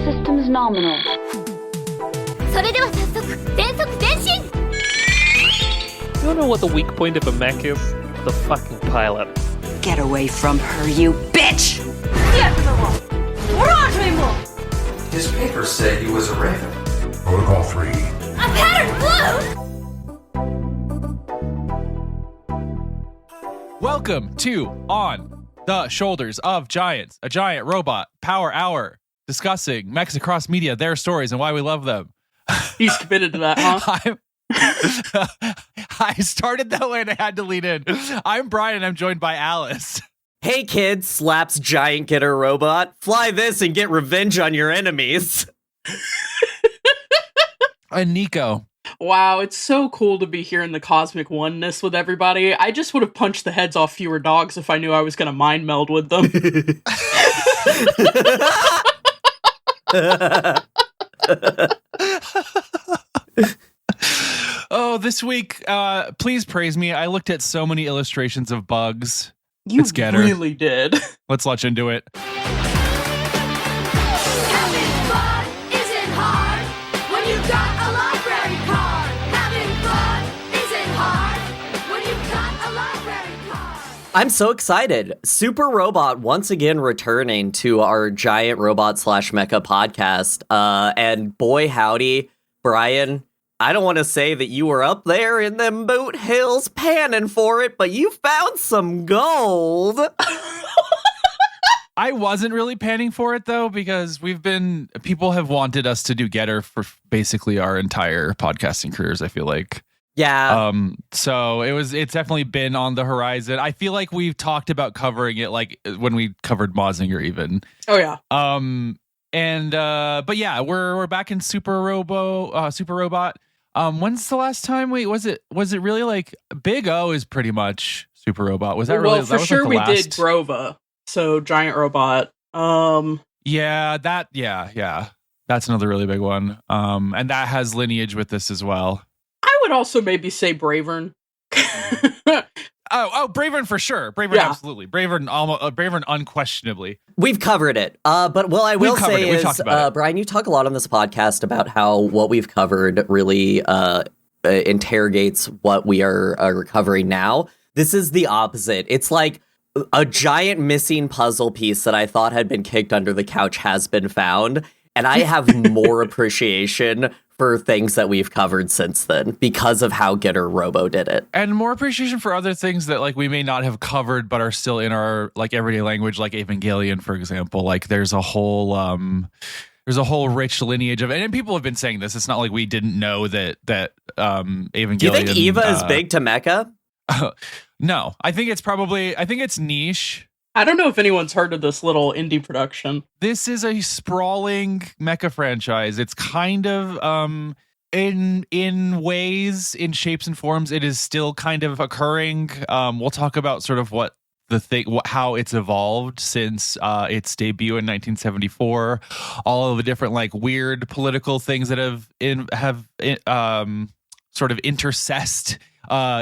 systems nominal. それでは早速全速前進 You wanna know what the weak point of a mech is? The fucking pilot. Get away from her, you bitch! His papers say he was a raven. Protocol 3. A pattern blue! Welcome to On the Shoulders of Giants, a giant robot power hour discussing mechs across media, their stories, and why we love them. He's committed to that, huh? I started that way and I had to lead in. I'm Brian and I'm joined by Alice. Hey kids, slaps giant getter robot. Fly this and get revenge on your enemies. And Nico. Wow, it's so cool to be here in the cosmic oneness with everybody. I just would have punched the heads off fewer dogs if I knew I was going to mind meld with them. Oh, this week, please praise me. I looked at so many illustrations of bugs. You It's Getter. really did. Let's launch into it. Having fun isn't hard when you've got a library card. Having fun isn't hard when you've got a library card. I'm so excited. Super Robot once again returning to our giant robot / mecha podcast. And boy howdy, Brian, I don't want to say that you were up there in them boot hills panning for it, but you found some gold. I wasn't really panning for it though, because people have wanted us to do Getter for basically our entire podcasting careers, I feel like. Yeah. So it's definitely been on the horizon. I feel like we've talked about covering it like when we covered Mazinger even. Oh, yeah. But yeah, we're back in Super Robot. When's the last time was it really like Big O is pretty much Super Robot? Was that really? Well, for sure we did Grova, so giant robot. Yeah. That's another really big one. And that has lineage with this as well. I would also maybe say Bravern. Oh, Bravern for sure. Bravern, yeah. Absolutely. Bravern unquestionably. We've covered it. But what I will say is, Brian, you talk a lot on this podcast about how what we've covered really interrogates what we are recovering now. This is the opposite. It's like a giant missing puzzle piece that I thought had been kicked under the couch has been found. And I have more appreciation for things that we've covered since then because of how Getter Robo did it. And more appreciation for other things that like we may not have covered but are still in our like everyday language, like Evangelion, for example. Like there's a whole rich lineage of, and people have been saying this. It's not like we didn't know that Evangelion. Do you think Eva is big to mecha? No, I think it's niche. I don't know if anyone's heard of this little indie production. This is a sprawling mecha franchise. It's kind of in ways, in shapes and forms, it is still kind of occurring. We'll talk about sort of how it's evolved since its debut in 1974. All of the different like weird political things that have sort of intercessed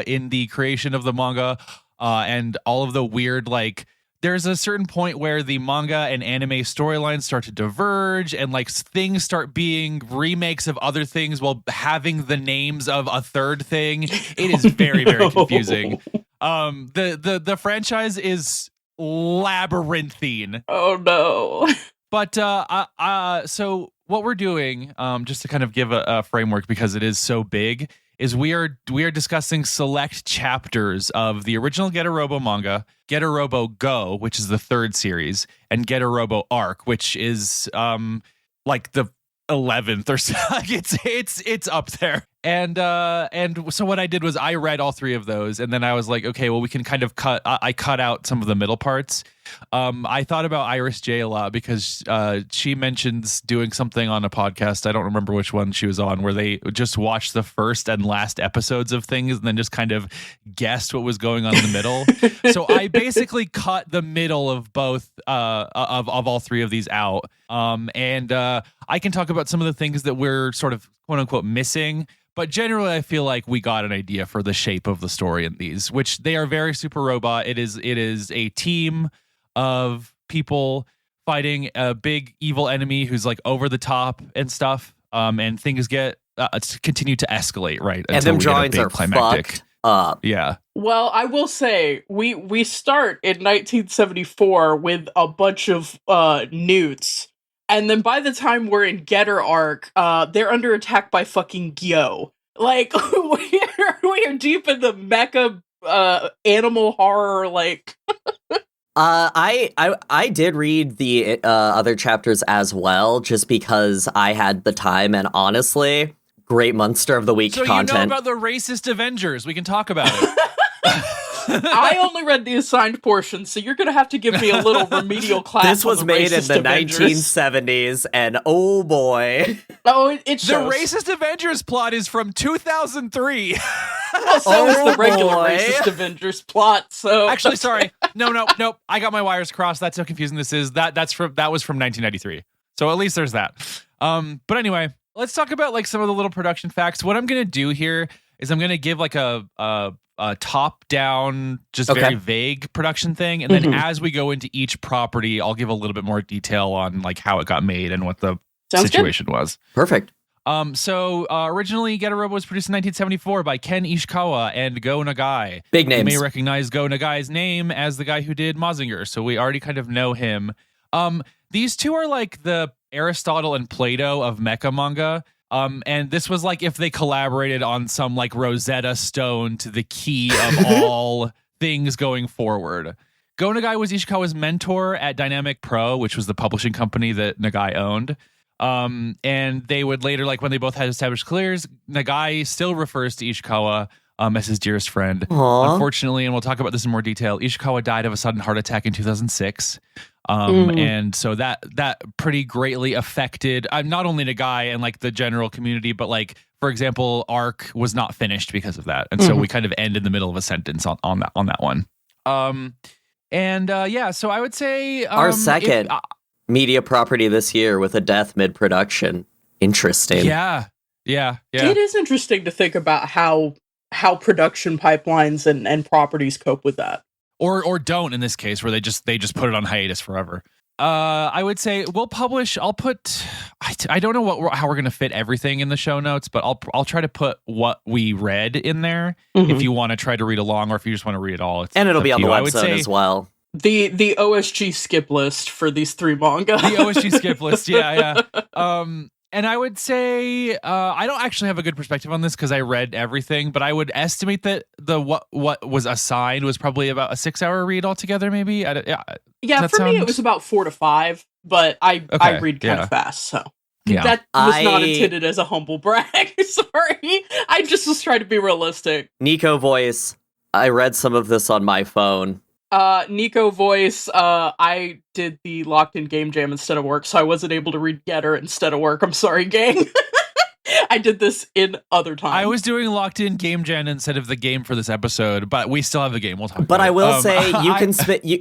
in the creation of the manga, and all of the weird like. There's a certain point where the manga and anime storylines start to diverge and like things start being remakes of other things while having the names of a third thing. It is very, very confusing. The franchise is labyrinthine. Oh no. But so what we're doing, just to kind of give a framework because it is so big, is we are discussing select chapters of the original Getter Robo manga, Getter Robo Go, which is the third series, and Getter Robo Arc, which is like the 11th or so. It's up there. And so what I did was I read all three of those, and then I was like, okay, well, we can kind of I cut out some of the middle parts. I thought about Iris J a lot because she mentions doing something on a podcast. I don't remember which one she was on, where they just watched the first and last episodes of things and then just kind of guessed what was going on in the middle. So I basically cut the middle of both of all three of these out. And I can talk about some of the things that we're sort of quote unquote missing. But generally, I feel like we got an idea for the shape of the story in these, which they are very Super Robot. It is a team of people fighting a big evil enemy who's like over the top and stuff. And things get continue to escalate, right? And them drawings are fucked up. Yeah. Well, I will say we start in 1974 with a bunch of newts, and then by the time we're in Getter Arc, they're under attack by fucking Gyo. Like we are deep in the mecha animal horror. Like, I did read the other chapters as well, just because I had the time, and honestly, great Monster of the Week content. So you know about the racist Avengers? We can talk about it. I only read the assigned portion, so you're gonna have to give me a little remedial class. This was made in the Avengers. 1970s, and oh boy. Oh, it shows. The racist Avengers plot is from 2003. So is the regular racist Avengers plot. So actually, sorry, no, I got my wires crossed. That's how confusing this is. That was from 1993. So at least there's that. But anyway, let's talk about like some of the little production facts. What I'm gonna do here is I'm gonna give like a top-down, just very vague production thing, and then as we go into each property, I'll give a little bit more detail on like how it got made and what the situation was. Perfect. So originally, Getter Robo was produced in 1974 by Ken Ishikawa and Go Nagai. Big names. You may recognize Go Nagai's name as the guy who did Mazinger, so we already kind of know him. These two are like the Aristotle and Plato of mecha manga. And this was like if they collaborated on some like Rosetta Stone to the key of all things going forward. Go Nagai was Ishikawa's mentor at Dynamic Pro, which was the publishing company that Nagai owned. And they would later, like when they both had established careers, Nagai still refers to Ishikawa as his dearest friend. Aww. Unfortunately, and we'll talk about this in more detail, Ishikawa died of a sudden heart attack in 2006. And so that pretty greatly affected not only Nagai and like the general community, but like, for example, Arc was not finished because of that. And so we kind of end in the middle of a sentence on that one. So I would say our second media property this year with a death mid-production. Interesting. Yeah. It is interesting to think about how production pipelines and properties cope with that. Or don't in this case, where they just put it on hiatus forever. I would say we'll publish. I'll put. I don't know how we're gonna fit everything in the show notes, but I'll try to put what we read in there if you want to ttry to read along, or if you just want to read it all. And it'll be on the website as well. The OSG skip list for these three manga. The OSG skip list, yeah. And I would say I don't actually have a good perspective on this because I read everything, but I would estimate that the what was assigned was probably about a 6-hour read altogether, maybe. Yeah, for me it was about 4 to 5, but I read kind of fast, so that was not intended as a humble brag. Sorry, I just was trying to be realistic. Nico voice. I read some of this on my phone. Nico voice, I did the locked in game jam instead of work, so I wasn't able to read Getter instead of work. I'm sorry, gang. I did this in other time. I was doing locked in game jam instead of the game for this episode, but we still have the game. We'll talk about I it. will say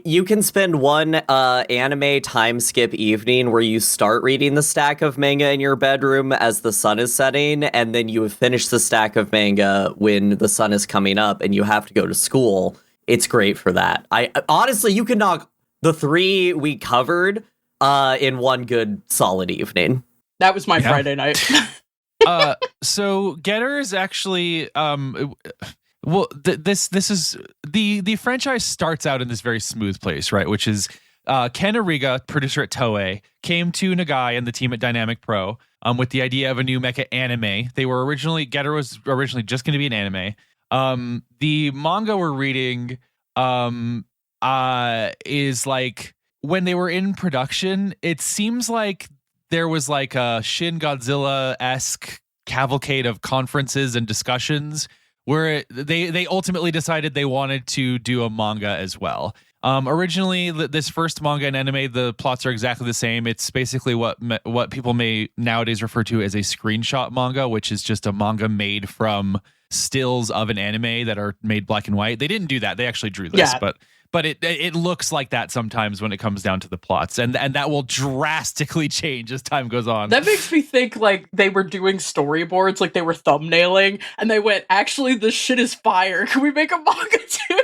you can spend one anime time skip evening where you start reading the stack of manga in your bedroom as the sun is setting, and then you finish the stack of manga when the sun is coming up and you have to go to school. It's great for that. I honestly, you can knock the 3 we covered in one good solid evening. That was my Friday night. So Getter is actually this is the franchise starts out in this very smooth place, right? Which is Ken Ariga, producer at Toei, came to Nagai and the team at Dynamic Pro with the idea of a new mecha anime. Getter was originally just going to be an anime. The manga we're reading is like when they were in production, it seems like there was like a Shin Godzilla-esque cavalcade of conferences and discussions where they ultimately decided they wanted to do a manga as well. Originally, this first manga and anime, the plots are exactly the same. It's basically what people may nowadays refer to as a screenshot manga, which is just a manga made from stills of an anime that are made black and white. They didn't do that. They actually drew this, but it looks like that sometimes when it comes down to the plots, and that will drastically change as time goes on. That makes me think like they were doing storyboards, like they were thumbnailing, and they went, actually, this shit is fire. Can we make a manga too?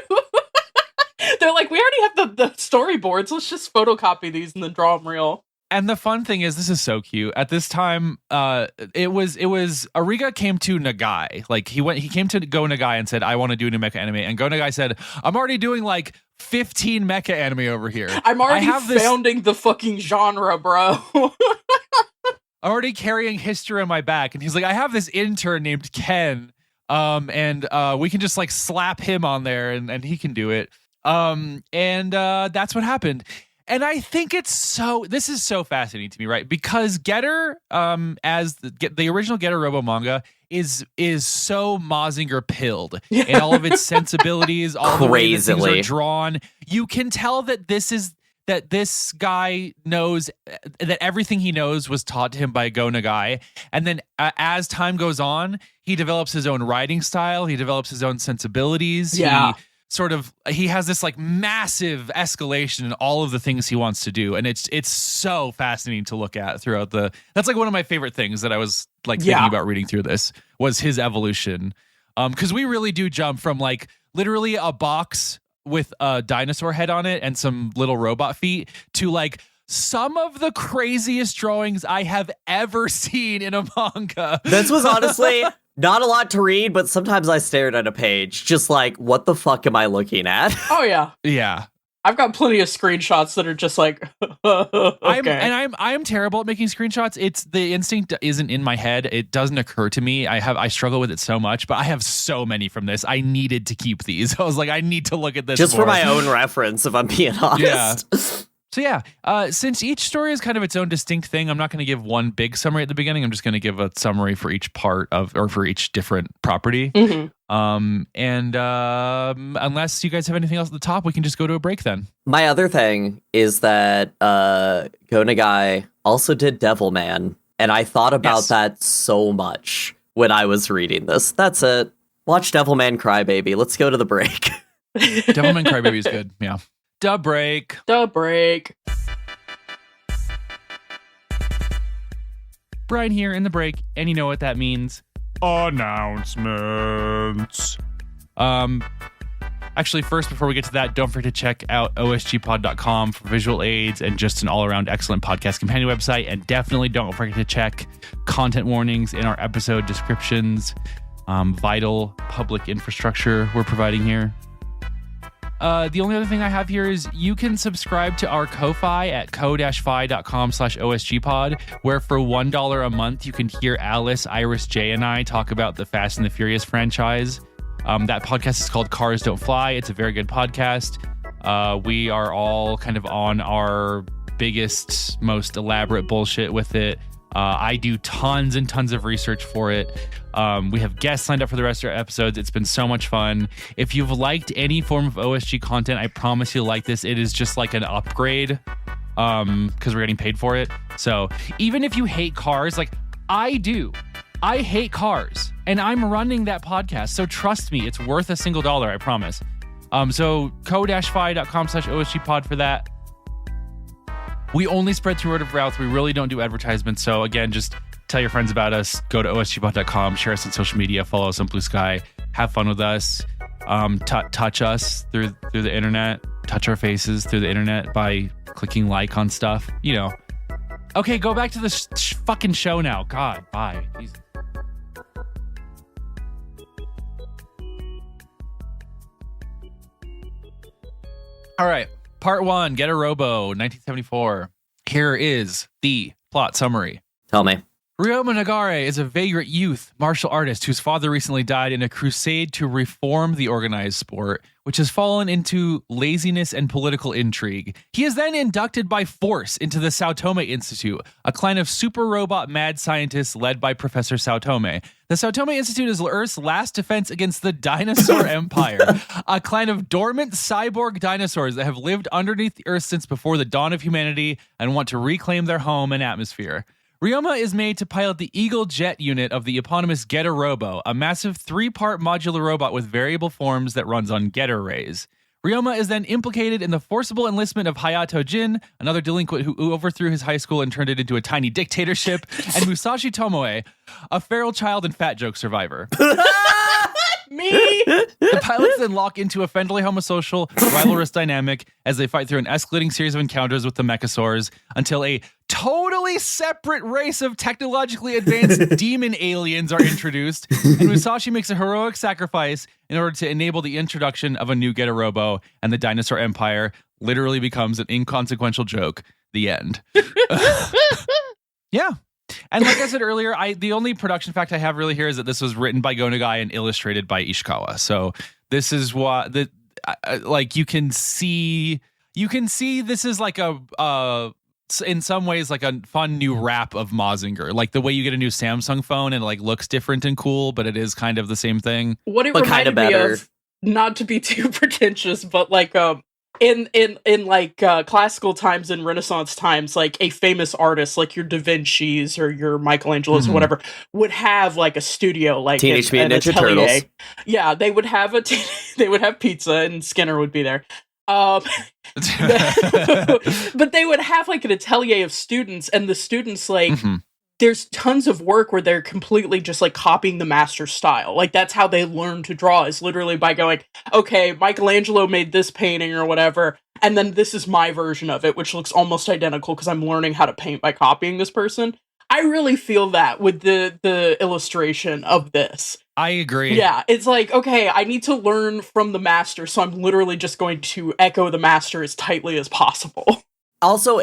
They're like, we already have the storyboards. Let's just photocopy these and then draw them real. And the fun thing is, this is so cute. At this time, it was Ariga came to Nagai. Like he came to Go Nagai and said, I want to do a new mecha anime. And Go Nagai said, I'm already doing like 15 mecha anime over here. I'm already founding the fucking genre, bro. I'm already carrying history on my back. And he's like, I have this intern named Ken. And we can just like slap him on there and he can do it. That's what happened. And I think this is so fascinating to me, right? Because Getter, as the original Getter Robo manga, is so Mazinger pilled in all of its sensibilities, all the way that things are drawn. You can tell that this guy knows that everything he knows was taught to him by Go Nagai. And then as time goes on, he develops his own writing style. He develops his own sensibilities. Yeah. He has this like massive escalation in all of the things he wants to do. And it's so fascinating to look at throughout that's like one of my favorite things that I was like thinking about reading through this was his evolution. Cause we really do jump from like literally a box with a dinosaur head on it and some little robot feet to like some of the craziest drawings I have ever seen in a manga. This was honestly not a lot to read, but sometimes I stared at a page just like, what the fuck am I looking at? Oh, yeah. Yeah. I've got plenty of screenshots that are just like, okay. I'm terrible at making screenshots. It's the instinct isn't in my head. It doesn't occur to me. I struggle with it so much, but I have so many from this. I needed to keep these. I was like, I need to look at this just more. For my own reference, if I'm being honest. Yeah. So yeah, since each story is kind of its own distinct thing, I'm not going to give one big summary at the beginning. I'm just going to give a summary for each part or for each different property. Mm-hmm. Unless you guys have anything else at the top, we can just go to a break then. My other thing is that Go Nagai also did Devilman, and I thought about that so much when I was reading this. That's it. Watch Devilman Crybaby. Let's go to the break. Devilman Crybaby is good. Yeah. Da break. Brian here in the break, and you know what that means. Announcements. Actually, first, before we get to that, don't forget to check out osgpod.com for visual aids and just an all-around excellent podcast companion website. And definitely don't forget to check content warnings in our episode descriptions. Vital public infrastructure we're providing here. The only other thing I have here is you can subscribe to our Ko-Fi at ko-fi.com/osgpod, where for $1 a month, you can hear Alice, Iris, Jay, and I talk about the Fast and the Furious franchise. That podcast is called Cars Don't Fly. It's a very good podcast. We are all kind of on our biggest, most elaborate bullshit with it. I do tons and tons of research for it. We have guests lined up for the rest of our episodes. It's been so much fun. If you've liked any form of OSG content, I promise you'll like this. It is just like an upgrade because we're getting paid for it. So even if you hate cars, like I do, I hate cars and I'm running that podcast. So trust me, it's worth a single $1, I promise. So ko-fi.com/OSGpod for that. We only spread through word of mouth. We really don't do advertisements. So again, just tell your friends about us. Go to osgbot.com, share us on social media, follow us on Blue Sky, have fun with us, touch us through the internet, touch our faces through the internet by clicking like on stuff. You know. Okay, go back to the fucking show now. God, bye. Jesus. All right. Part 1, Getter Robo, 1974. Here is the plot summary. Tell me. Ryoma Nagare is a vagrant youth martial artist whose father recently died in a crusade to reform the organized sport, which has fallen into laziness and political intrigue. He is then inducted by force into the Saotome Institute, a clan of super robot mad scientists led by Professor Saotome. The Saotome Institute is Earth's last defense against the dinosaur empire, a clan of dormant cyborg dinosaurs that have lived underneath the Earth since before the dawn of humanity and want to reclaim their home and atmosphere. Ryoma is made to pilot the Eagle Jet unit of the eponymous Getter Robo, a massive 3-part modular robot with variable forms that runs on Getter rays. Ryoma is then implicated in the forcible enlistment of Hayato Jin, another delinquent who overthrew his high school and turned it into a tiny dictatorship, and Musashi Tomoe, a feral child and fat joke survivor. Me. The pilots then lock into a friendly homosocial rivalrous dynamic as they fight through an escalating series of encounters with the Mechasaurs until a totally separate race of technologically advanced demon aliens are introduced, and Musashi makes a heroic sacrifice in order to enable the introduction of a new Getter Robo, and the Dinosaur Empire literally becomes an inconsequential joke. The end. Yeah. And like I said earlier, the only production fact I have really here is that this was written by Go Nagai and illustrated by Ishikawa. So this is what like you can see this is like a in some ways like a fun new wrap of Mazinger, like the way you get a new Samsung phone and it like looks different and cool, but it is kind of the same thing. What it reminded me of, not to be too pretentious, but like in like classical times and Renaissance times, like a famous artist like your Da Vinci's or your Michelangelo's or whatever would have like a studio, like Teenage Mutant Ninja Turtles. Yeah, they would have they would have pizza and Skinner would be there. But they would have like an atelier of students, and the students like there's tons of work where they're completely just like copying the master's style. Like that's how they learn to draw, is literally by going, okay, Michelangelo made this painting or whatever, and then this is my version of it, which looks almost identical because I'm learning how to paint by copying this person. I really feel that with the illustration of this. I agree. Yeah, it's like, okay, I need to learn from the master, so I'm literally just going to echo the master as tightly as possible. Also,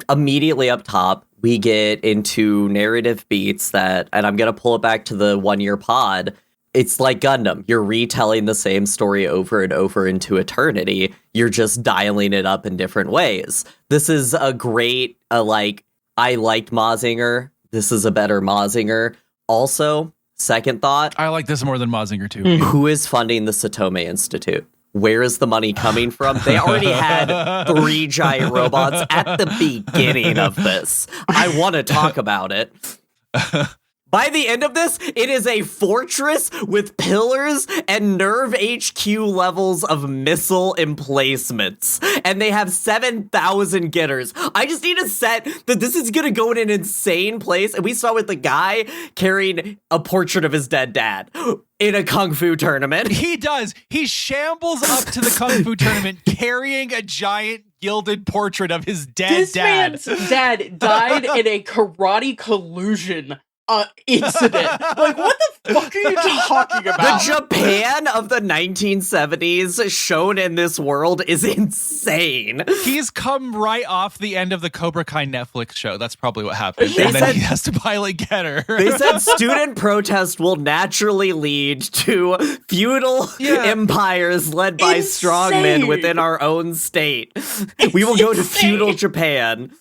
immediately up top, we get into narrative beats and I'm going to pull it back to the 1 year pod. It's like Gundam. You're retelling the same story over and over into eternity. You're just dialing it up in different ways. This is a great, I liked Mazinger. This is a better Mazinger. Also, second thought. I like this more than Mazinger too. Who is funding the Satome Institute? Where is the money coming from? They already had 3 giant robots at the beginning of this. I want to talk about it. By the end of this, it is a fortress with pillars and Nerve HQ levels of missile emplacements. And they have 7,000 getters. I just need a set that this is going to go in an insane place. And we saw with the guy carrying a portrait of his dead dad in a Kung Fu tournament. He does. He shambles up to the Kung Fu tournament carrying a giant gilded portrait of his dead dad. This man's dad died in a karate collusion incident. Like, what the fuck are you talking about? The Japan of the 1970s shown in this world is insane. He's come right off the end of the Cobra Kai Netflix show. That's probably what happened. And then he has to pilot Getter. They said student protest will naturally lead to feudal empires led by strongmen within our own state. We will go to feudal Japan.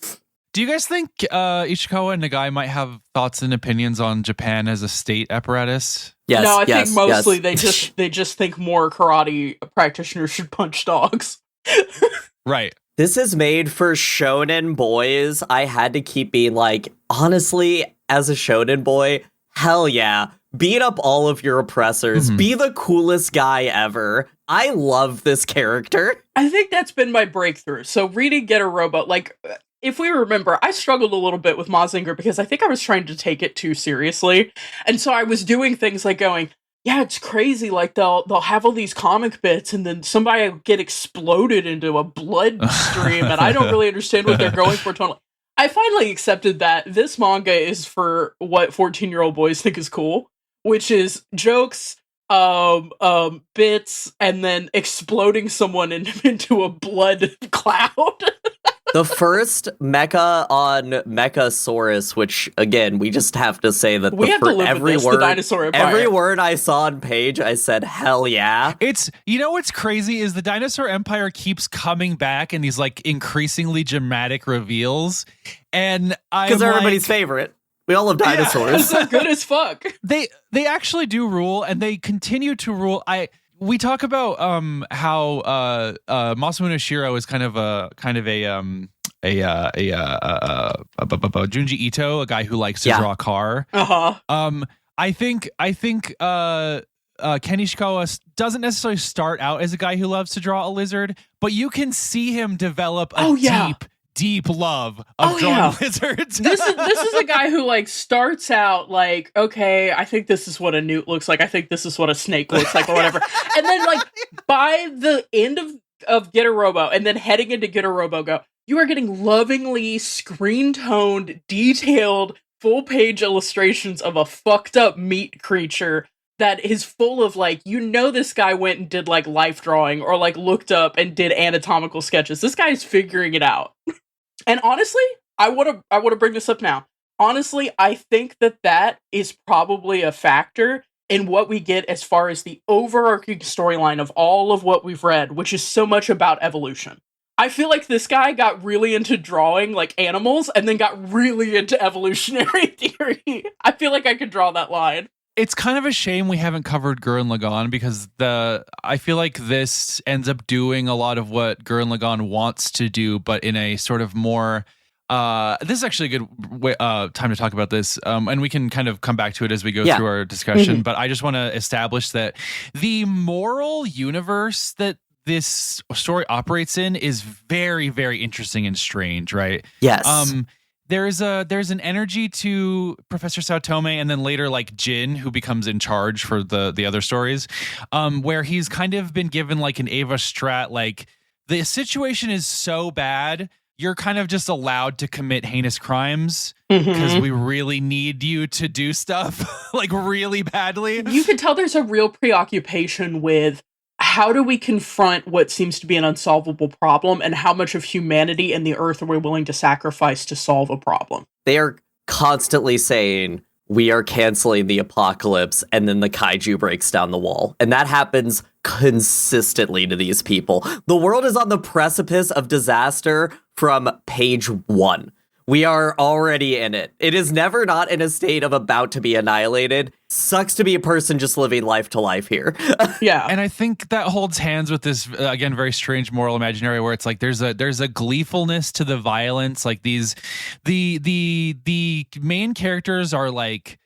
Do you guys think Ishikawa and Nagai might have thoughts and opinions on Japan as a state apparatus? Yes. No, I think mostly they just think more karate practitioners should punch dogs. Right. This is made for shonen boys. I had to keep being like, honestly, as a shonen boy, hell yeah. Beat up all of your oppressors. Be the coolest guy ever. I love this character. I think that's been my breakthrough. So reading Getter Robo, like, if we remember, I struggled a little bit with Mazinger because I think I was trying to take it too seriously. And so I was doing things like going, yeah, it's crazy. Like they'll have all these comic bits and then somebody will get exploded into a blood stream and I don't really understand what they're going for totally. I finally accepted that this manga is for what 14-year-old boys think is cool, which is jokes, bits, and then exploding someone into a blood cloud. The first mecha on Mechasaurus, which again, we just have to say that every word I saw on page, I said, hell yeah. It's, you know what's crazy is the Dinosaur Empire keeps coming back in these like increasingly dramatic reveals. And because they're everybody's favorite. We all love dinosaurs. They're good as fuck. They actually do rule, and they continue to rule. We talk about how Masamune Shirow is kind of a Junji Ito, a guy who likes to draw a car. I think Ken Ishikawa doesn't necessarily start out as a guy who loves to draw a lizard, but you can see him develop a deep love of drawing lizards. This is a guy who like starts out like, okay, I think this is what a newt looks like. I think this is what a snake looks like, or whatever. And then like by the end of Getter Robo, and then heading into Getter Robo Go, you are getting lovingly screen-toned, detailed, full-page illustrations of a fucked up meat creature that is full of like, this guy went and did like life drawing or like looked up and did anatomical sketches. This guy's figuring it out. And honestly, I want to bring this up now. Honestly, I think that is probably a factor in what we get as far as the overarching storyline of all of what we've read, which is so much about evolution. I feel like this guy got really into drawing like animals and then got really into evolutionary theory. I feel like I could draw that line. It's kind of a shame we haven't covered Gurren Lagann because I feel like this ends up doing a lot of what Gurren Lagann wants to do, but in a sort of more. This is actually a good time to talk about this, and we can kind of come back to it as we go through our discussion. But I just want to establish that the moral universe that this story operates in is very, very interesting and strange, right? Yes. There's an energy to Professor Saotome, and then later like Jin, who becomes in charge for the other stories, where he's kind of been given like an Ava Strat, like the situation is so bad, you're kind of just allowed to commit heinous crimes because we really need you to do stuff like really badly. You can tell there's a real preoccupation with how do we confront what seems to be an unsolvable problem, and how much of humanity and the earth are we willing to sacrifice to solve a problem? They are constantly saying, we are canceling the apocalypse, and then the kaiju breaks down the wall. And that happens consistently to these people. The world is on the precipice of disaster from page 1. We are already in it. It is never not in a state of about to be annihilated. Sucks to be a person just living life to life here. Yeah. And I think that holds hands with this, again, very strange moral imaginary where it's like there's a gleefulness to the violence. Like the main characters are like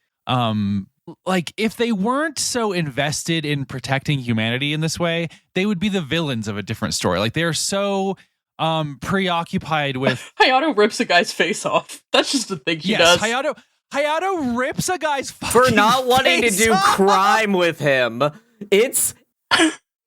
if they weren't so invested in protecting humanity in this way, they would be the villains of a different story. Like they're so preoccupied with Hayato rips a guy's face off. That's just the thing he does. Hayato rips a guy's fucking for not wanting to do crime with him. It's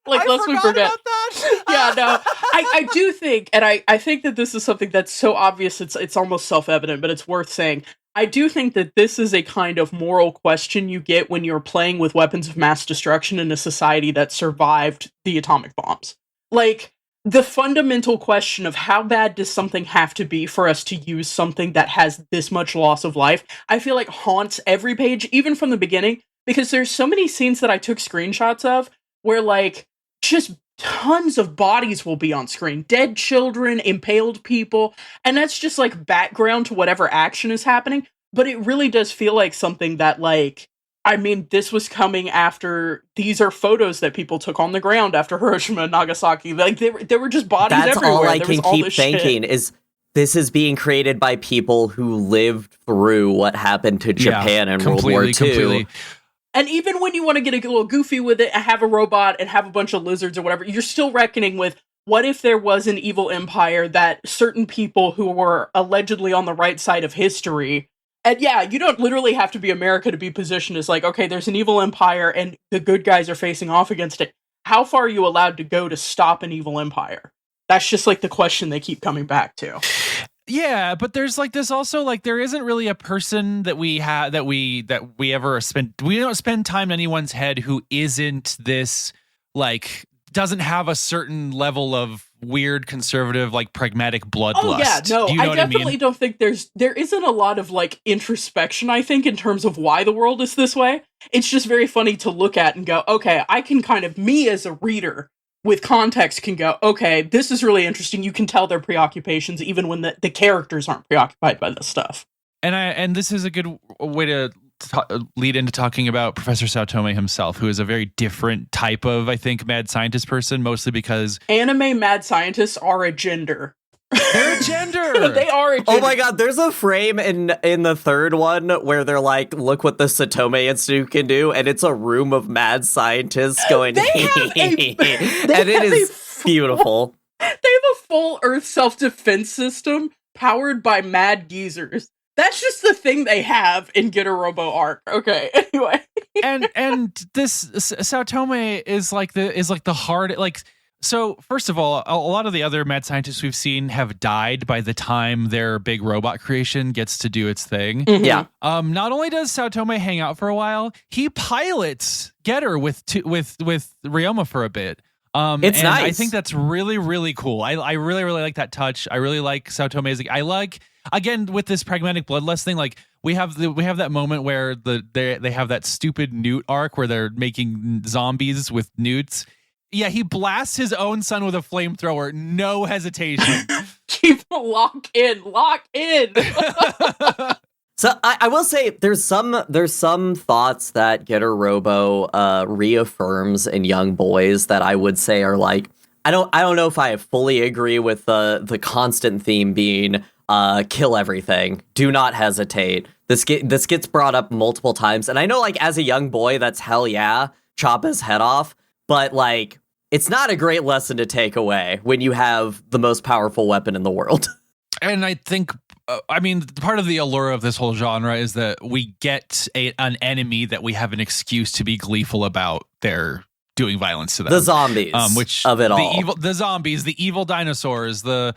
like, lest we forget about that. Yeah, no. I do think, and I think that this is something that's so obvious it's almost self-evident, but it's worth saying. I do think that this is a kind of moral question you get when you're playing with weapons of mass destruction in a society that survived the atomic bombs. Like, the fundamental question of how bad does something have to be for us to use something that has this much loss of life, I feel like haunts every page, even from the beginning, because there's so many scenes that I took screenshots of where, like, just tons of bodies will be on screen. Dead children, impaled people, and that's just, like, background to whatever action is happening, but it really does feel like something that, like, I mean, this was coming after, these are photos that people took on the ground after Hiroshima and Nagasaki. Like, there were just bodies That's everywhere. all I can keep thinking is this is being created by people who lived through what happened to Japan in World War II. Completely. And even when you want to get a little goofy with it and have a robot and have a bunch of lizards or whatever, you're still reckoning with, what if there was an evil empire that certain people who were allegedly on the right side of history. And yeah, you don't literally have to be America to be positioned as like, okay, there's an evil empire and the good guys are facing off against it. How far are you allowed to go to stop an evil empire? That's just like the question they keep coming back to. Yeah, but there's like this also, like there isn't really a person that we have that we ever spend. We don't spend time in anyone's head who isn't this, like, doesn't have a certain level of weird conservative, like, pragmatic bloodlust. Oh yeah, no, Do you know I definitely don't think there isn't a lot of like introspection, I think, in terms of why the world is this way. It's just very funny to look at and go, okay, I can kind of, me as a reader with context can go, okay, this is really interesting. You can tell their preoccupations even when the characters aren't preoccupied by this stuff. And this is a good way to lead into talking about Professor Saotome himself, who is a very different type of, I think, mad scientist person, mostly because anime mad scientists are a gender. They're a gender. They are a gender. Oh my god, there's a frame in the third one where they're like, look what the Saotome Institute can do, and it's a room of mad scientists going, and it is beautiful. They have a full Earth self-defense system powered by mad geezers. That's just the thing they have in Getter Robo Arc. Okay, anyway. and this Saotome is like the hard, like, so first of all, a lot of the other mad scientists we've seen have died by the time their big robot creation gets to do its thing. Mm-hmm. Yeah. Not only does Saotome hang out for a while, he pilots Getter with Ryoma for a bit. It's nice. I think that's really, really cool. I really, really like that touch. I really like Saotome's. I like, again, with this pragmatic bloodlust thing, like we have that moment where they have that stupid newt arc where they're making zombies with newts. Yeah, he blasts his own son with a flamethrower, no hesitation. Keep lock in. So I will say there's some thoughts that Getter Robo reaffirms in young boys that I would say are like, I don't know if I fully agree with the constant theme being kill everything, do not hesitate. This gets brought up multiple times, and I know, like, as a young boy, that's hell yeah, chop his head off, but like, it's not a great lesson to take away when you have the most powerful weapon in the world. And I think, I mean, part of the allure of this whole genre is that we get an enemy that we have an excuse to be gleeful about their doing violence to them. The zombies, which of it all. The zombies, the evil dinosaurs, the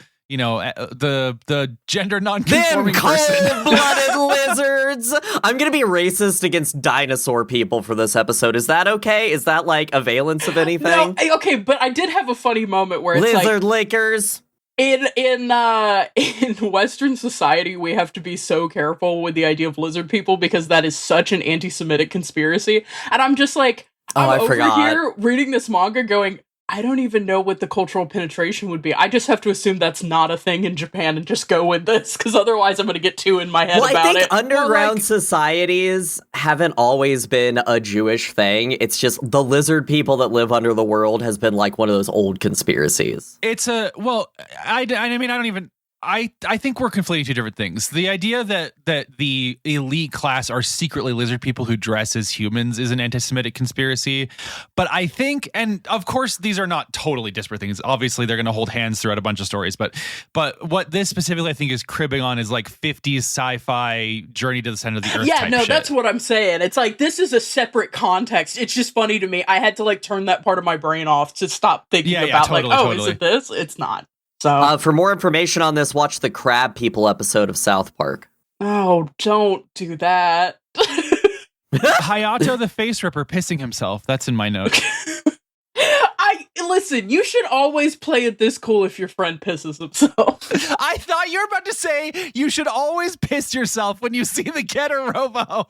gender non-conforming person. Cold-blooded lizards. I'm gonna be racist against dinosaur people for this episode. Is that okay? Is that like a valence of anything? No, okay, but I did have a funny moment where it's lizard like, lickers. In Western society, we have to be so careful with the idea of lizard people because that is such an anti-Semitic conspiracy. And I'm just like, I'm over here reading this manga going, I don't even know what the cultural penetration would be. I just have to assume that's not a thing in Japan and just go with this, because otherwise I'm going to get too in my head about it. I think underground societies haven't always been a Jewish thing. It's just the lizard people that live under the world has been like one of those old conspiracies. It's a, well, I mean, I don't even, I think we're conflating two different things. The idea that the elite class are secretly lizard people who dress as humans is an anti-Semitic conspiracy. But I think, and of course, these are not totally disparate things. Obviously, they're going to hold hands throughout a bunch of stories. But what this specifically, I think, is cribbing on is like 50s sci-fi journey to the center of the earth. Yeah, no, shit. That's what I'm saying. It's like, this is a separate context. It's just funny to me. I had to like turn that part of my brain off to stop thinking about totally. Is it this? It's not. So, for more information on this, watch the Crab People episode of South Park. Oh, don't do that. Hayato the Face Ripper pissing himself. That's in my notes. Listen, you should always play it this cool if your friend pisses himself. I thought you were about to say you should always piss yourself when you see the Getter Robo.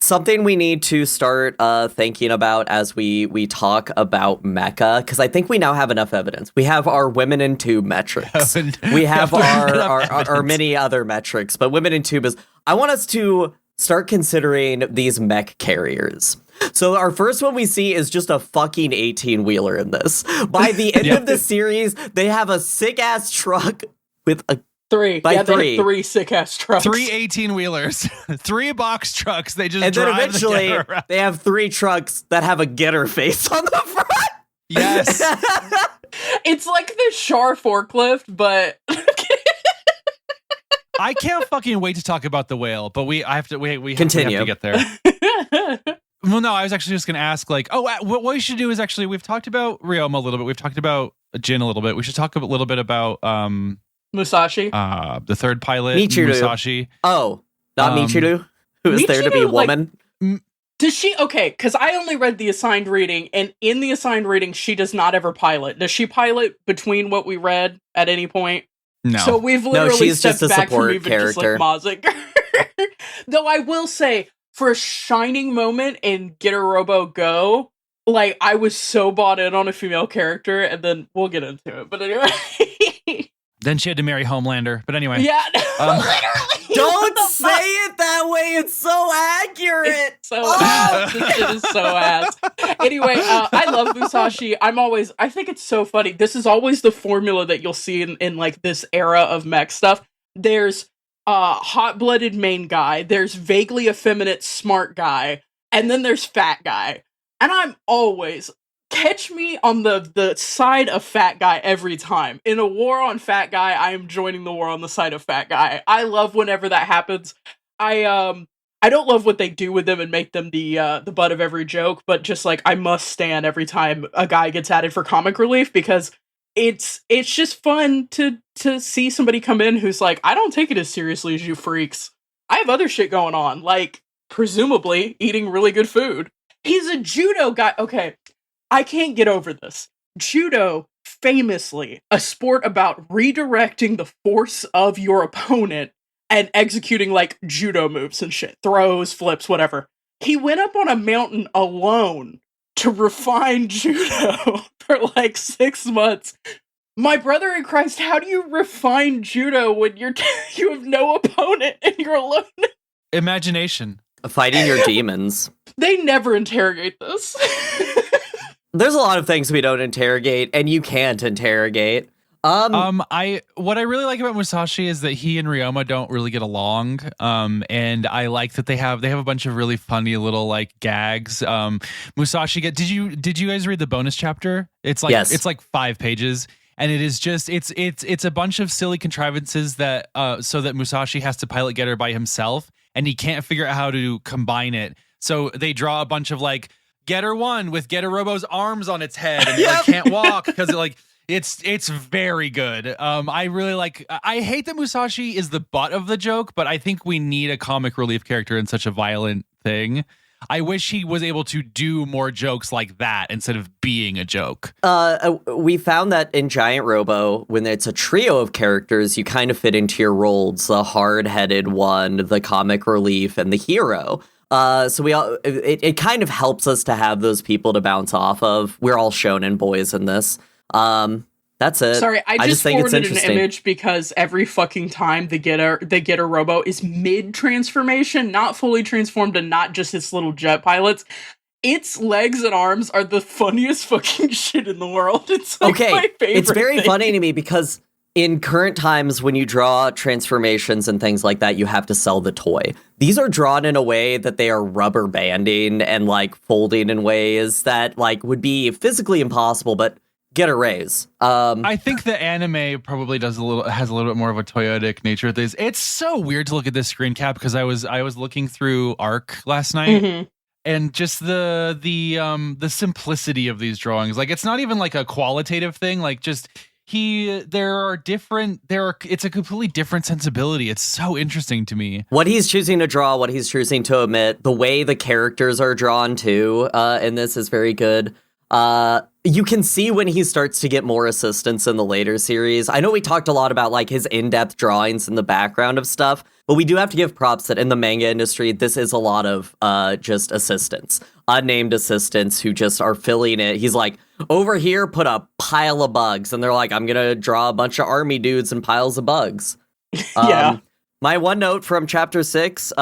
Something we need to start thinking about as we talk about mecha, because I think we now have enough evidence. We have our women in tube metrics. We have our many other metrics, but women in tube is, I want us to start considering these mech carriers. So our first one we see is just a fucking 18-wheeler in this. By the end of the series, they have a sick-ass truck with a Three. They have three sick-ass trucks. 3 18-wheelers. 3 box trucks. They just and drive then eventually, they have 3 trucks that have a Getter face on the front. Yes. It's like the Char forklift, but... I can't fucking wait to talk about the whale, but we have to get there. Well, no, I was actually just going to ask, like, what we should do is actually, we've talked about Ryoma a little bit. We've talked about Jin a little bit. We should talk a little bit about... Musashi? The third pilot, Michiru. Musashi. Oh, not Michiru, who is there to be a woman. Does she? Okay, because I only read the assigned reading, and in the assigned reading, she does not ever pilot. Does she pilot between what we read at any point? No. So we've literally stepped just a back from support even character. just like Mazinger. Though I will say, for a shining moment in Getter Robo Go, like, I was so bought in on a female character, and then we'll get into it. But anyway. Then she had to marry Homelander. But anyway. Yeah, literally. Don't say it that way. It's so accurate. It's so ass. This shit is so ass. Anyway, I love Musashi. I think it's so funny. This is always the formula that you'll see in like this era of mech stuff. There's hot-blooded main guy. There's vaguely effeminate smart guy. And then there's fat guy. And I'm always catch me on the side of fat guy every time. In a war on fat guy, I am joining the war on the side of fat guy. I love whenever that happens. I don't love what they do with them and make them the butt of every joke, but just like I must stand every time a guy gets added for comic relief because it's just fun to see somebody come in who's like, I don't take it as seriously as you freaks. I have other shit going on, like presumably eating really good food. He's a judo guy. Okay, I can't get over this. Judo, famously, a sport about redirecting the force of your opponent and executing like judo moves and shit. Throws, flips, whatever. He went up on a mountain alone to refine judo for like 6 months. My brother in Christ, how do you refine judo when you have no opponent and you're alone? Imagination. Fighting your demons. They never interrogate this. There's a lot of things we don't interrogate, and you can't interrogate. What I really like about Musashi is that he and Ryoma don't really get along. And I like that they have a bunch of really funny little like gags. Musashi did you guys read the bonus chapter? It's like yes. It's like 5 pages. And it is just it's a bunch of silly contrivances that so that Musashi has to pilot Getter by himself, and he can't figure out how to combine it. So they draw a bunch of like Getter 1 with Getter Robo's arms on its head, and it like, can't walk because it like it's very good. I really like. I hate that Musashi is the butt of the joke, but I think we need a comic relief character in such a violent thing. I wish he was able to do more jokes like that instead of being a joke. We found that in Giant Robo, when it's a trio of characters, you kind of fit into your roles: the hard-headed one, the comic relief, and the hero. So it kind of helps us to have those people to bounce off of. We're all shonen boys in this. That's it. Sorry, I just think it's forwarded an image because every fucking time the Getter Robo is mid-transformation, not fully transformed and not just its little jet pilots. Its legs and arms are the funniest fucking shit in the world. It's like my favorite it's very thing. funny to me because in current times, when you draw transformations and things like that, you have to sell the toy. These are drawn in a way that they are rubber banding and like folding in ways that like would be physically impossible, but get a raise. I think the anime probably has a little bit more of a toyotic nature with this. It's so weird to look at this screen cap because I was looking through Arc last night. Mm-hmm. And just the simplicity of these drawings. Like it's not even like a qualitative thing. Like just it's a completely different sensibility. It's so interesting to me. What he's choosing to draw, what he's choosing to omit, the way the characters are drawn too, in this is very good. You can see when he starts to get more assistance in the later series. I know we talked a lot about like his in-depth drawings in the background of stuff, but we do have to give props that in the manga industry, this is a lot of just assistants, unnamed assistants who just are filling it. He's like, over here, put a pile of bugs. And they're like, I'm going to draw a bunch of army dudes and piles of bugs. Yeah. My one note from chapter 6,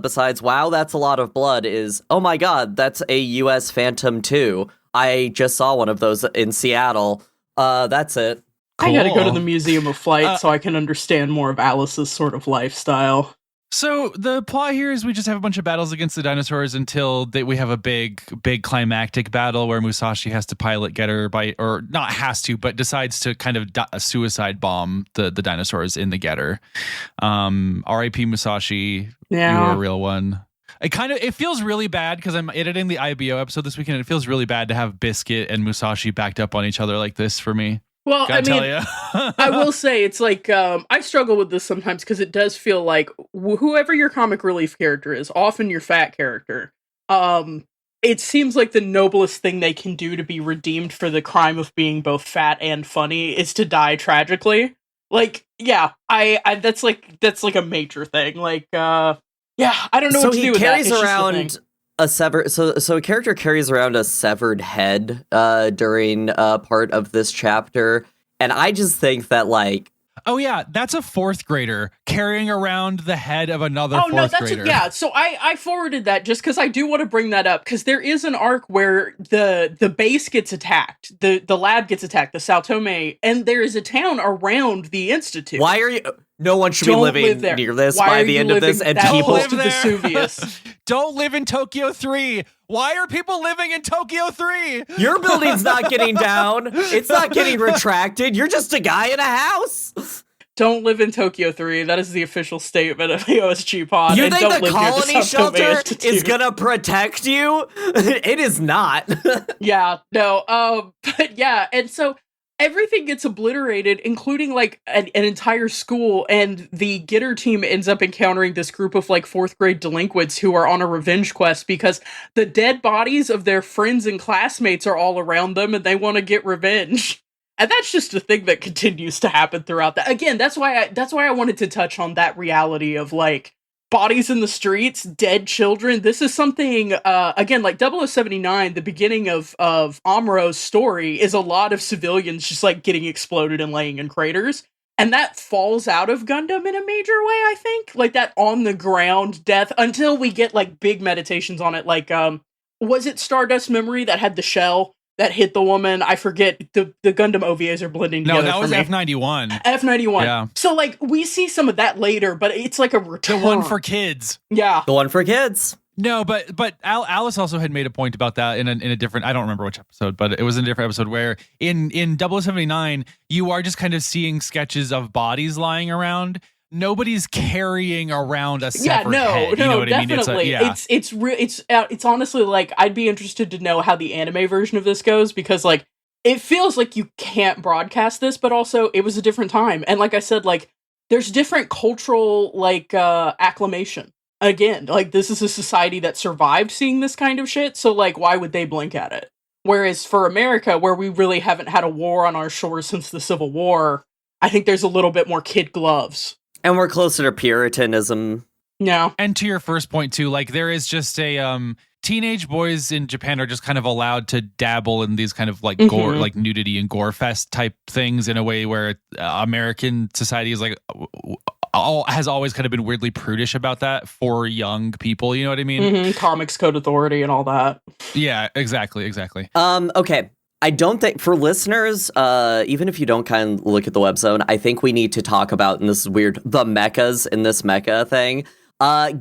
besides, wow, that's a lot of blood, is, oh my god, that's a US Phantom 2. I just saw one of those in Seattle. That's it. Cool. I gotta go to the Museum of Flight so I can understand more of Alice's sort of lifestyle. So the plot here is we just have a bunch of battles against the dinosaurs until we have a big climactic battle where Musashi has to pilot Getter or not has to, but decides to kind of a suicide bomb the dinosaurs in the Getter. R.I.P. Musashi. Yeah. You were a real one. It feels really bad because I'm editing the IBO episode this weekend and it feels really bad to have Biscuit and Musashi backed up on each other like this for me. Well, I will say it's like I struggle with this sometimes because it does feel like whoever your comic relief character is, often your fat character, it seems like the noblest thing they can do to be redeemed for the crime of being both fat and funny is to die tragically. Like, yeah, I that's like a major thing. Like, yeah, I don't know what to do with that. So he carries around a severed. So a character carries around a severed head during part of this chapter, and I just think that like. Oh yeah, that's a 4th grader carrying around the head of another 4th grader. Yeah, so I forwarded that just because I do want to bring that up, because there is an arc where the base gets attacked, the lab gets attacked, the Sao Tome, and there is a town around the institute. Why are you? No one should be living near this by the end of this, and people to Vesuvius. don't live in Tokyo 3. Why are people living in Tokyo 3? Your building's not getting down. It's not getting retracted. You're just a guy in a house. Don't live in Tokyo 3. That is the official statement of the OSG pod. You and think don't the live near colony South Domain shelter Institute. is gonna protect you? It is not. Yeah, no, but yeah, and so everything gets obliterated, including like an entire school, and the Getter team ends up encountering this group of like 4th grade delinquents who are on a revenge quest because the dead bodies of their friends and classmates are all around them and they want to get revenge. And that's just a thing that continues to happen throughout that. Again, that's why I wanted to touch on that reality of like bodies in the streets, dead children. This is something, again, like 0079, the beginning of Amuro's story is a lot of civilians just like getting exploded and laying in craters. And that falls out of Gundam in a major way, I think. Like that on the ground death until we get like big meditations on it. Like, was it Stardust Memory that had the shell that hit the woman? I forget. The Gundam OVAs are blending together. No, that was me. F91. F91. Yeah. So, like, we see some of that later, but it's like a return. The one for kids. Yeah. The one for kids. No, but Alice also had made a point about that in a different, I don't remember which episode, but it was in a different episode where in 0079, you are just kind of seeing sketches of bodies lying around. Nobody's carrying around a severed head. You know what definitely. I mean? It's honestly like I'd be interested to know how the anime version of this goes because like it feels like you can't broadcast this, but also it was a different time, and like I said, like there's different cultural like acclamation. Again, like this is a society that survived seeing this kind of shit, so like why would they blink at it? Whereas for America, where we really haven't had a war on our shores since the Civil War, I think there's a little bit more kid gloves. And we're closer to Puritanism. Yeah. And to your first point too, like there is just a teenage boys in Japan are just kind of allowed to dabble in these kind of like gore, like nudity and gore fest type things in a way where American society is like has always kind of been weirdly prudish about that for young people. You know what I mean? Comics Code Authority and all that. Yeah, exactly. Okay. I don't think, for listeners, even if you don't kind of look at the web zone, I think we need to talk about, and this is weird, the mechas in this mecha thing.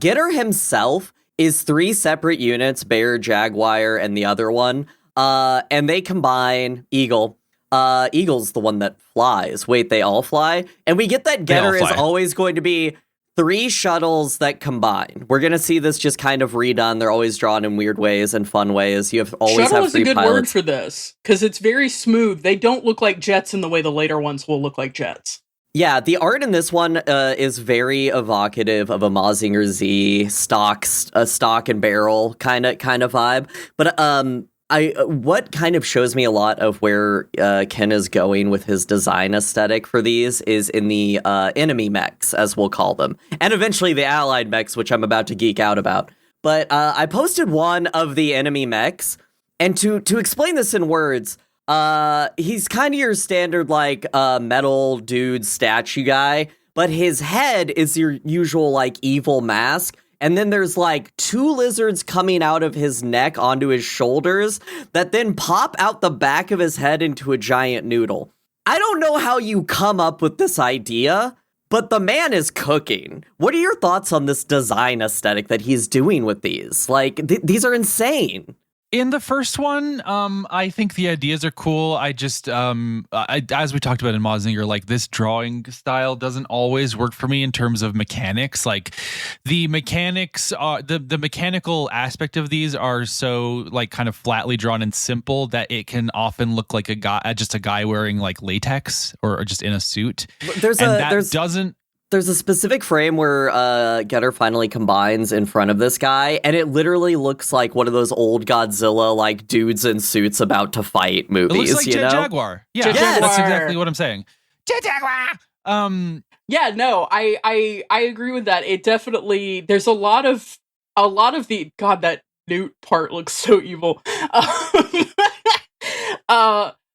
Getter himself is 3 separate units, Bear, Jaguar, and the other one. And they combine Eagle. Eagle's the one that flies. Wait, they all fly? And we get that Getter is always going to be 3 shuttles that combine. We're going to see this just kind of redone. They're always drawn in weird ways and fun ways. You have always Shuttle have is 3 a good pilots. word for this, because it's very smooth. They don't look like jets in the way the later ones will look like jets. Yeah, the art in this one is very evocative of a Mazinger Z stock and barrel kind of vibe. But what kind of shows me a lot of where Ken is going with his design aesthetic for these is in the enemy mechs, as we'll call them, and eventually the allied mechs, which I'm about to geek out about. But I posted one of the enemy mechs, and to explain this in words, he's kind of your standard like metal dude statue guy, but his head is your usual like evil mask. And then there's like 2 lizards coming out of his neck onto his shoulders that then pop out the back of his head into a giant noodle. I don't know how you come up with this idea, but the man is cooking. What are your thoughts on this design aesthetic that he's doing with these? Like, these are insane. In the first one, I think the ideas are cool. I just, as we talked about in Mazinger, like this drawing style doesn't always work for me in terms of mechanics. Like the mechanics, the mechanical aspect of these are so like kind of flatly drawn and simple that it can often look like a guy wearing like latex or just in a suit. There's a specific frame where Getter finally combines in front of this guy, and it literally looks like one of those old Godzilla like dudes in suits about to fight movies. It looks like you know? Jaguar. Yeah, Jet Jaguar. That's exactly what I'm saying. Jet Jaguar. Yeah, no, I agree with that. It definitely there's a lot of the God, that newt part looks so evil.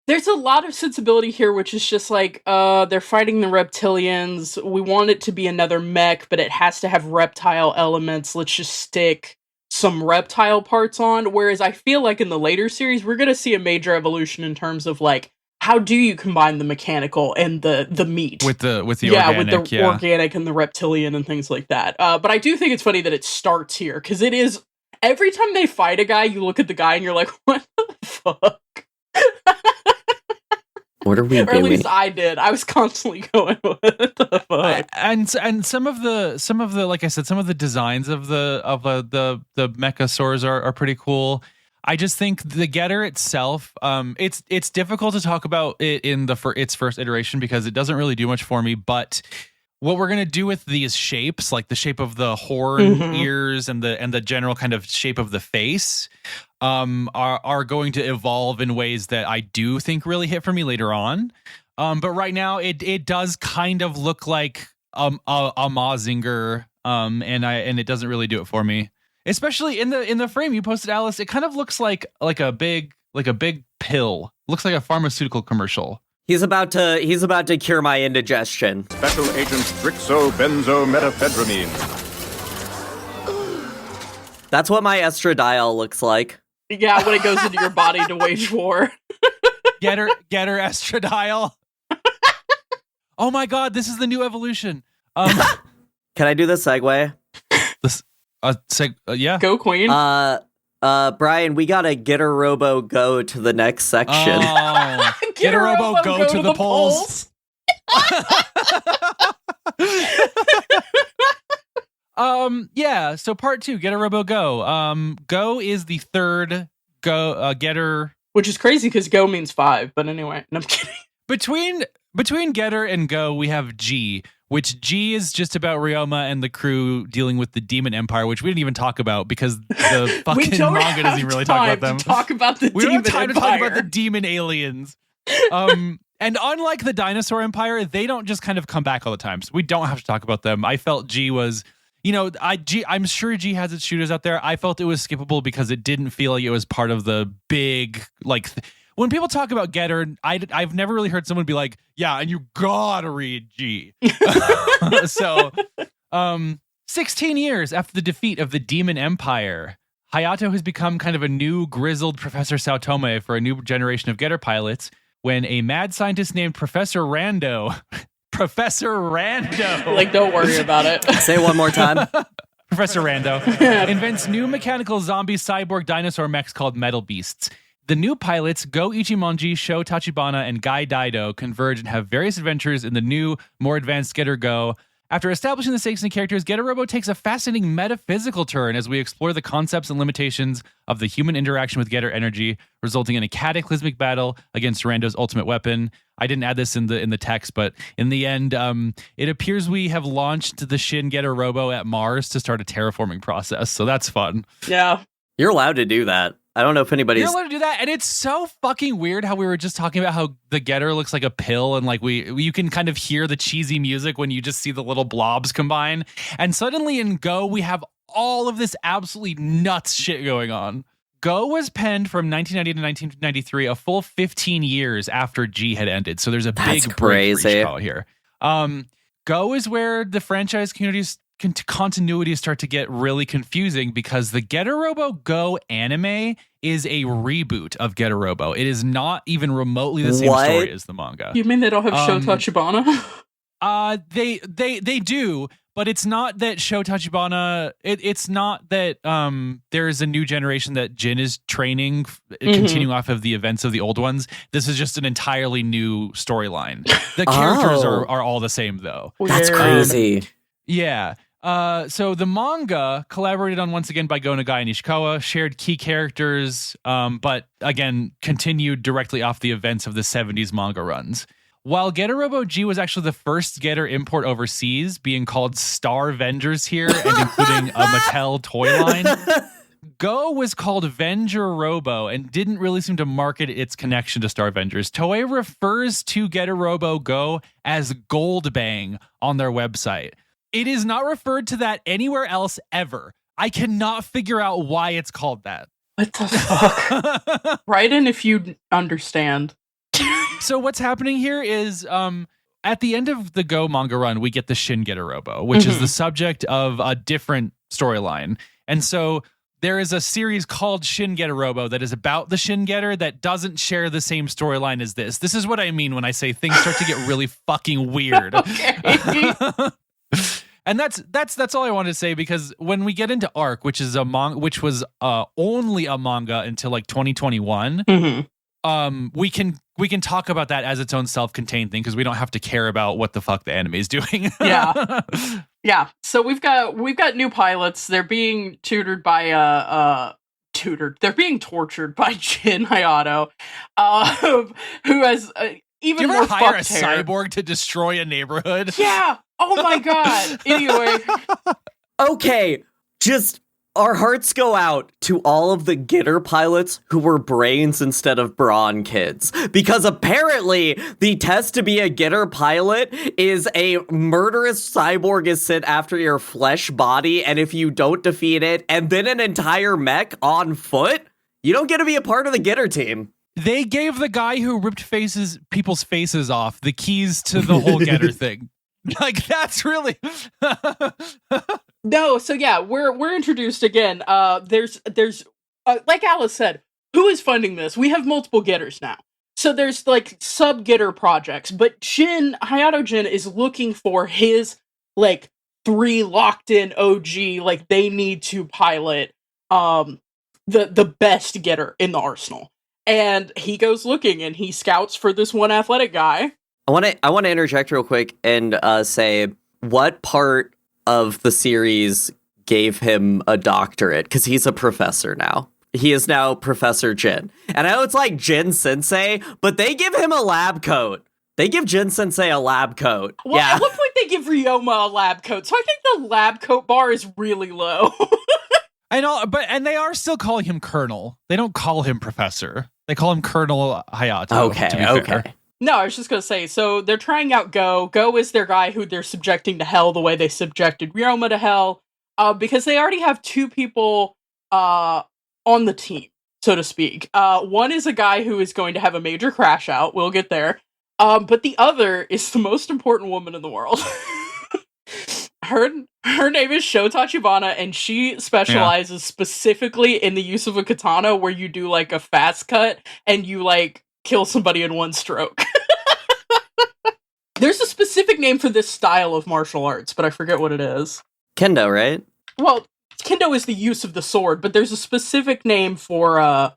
There's a lot of sensibility here, which is just like, they're fighting the reptilians. We want it to be another mech, but it has to have reptile elements. Let's just stick some reptile parts on. Whereas I feel like in the later series, we're going to see a major evolution in terms of like how do you combine the mechanical and the meat with the organic, organic and the reptilian and things like that. But I do think it's funny that it starts here because it is every time they fight a guy, you look at the guy and you're like, what the fuck? What are we doing? Or at least I did. I was constantly going, what the fuck? And some of the like I said, some of the designs of the mechasaurs are pretty cool. I just think the Getter itself, it's difficult to talk about it in its first iteration because it doesn't really do much for me. But what we're gonna do with these shapes, like the shape of the horn, ears, and the general kind of shape of the face, are going to evolve in ways that I do think really hit for me later on. But right now, it does kind of look like a Mazinger, and it doesn't really do it for me. Especially in the frame you posted, Alice, it kind of looks like a big pill. Looks like a pharmaceutical commercial. He's about to cure my indigestion. Special Agent Strixo-benzo-methamphetamine. That's what my estradiol looks like. Yeah, when it goes into your body to wage war. Getter estradiol. Oh my god, this is the new evolution. Can I do the segue? Yeah. Go Queen. Brian, we gotta Getter Robo Go to the next section. Oh. Getter Robo Go to the polls. Yeah, so part 2, Getter Robo Go. Go is the third Getter. Which is crazy because Go means 5, but anyway, no, I'm kidding. Between Getter and Go, we have G, which G is just about Ryoma and the crew dealing with the Demon Empire, which we didn't even talk about because the fucking manga doesn't even really talk about them. We don't have time to talk about the demon aliens. And unlike the Dinosaur Empire, they don't just kind of come back all the time. So we don't have to talk about them. I felt G was, I'm sure G has its shooters out there. I felt it was skippable because it didn't feel like it was part of the big, when people talk about Getter, I've never really heard someone be like, yeah, and you gotta read G. So, 16 years after the defeat of the Demon Empire, Hayato has become kind of a new grizzled Professor Saotome for a new generation of Getter pilots when a mad scientist named Professor Rando, don't worry about it. Say it one more time. Professor Rando invents new mechanical zombie cyborg dinosaur mechs called Metal Beasts. The new pilots, Go Ichimonji, Sho Tachibana, and Gai Daido, converge and have various adventures in the new, more advanced Getter Go. After establishing the stakes and characters, Getter Robo takes a fascinating metaphysical turn as we explore the concepts and limitations of the human interaction with Getter energy, resulting in a cataclysmic battle against Rando's ultimate weapon. I didn't add this in the text, but in the end, it appears we have launched the Shin Getter Robo at Mars to start a terraforming process, so that's fun. Yeah. You're allowed to do that. I don't know if anybody's... You're allowed to do that, and it's so fucking weird how we were just talking about how the Getter looks like a pill, and you can kind of hear the cheesy music when you just see the little blobs combine, and suddenly in Go, we have all of this absolutely nuts shit going on. Go was penned from 1990 to 1993, a full 15 years after G had ended, so there's a big break for each call here. Go is where the franchise community's continuities start to get really confusing because the Getter Robo Go anime is a reboot of Getter Robo. It is not even remotely the same story as the manga. You mean they don't have Sho Tachibana? They do, but it's not that Sho Tachibana. It's not that there is a new generation that Jin is training, continuing off of the events of the old ones. This is just an entirely new storyline. The characters are all the same though. That's crazy. Yeah. So the manga, collaborated on once again by Go Nagai and Ishikawa, shared key characters, but again, continued directly off the events of the 70s manga runs. While Getter Robo G was actually the first Getter import overseas, being called Star Vengers here and including a Mattel toy line, Go was called Venger Robo and didn't really seem to market its connection to Star Vengers. Toei refers to Getter Robo Go as Gold Bang on their website. It is not referred to that anywhere else ever. I cannot figure out why it's called that. What the fuck? Write in if you understand. So what's happening here is at the end of the Go manga run, we get the Shin Getter Robo, which is the subject of a different storyline. And so there is a series called Shin Getter Robo that is about the Shin Getter that doesn't share the same storyline as this. This is what I mean when I say things start to get really fucking weird. And that's all I wanted to say, because when we get into Arc, which is which was only a manga until like 2021, we can talk about that as its own self-contained thing, because we don't have to care about what the fuck the anime is doing. Yeah. So we've got new pilots. They're being tutored by they're being tortured by Jin Hayato, who has even more hire a fucked hair. cyborg to destroy a neighborhood. Yeah. Oh my god. Anyway. Okay, just our hearts go out to all of the Getter pilots who were brains instead of brawn kids. Because apparently the test to be a Getter pilot is a murderous cyborg is sent after your flesh body, and if you don't defeat it, and then an entire mech on foot, you don't get to be a part of the Getter team. They gave the guy who ripped people's faces off the keys to the whole Getter thing. Like, that's really... No, so yeah, we're introduced again. There's like Alice said, who is funding this? We have multiple Getters now. So there's like sub-Getter projects, but Hayato Jin is looking for his like 3 locked-in OG, like they need to pilot the best Getter in the arsenal. And he goes looking and he scouts for this one athletic guy. I want to interject real quick and say what part of the series gave him a doctorate, because he's a professor now. He is now Professor Jin. And I know it's like Jin Sensei, but they give him a lab coat. They give Jin Sensei a lab coat. Well, at one point they give Ryoma a lab coat, so I think the lab coat bar is really low. I know, and they are still calling him Colonel. They don't call him Professor. They call him Colonel Hayato. Okay. Fair. No, I was just going to say, so they're trying out Go. Go is their guy who they're subjecting to hell the way they subjected Ryoma to hell, because they already have 2 people on the team, so to speak. One is a guy who is going to have a major crash out. We'll get there. But the other is the most important woman in the world. Her name is Sho Tachibana, and she specializes specifically in the use of a katana where you do like a fast cut and you like kill somebody in one stroke. There's a specific name for this style of martial arts, but I forget what it is. Kendo, right? Well, Kendo is the use of the sword, but there's a specific name for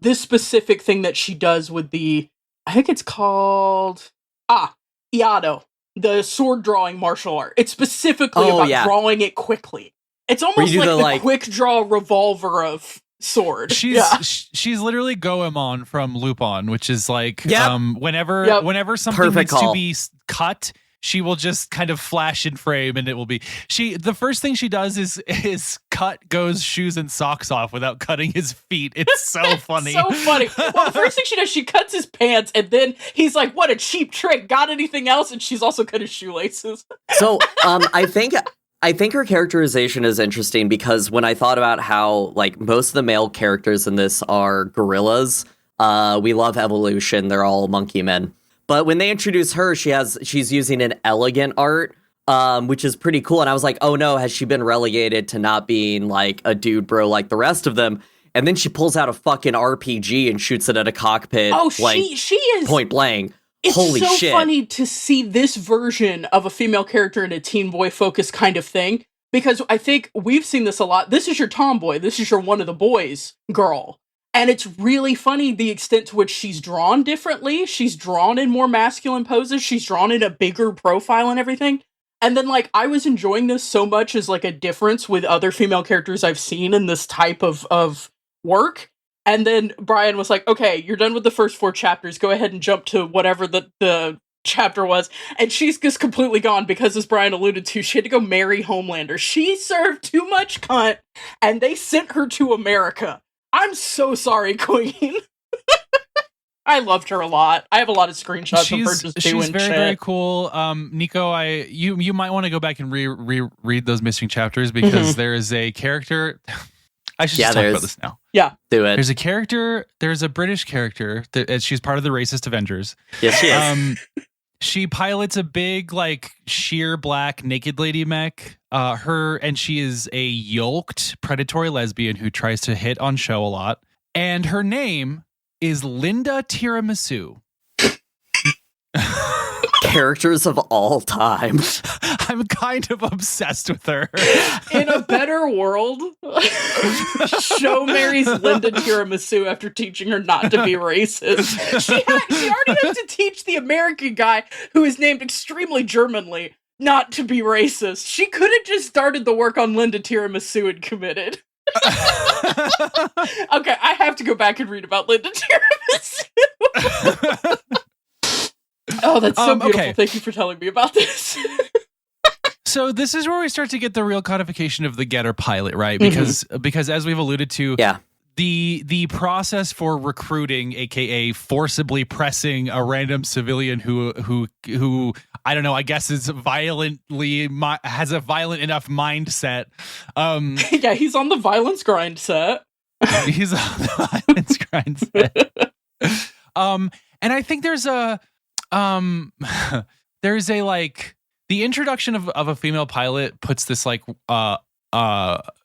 this specific thing that she does with the... I think it's called... Iado. The sword drawing martial art. It's specifically about drawing it quickly. It's almost like the quick draw revolver of sword. She's literally Goemon from Lupin, which is like whenever something needs to be cut, she will just kind of flash in frame, and it will be the first thing she does is cut Go's shoes and socks off without cutting his feet. It's so funny. So funny. Well, the first thing she does, she cuts his pants, and then he's like, "What a cheap trick! Got anything else?" And she's also cut his shoelaces. So, I think her characterization is interesting, because when I thought about how like most of the male characters in this are gorillas, we love evolution. They're all monkey men. But when they introduce her, she's using an elegant art, which is pretty cool. And I was like, oh no, has she been relegated to not being like a dude bro like the rest of them? And then she pulls out a fucking RPG and shoots it at a cockpit. Oh, she is point blank. It's Holy so shit. funny to see this version of a female character in a teen boy focused kind of thing, because I think we've seen this a lot. This is your tomboy. This is your one of the boys girl. And it's really funny the extent to which she's drawn differently. She's drawn in more masculine poses. She's drawn in a bigger profile and everything. And then, like, I was enjoying this so much as, like, a difference with other female characters I've seen in this type of work. And then Brian was like, okay, you're done with the first 4 chapters. Go ahead and jump to whatever the chapter was. And she's just completely gone because, as Brian alluded to, she had to go marry Homelander. She served too much cunt, and they sent her to America. I'm so sorry, Queen. I loved her a lot. I have a lot of screenshots of her just doing shit. She's very cool. Nico, you might want to go back and read those missing chapters, because there is a character... I should just talk about this now. Yeah. Do it. There's a British character, she's part of the Racist Avengers. Yes, she is. She pilots a big, like, sheer black naked lady mech. She is a yoked predatory lesbian who tries to hit on Sho a lot. And her name is Linda Tiramisu. Characters of all time. I'm kind of obsessed with her. In a better world, Sho marries Linda Tiramisu after teaching her not to be racist. She already has to teach the American guy, who is named extremely Germanly, not to be racist. She could have just started the work on Linda Tiramisu and committed. Okay, I have to go back and read about Linda Tiramisu. Oh, that's so beautiful. Okay. Thank you for telling me about this. So this is where we start to get the real codification of the Getter pilot, right? Because as we've alluded to, the process for recruiting, aka forcibly pressing a random civilian who I don't know, I guess has a violent enough mindset. Yeah, he's on the violence grind set. He's on the violence grind set. And I think there's a like the introduction of a female pilot puts this like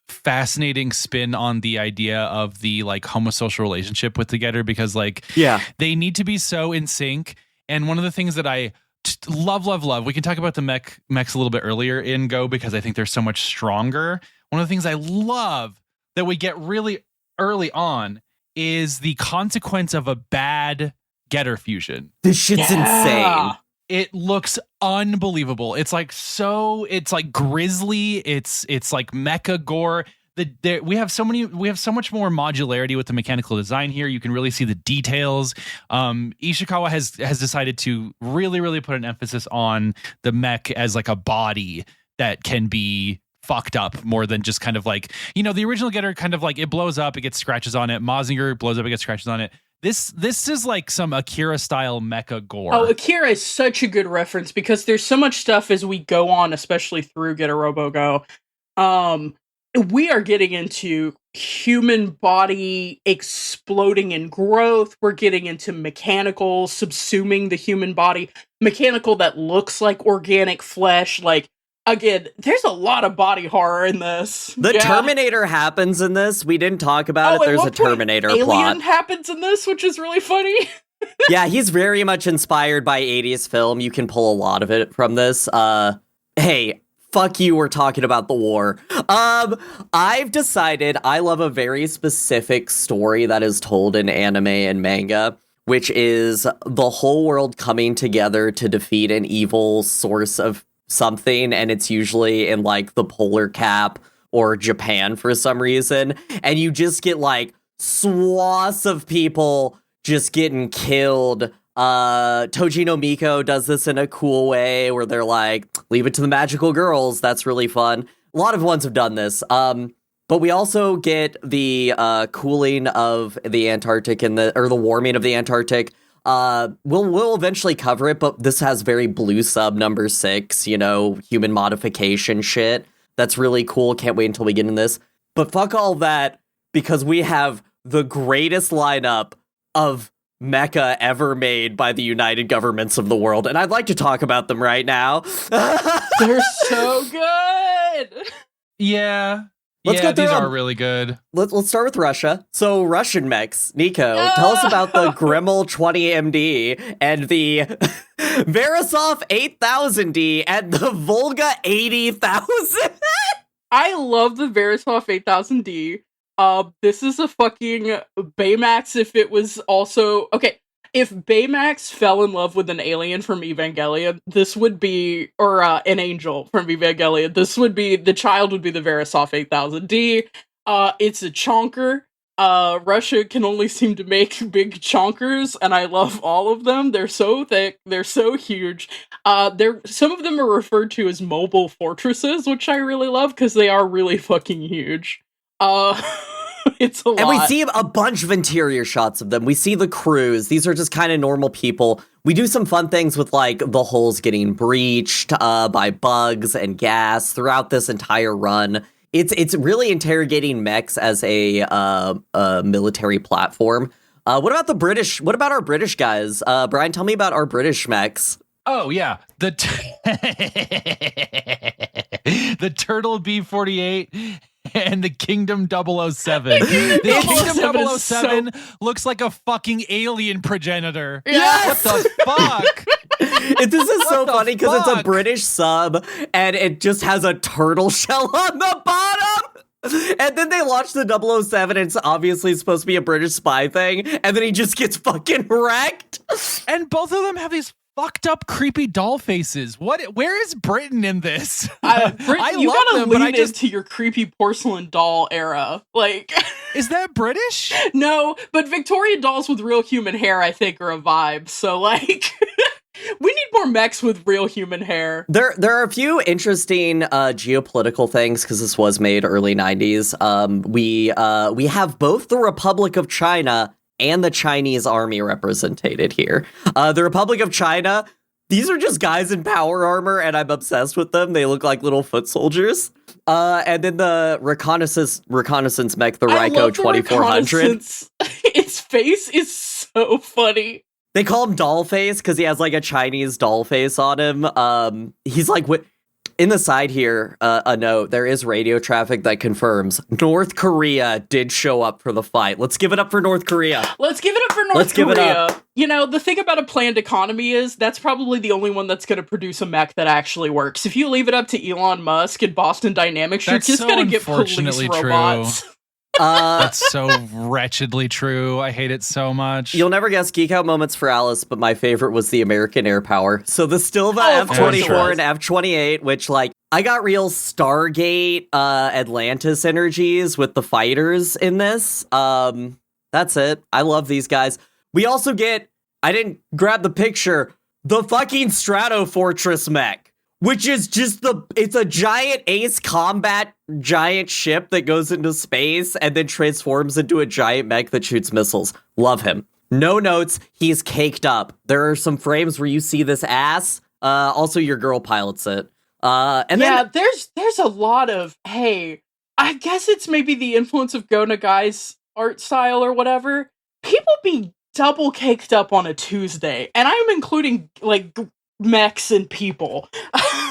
fascinating spin on the idea of the like homosocial relationship with the Getter, because like they need to be so in sync. And one of the things that I love, we can talk about the Mechs a little bit earlier in Go because I think they're so much stronger. One of the things I love that we get really early on is the consequence of a bad Getter fusion. This shit's insane. It looks unbelievable. It's like grisly. It's like mecha gore. We have so much more modularity with the mechanical design here. You can really see the details. Ishikawa has decided to really, really put an emphasis on the mech as like a body that can be fucked up more than just kind of like, the original Getter kind of like it blows up, it gets scratches on it. Mazinger blows up, it gets scratches on it. This is like some Akira style mecha gore. Oh, Akira is such a good reference because there's so much stuff as we go on, especially through Getter Robo Go. We are getting into human body exploding in growth. We're getting into mechanical subsuming the human body. Mechanical that looks like organic flesh. Like, again, there's a lot of body horror in this. The Terminator happens in this. We didn't talk about it. There's a Terminator plot. Alien happens in this, which is really funny. Yeah, he's very much inspired by 80s film. You can pull a lot of it from this. Hey, fuck you, we're talking about the war. I've decided I love a very specific story that is told in anime and manga, which is the whole world coming together to defeat an evil source of something, and it's usually in like the polar cap or Japan for some reason, and you just get like swaths of people just getting killed. Toji no Miko does this in a cool way where they're like, leave it to the magical girls. That's really fun. A lot of ones have done this. But we also get the cooling of the Antarctic or the warming of the Antarctic. We'll eventually cover it, but this has very blue sub number 6, human modification shit. That's really cool. Can't wait until we get in this. But fuck all that, because we have the greatest lineup of mecha ever made by the United Governments of the world, and I'd like to talk about them right now. They're so good. Yeah. Let's go through these are really good. Let's start with Russia. So Russian mechs. Nico, tell us about the Greml 20MD and the Verisov 8000D and the Volga 80,000. I love the Verisov 8000D. This is a fucking Baymax if it was also... Okay, if Baymax fell in love with an alien from Evangelion, this would be... Or an angel from Evangelion, this would be... The child would be the Verisov 8000D. It's a chonker. Russia can only seem to make big chonkers, and I love all of them. They're so thick. They're so huge. Some of them are referred to as mobile fortresses, which I really love, because they are really fucking huge. It's a lot. And we see a bunch of interior shots of them. We see the crews. These are just kind of normal people. We do some fun things with, like, the hulls getting breached by bugs and gas throughout this entire run. It's really interrogating mechs as a military platform. What about the British? What about our British guys? Brian, tell me about our British mechs. Oh yeah, the the Turtle B-48 and the Kingdom 007. The Kingdom 007 looks like a fucking alien progenitor. Yes! What the fuck? This is so funny because it's a British sub and it just has a turtle shell on the bottom. And then they launch the 007 and it's obviously supposed to be a British spy thing. And then he just gets fucking wrecked. And both of them have these fucked up creepy doll faces. Where is Britain in this? Britain, you gotta lean into your creepy porcelain doll era. Like, is that British? No, but Victorian dolls with real human hair, I think, are a vibe. So, like, we need more mechs with real human hair. There are a few interesting geopolitical things because this was made early 90s. We have both the Republic of China and the Chinese army represented here. The Republic of China, these are just guys in power armor, and I'm obsessed with them. They look like little foot soldiers. And then the reconnaissance mech, the Ryko 2400. Its face is so funny. They call him doll face because he has like a Chinese doll face on him. He's like, in the side here, a note, there is radio traffic that confirms North Korea did show up for the fight. Let's give it up for North Korea. Let's give it up for North Korea. You know, the thing about a planned economy is that's probably the only one that's going to produce a mech that actually works. If you leave it up to Elon Musk and Boston Dynamics, you're just going to get police robots. That's so wretchedly true. I hate it so much. You'll never guess Geek Out moments for Alice, but my favorite was the American Air Power. So the F-24 and F-28, which, like, I got real Stargate, Atlantis energies with the fighters in this. That's it. I love these guys. We also get, I didn't grab the picture, the fucking Strato Fortress mech, which is just it's a giant Ace Combat giant ship that goes into space and then transforms into a giant mech that shoots missiles. Love him. No notes. He's caked up. There are some frames where you see this ass. Also, your girl pilots it. And then there's a lot of, hey, I guess it's maybe the influence of Go Nagai's art style or whatever. People be double caked up on a Tuesday, and I'm including, like, mechs and people.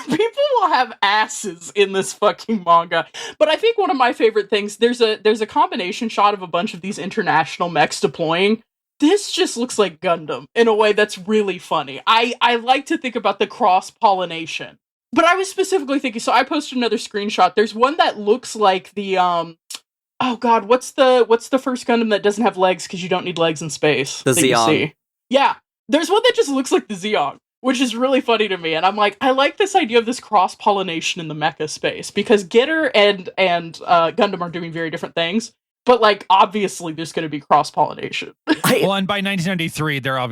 People will have asses in this fucking manga. But I think one of my favorite things, there's a combination shot of a bunch of these international mechs deploying. This just looks like Gundam in a way that's really funny. I like to think about the cross-pollination. But I was specifically thinking, so I posted another screenshot. There's one that looks like the, oh god, what's the first Gundam that doesn't have legs because you don't need legs in space? The Zeong. Yeah, there's one that just looks like the Zeong, which is really funny to me. And I'm like, I like this idea of this cross-pollination in the mecha space, because Getter and Gundam are doing very different things. But, like, obviously there's going to be cross-pollination. Well, and by 1993, they're in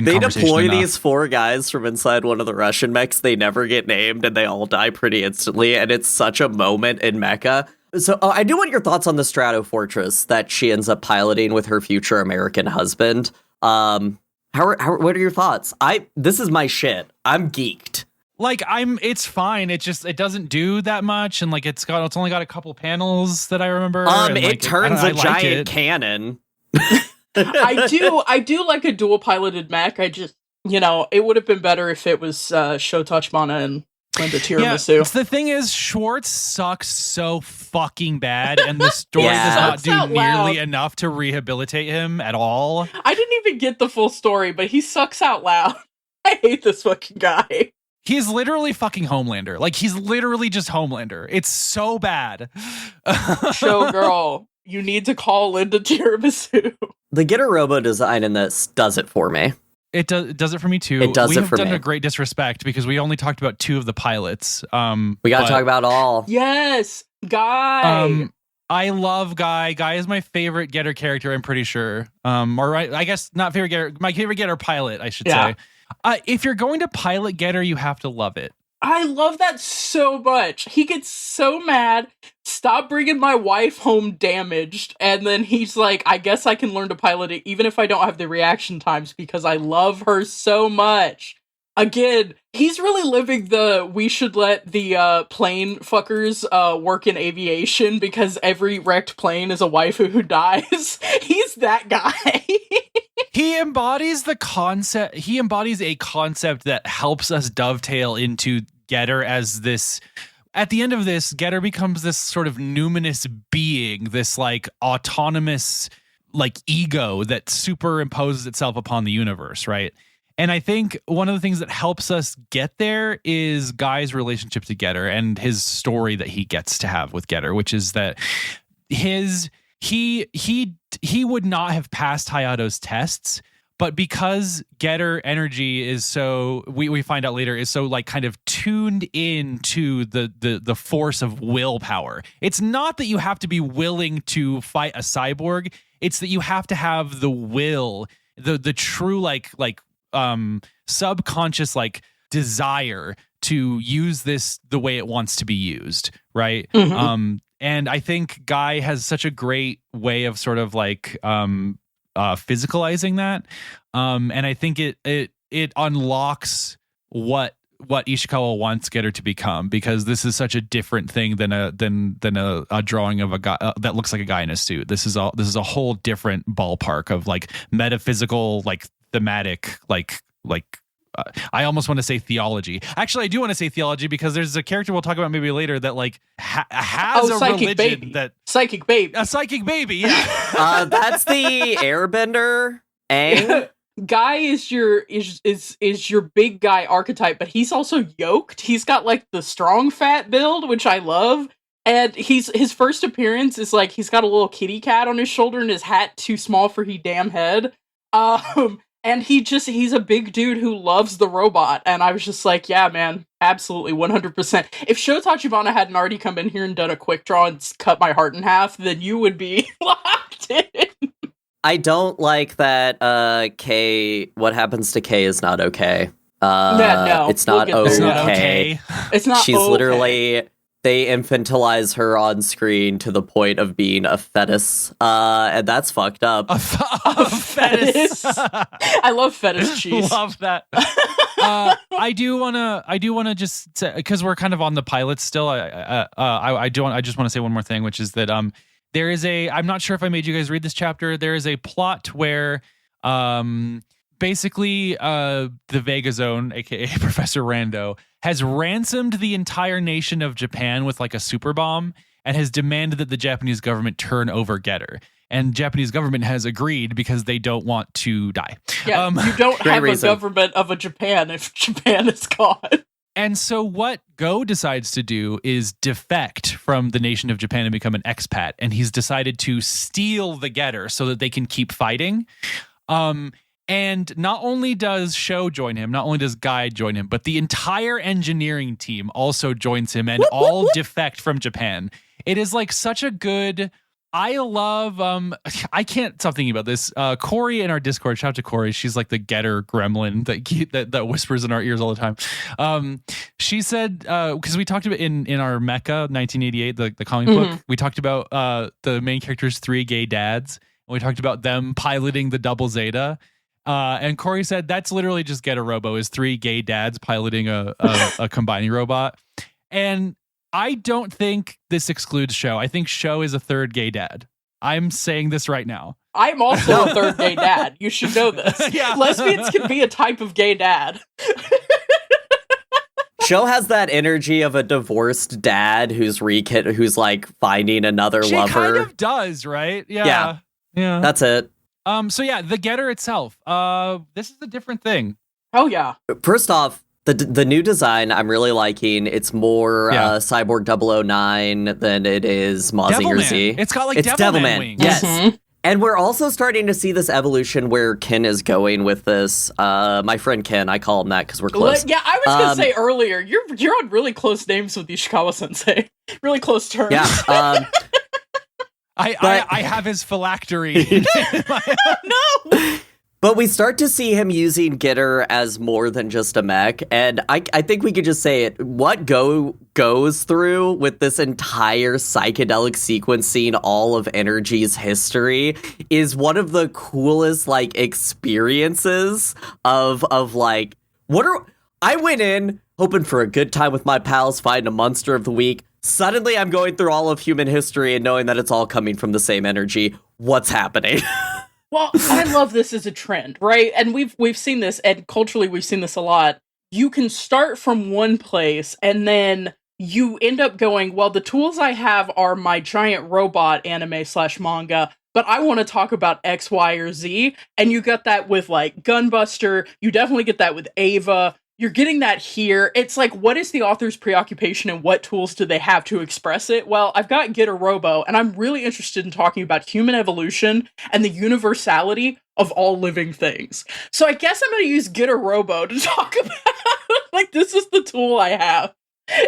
They conversation deploy enough. these 4 guys from inside one of the Russian mechs. They never get named, and they all die pretty instantly, and it's such a moment in mecha. So I do want your thoughts on the Strato Fortress that she ends up piloting with her future American husband. What are your thoughts? This is my shit. I'm geeked. Like, it's fine. It doesn't do that much, and like it's only got a couple panels that I remember. And, like, it turns a giant cannon. I do like a dual piloted mech. I just, it would have been better if it was Sho Tachibana and Linda Tiramisu. Yeah, the thing is, Schwartz sucks so fucking bad, and the story does not do nearly enough to rehabilitate him at all. I didn't even get the full story, but he sucks out loud. I hate this fucking guy. He's literally fucking Homelander. Like, he's literally just Homelander. It's so bad. Showgirl, you need to call Linda Tiramisu. The Getter Robo design in this does it for me. It does it for me too. It does we it have for done me. a great disrespect because we only talked about 2 of the pilots. We gotta talk about all. Yes, Guy. I love Guy. Guy is my favorite Getter character, I'm pretty sure. Or I guess not favorite Getter. My favorite Getter pilot, I should say. If you're going to pilot Getter, you have to love it. I love that so much. He gets so mad. Stop bringing my wife home damaged. And then he's like, I guess I can learn to pilot it even if I don't have the reaction times because I love her so much. Again, he's really living we should let the plane fuckers work in aviation because every wrecked plane is a waifu who dies. He's that guy. he embodies the concept. He embodies a concept that helps us dovetail into Getter as this. At the end of this, Getter becomes this sort of numinous being, this like autonomous like ego that superimposes itself upon the universe, right? And I think one of the things that helps us get there is Guy's relationship to Getter and his story that he gets to have with Getter, which is that he would not have passed Hayato's tests, but because Getter energy is so, we find out later, is so like kind of tuned into the force of willpower. It's not that you have to be willing to fight a cyborg. It's that you have to have the will, the true like subconscious like desire to use this the way it wants to be used, right? Mm-hmm. And I think Guy has such a great way of sort of like physicalizing that, and I think it unlocks what Ishikawa wants Getter to become, because this is such a different thing than a drawing of a guy that looks like a guy in a suit. This is a whole different ballpark of like metaphysical, like thematic, like I almost want to say theology. Actually, I do want to say theology because there's a character we'll talk about maybe later that like has a religion baby. that a psychic baby. Yeah, that's the Airbender. Aang. Guy is your big guy archetype, but he's also yoked. He's got like the strong fat build, which I love. And his first appearance is like he's got a little kitty cat on his shoulder and his hat too small for he damn head. And he's a big dude who loves the robot. And I was just like, yeah, man, absolutely 100%. If Sho Tachibana hadn't already come in here and done a quick draw and cut my heart in half, then you would be locked in. I don't like that what happens to Kay is not okay. No, it's not okay. It's not okay. It's not She's okay. Literally, they infantilize her on screen to the point of being a fetus, and that's fucked up. A fetus. I love fetish cheese. Love that. I do wanna just say, because we're kind of on the pilot still. I just want to say one more thing, which is that there is I'm not sure if I made you guys read this chapter. There is a plot where basically the Vega Zone, aka Professor Rando, has ransomed the entire nation of Japan with like a super bomb and has demanded that the Japanese government turn over Getter. And Japanese government has agreed because they don't want to die. Yeah, you don't have a government of a Japan if Japan is gone. And so what Go decides to do is defect from the nation of Japan and become an expat. And he's decided to steal the Getter so that they can keep fighting. And not only does Sho join him, not only does Guy join him, but the entire engineering team also joins him and all defect from Japan. It is like such a good... I love, I can't stop thinking about this. Corey in our Discord, shout out to Corey. She's like the Getter gremlin that whispers in our ears all the time. She said, because we talked about in our Mecha 1988, the comic book, we talked about the main character's 3 gay dads. And we talked about them piloting the Double Zeta. And Corey said, that's literally just Getter Robo, is 3 gay dads piloting a combining robot. And I don't think this excludes Sho. I think Sho is a 3rd gay dad. I'm saying this right now. I'm also a 3rd gay dad. You should know this. Yeah. Lesbians can be a type of gay dad. Sho has that energy of a divorced dad who's like finding another lover. She kind of does, right? Yeah. That's it. So yeah, the Getter itself. This is a different thing. Oh yeah. First off, the new design I'm really liking. It's more Cyborg 009 than it is Mazinger Z. It's got like Devilman wings. Yes. Mm-hmm. And we're also starting to see this evolution where Ken is going with this. My friend Ken, I call him that because we're close. Yeah, I was gonna say earlier, you're on really close names with Ishikawa Sensei. Really close terms. Yeah. I have his phylactery. No. But we start to see him using Getter as more than just a mech. And I think we could just say it. What goes through with this entire psychedelic sequencing all of Energy's history is one of the coolest, like, experiences of like, I went in hoping for a good time with my pals, fighting a monster of the week. Suddenly I'm going through all of human history and knowing that it's all coming from the same energy. What's happening? Well, I love this as a trend, right? And we've seen this, and culturally we've seen this a lot. You can start from one place, and then you end up going, well, the tools I have are my giant robot anime/manga, but I want to talk about X, Y, or Z. And you got that with like Gunbuster. You definitely get that with Ava. You're getting that here. It's like, what is the author's preoccupation and what tools do they have to express it? Well, I've got Getter Robo, and I'm really interested in talking about human evolution and the universality of all living things. So I guess I'm going to use Getter Robo to talk about, like, this is the tool I have.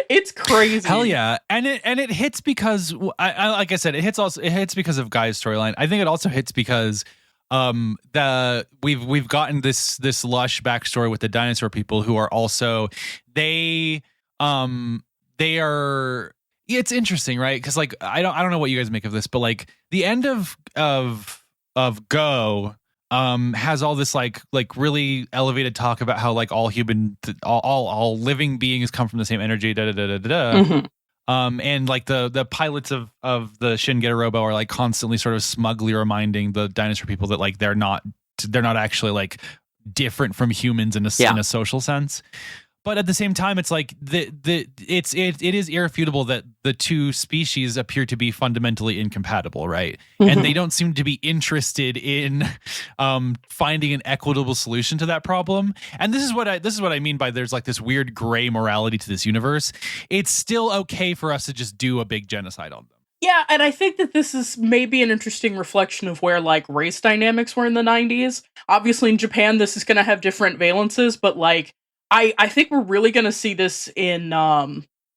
It's crazy. Hell yeah. And it hits because I like I said, it hits because of Guy's storyline. I think it also hits because we've gotten this lush backstory with the dinosaur people who are also they are, it's interesting, right? Because like I don't know what you guys make of this, but like the end of Go has all this like really elevated talk about how like all living beings come from the same energy, Mm-hmm. And like the pilots of the Shin Getter Robo are like constantly sort of smugly reminding the dinosaur people that like they're not actually like different from humans in a social sense. But at the same time, it's like it is irrefutable that the two species appear to be fundamentally incompatible, right? Mm-hmm. And they don't seem to be interested in finding an equitable solution to that problem. And this is what I mean by there's like this weird gray morality to this universe. It's still okay for us to just do a big genocide on them. Yeah, and I think that this is maybe an interesting reflection of where like race dynamics were in the 90s. Obviously, in Japan, this is going to have different valences, but like I think we're really going to see this in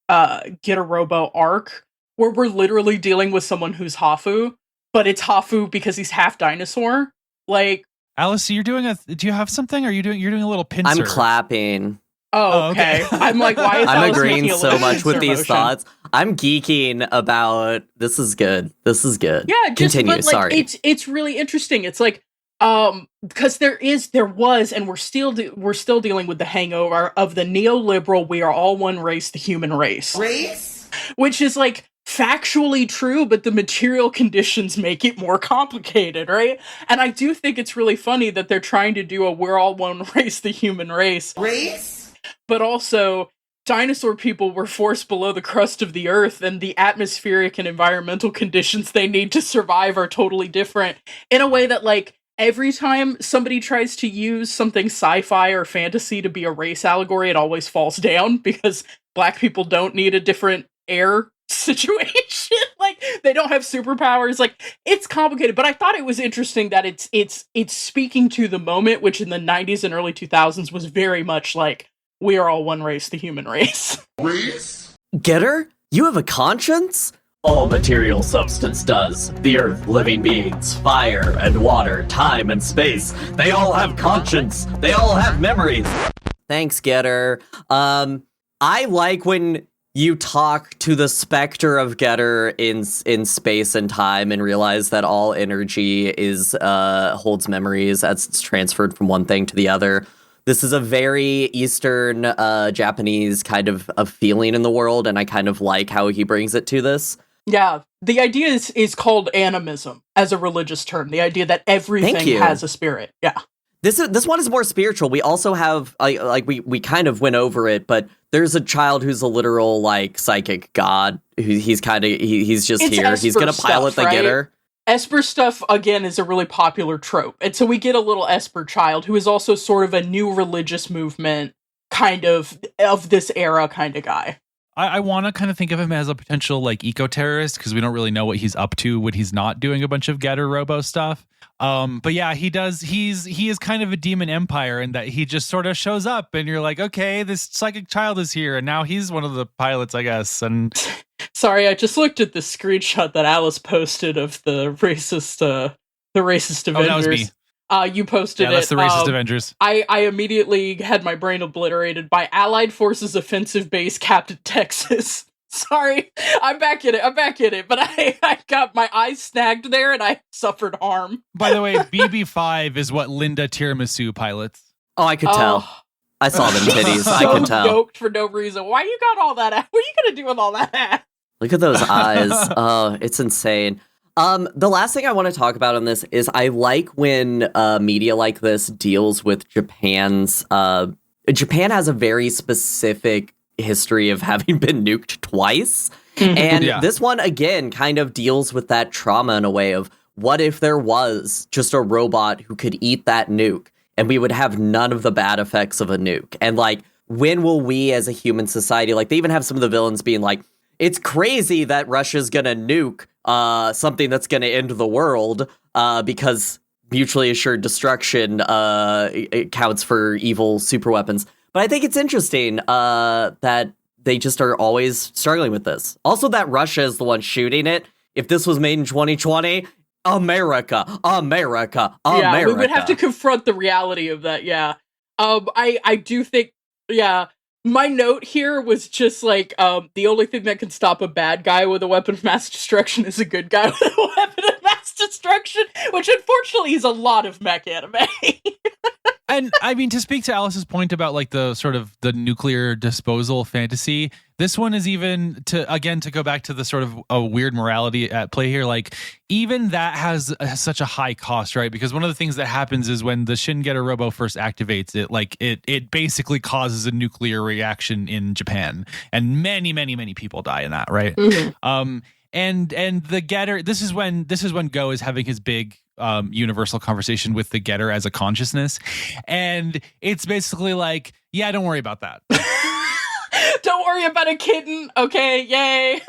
Getter Robo Arc, where we're literally dealing with someone who's Hafu, but it's Hafu because he's half dinosaur. Like, Alice, do you have something? You're doing a little pincer? I'm clapping. Oh, okay. I'm like, why is I'm Alice agreeing making a so little much with these motion? thoughts. I'm geeking about this is good. This is good. Yeah, continue. But, like, Sorry. It's really interesting. It's like because there was, and we're still dealing with the hangover of the neoliberal. We are all one race, the human race. Which is like factually true, but the material conditions make it more complicated, right? And I do think it's really funny that they're trying to do a we're all one race, the human race. But also, dinosaur people were forced below the crust of the earth, and the atmospheric and environmental conditions they need to survive are totally different in a way that, like, every time somebody tries to use something sci-fi or fantasy to be a race allegory, it always falls down because black people don't need a different air situation. Like, they don't have superpowers. Like, it's complicated, but I thought it was interesting that it's speaking to the moment, which in the 90s and early 2000s was very much like, we are all one race, the human race. Getter, you have a conscience? All material substance does. The earth, living beings, fire and water, time and space. They all have conscience. They all have memories. Thanks, Getter. I like when you talk to the specter of Getter in space and time and realize that all energy holds memories as it's transferred from one thing to the other. This is a very Eastern Japanese kind of a feeling in the world, and I kind of like how he brings it to this. Yeah, the idea is called animism as a religious term. The idea that everything has a spirit. Yeah. This one is more spiritual. We also have we kind of went over it, but there's a child who's a literal like psychic god. He's just it's here. Esper He's gonna pilot stuff, the Getter. Esper stuff again is a really popular trope, and so we get a little Esper child who is also sort of a new religious movement kind of this era kind of guy. I want to kind of think of him as a potential like eco-terrorist because we don't really know what he's up to when he's not doing a bunch of Getter Robo stuff. But yeah, he is kind of a demon empire in that he just sort of shows up and you're like, okay, this psychic child is here and now he's one of the pilots, I guess. And sorry, I just looked at the screenshot that Alice posted of the racist Avengers. Oh, that was me. You posted it. Yeah, that's the racist Avengers. I immediately had my brain obliterated by Allied Forces Offensive Base Captain Texas. Sorry, I'm back in it, but I got my eyes snagged there and I suffered harm. By the way, BB5 is what Linda Tiramisu pilots. Oh, I could tell. I saw them titties. So I could tell. Yoked for no reason. Why you got all that? What are you gonna do with all that? Look at those eyes. Oh, it's insane. The last thing I want to talk about on this is I like when media like this deals with Japan's. Japan has a very specific history of having been nuked twice. And this one, again, kind of deals with that trauma in a way of what if there was just a robot who could eat that nuke and we would have none of the bad effects of a nuke? And like, when will we as a human society, like they even have some of the villains being like, it's crazy that Russia's gonna nuke something that's gonna end the world because mutually assured destruction it counts for evil super weapons. But I think it's interesting that they just are always struggling with this. Also, that Russia is the one shooting it. If this was made in 2020, America. Yeah, we would have to confront the reality of that. Yeah, I do think. Yeah, my note here was just like the only thing that can stop a bad guy with a weapon of mass destruction is a good guy with a weapon of mass destruction, which unfortunately is a lot of mech anime. And I mean, to speak to Alice's point about like the sort of the nuclear disposal fantasy, this one is even to go back to the sort of a weird morality at play here. Like even that has such a high cost, right? Because one of the things that happens is when the Shin Getter Robo first activates it, like it basically causes a nuclear reaction in Japan, and many people die in that, right? Mm-hmm. And the Getter, this is when Go is having his big universal conversation with the Getter as a consciousness, and it's basically like, yeah, don't worry about that. Don't worry about a kitten, okay? Yay.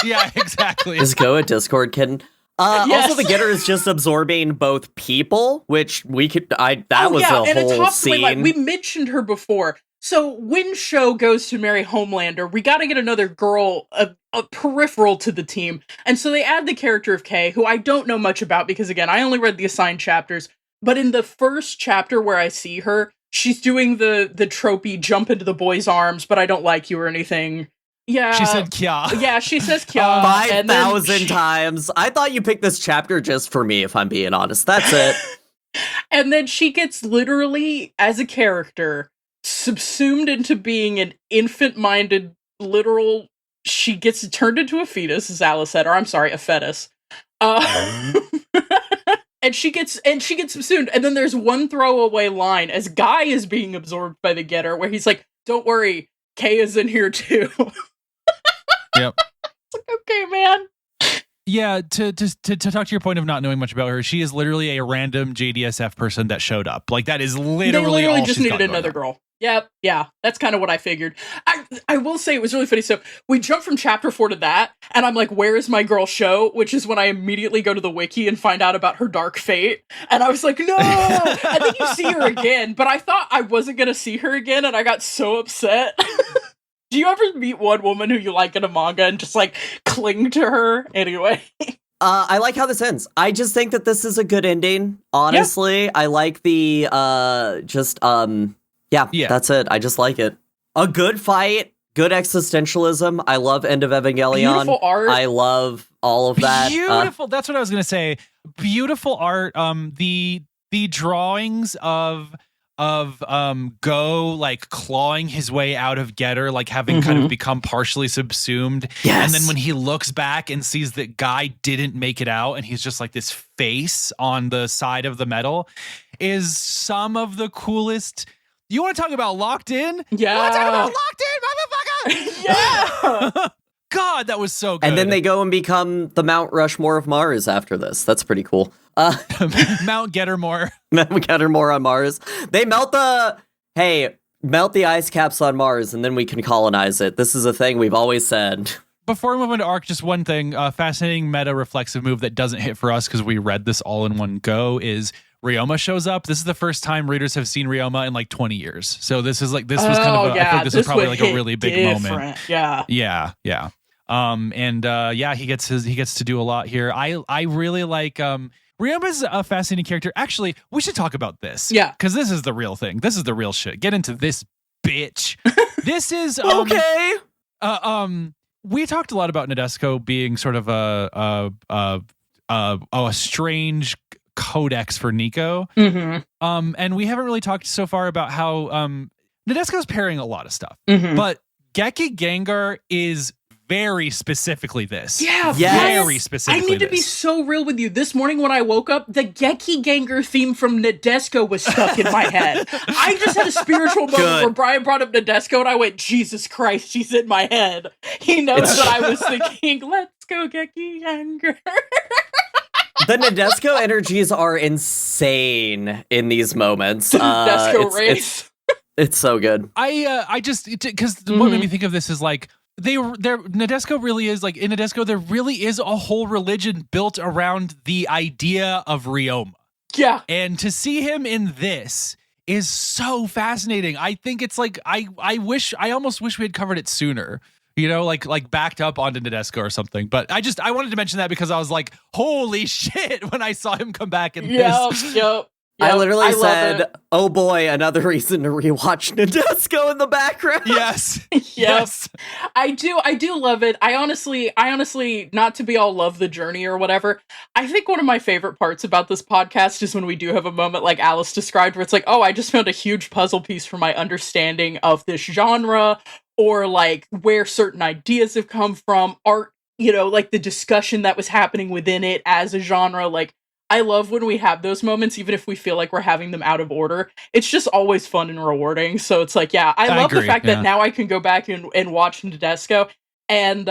Yeah, exactly. Is Go a Discord kitten? Yes. Also, the Getter is just absorbing both people, which we could. That was a whole scene. Like, we mentioned her before. So when Sho goes to marry Homelander, we got to get another girl, a peripheral to the team. And so they add the character of Kay, who I don't know much about because, again, I only read the assigned chapters. But in the first chapter where I see her, she's doing the tropey jump into the boy's arms, but I don't like you or anything. Yeah. She said Kya. Yeah, she says Kya. 5,000 times. I thought you picked this chapter just for me, if I'm being honest. That's it. And then she gets literally, as a character, subsumed into being an infant-minded, literal... She gets turned into a fetus, as Alice said, or I'm sorry, a fetus. And she gets subsumed. And then there's one throwaway line as Guy is being absorbed by the Getter, where he's like, "Don't worry, Kay is in here too." Yep. It's like, okay, man. Yeah, to talk to your point of not knowing much about her, she is literally a random JDSF person that showed up. Like that is literally all just she's needed another girl. Yep, yeah, that's kind of what I figured. I will say it was really funny. So we jumped from chapter 4 to that, and I'm like, where is my girl Sho? Which is when I immediately go to the wiki and find out about her dark fate. And I was like, no! I think you see her again, but I thought I wasn't going to see her again, and I got so upset. Do you ever meet one woman who you like in a manga and just, like, cling to her? Anyway. I like how this ends. I just think that this is a good ending, honestly. Yeah. I like the, Yeah, that's it. I just like it. A good fight, good existentialism. I love End of Evangelion. Beautiful art. I love all of that. Beautiful. That's what I was going to say. Beautiful art. The drawings of Go like clawing his way out of Getter, like having kind of become partially subsumed. Yes. And then when he looks back and sees that Guy didn't make it out and he's just like this face on the side of the metal is some of the coolest. You want to talk about locked in? Yeah. You want to talk about locked in, motherfucker? Yeah. God, that was so good. And then they go and become the Mount Rushmore of Mars after this. That's pretty cool. Mount Gettermore. Mount Gettermore on Mars. They melt the ice caps on Mars and then we can colonize it. This is a thing we've always said. Before we move into Arc, just one thing, fascinating meta reflexive move that doesn't hit for us because we read this all in one go is Ryoma shows up. This is the first time readers have seen Ryoma in like 20 years. So this was kind of I feel like this was probably like a really big moment. Yeah. He gets to do a lot here. I really like Ryoma's a fascinating character. Actually, we should talk about this. Yeah. Because this is the real thing. This is the real shit. Get into this, bitch. This is okay. We talked a lot about Nadesco being sort of a strange codex for Nico. And we haven't really talked so far about how Nadesco's pairing a lot of stuff. But Geki Gengar is very specifically this. Yeah, very specifically. I need to be so real with you. This morning when I woke up, the Geki Ganger theme from Nadesco was stuck in my head. I just had a spiritual moment where Brian brought up Nadesco and I went, Jesus Christ, she's in my head. He knows that I was thinking, let's go Geki Ganger. The Nadesco energies are insane in these moments. Nadesco race. It's so good. I just, because what made me think of this is like, Nadesco really is like, in Nadesco, there really is a whole religion built around the idea of Ryoma. Yeah. And to see him in this is so fascinating. I think it's like, I almost wish we had covered it sooner. You know, like backed up onto Nadesco or something. But I wanted to mention that because I was like, holy shit, when I saw him come back in this. Yep. I literally said, oh boy, another reason to rewatch Nadesco in the background. Yes. Yes. I do love it. I honestly, not to be all love the journey or whatever, I think one of my favorite parts about this podcast is when we do have a moment like Alice described where it's like, oh, I just found a huge puzzle piece for my understanding of this genre, or like where certain ideas have come from, art, you know, like the discussion that was happening within it as a genre. Like, I love when we have those moments, even if we feel like we're having them out of order. It's just always fun and rewarding. So it's like, yeah, I love the fact that now I can go back and watch Nadesco and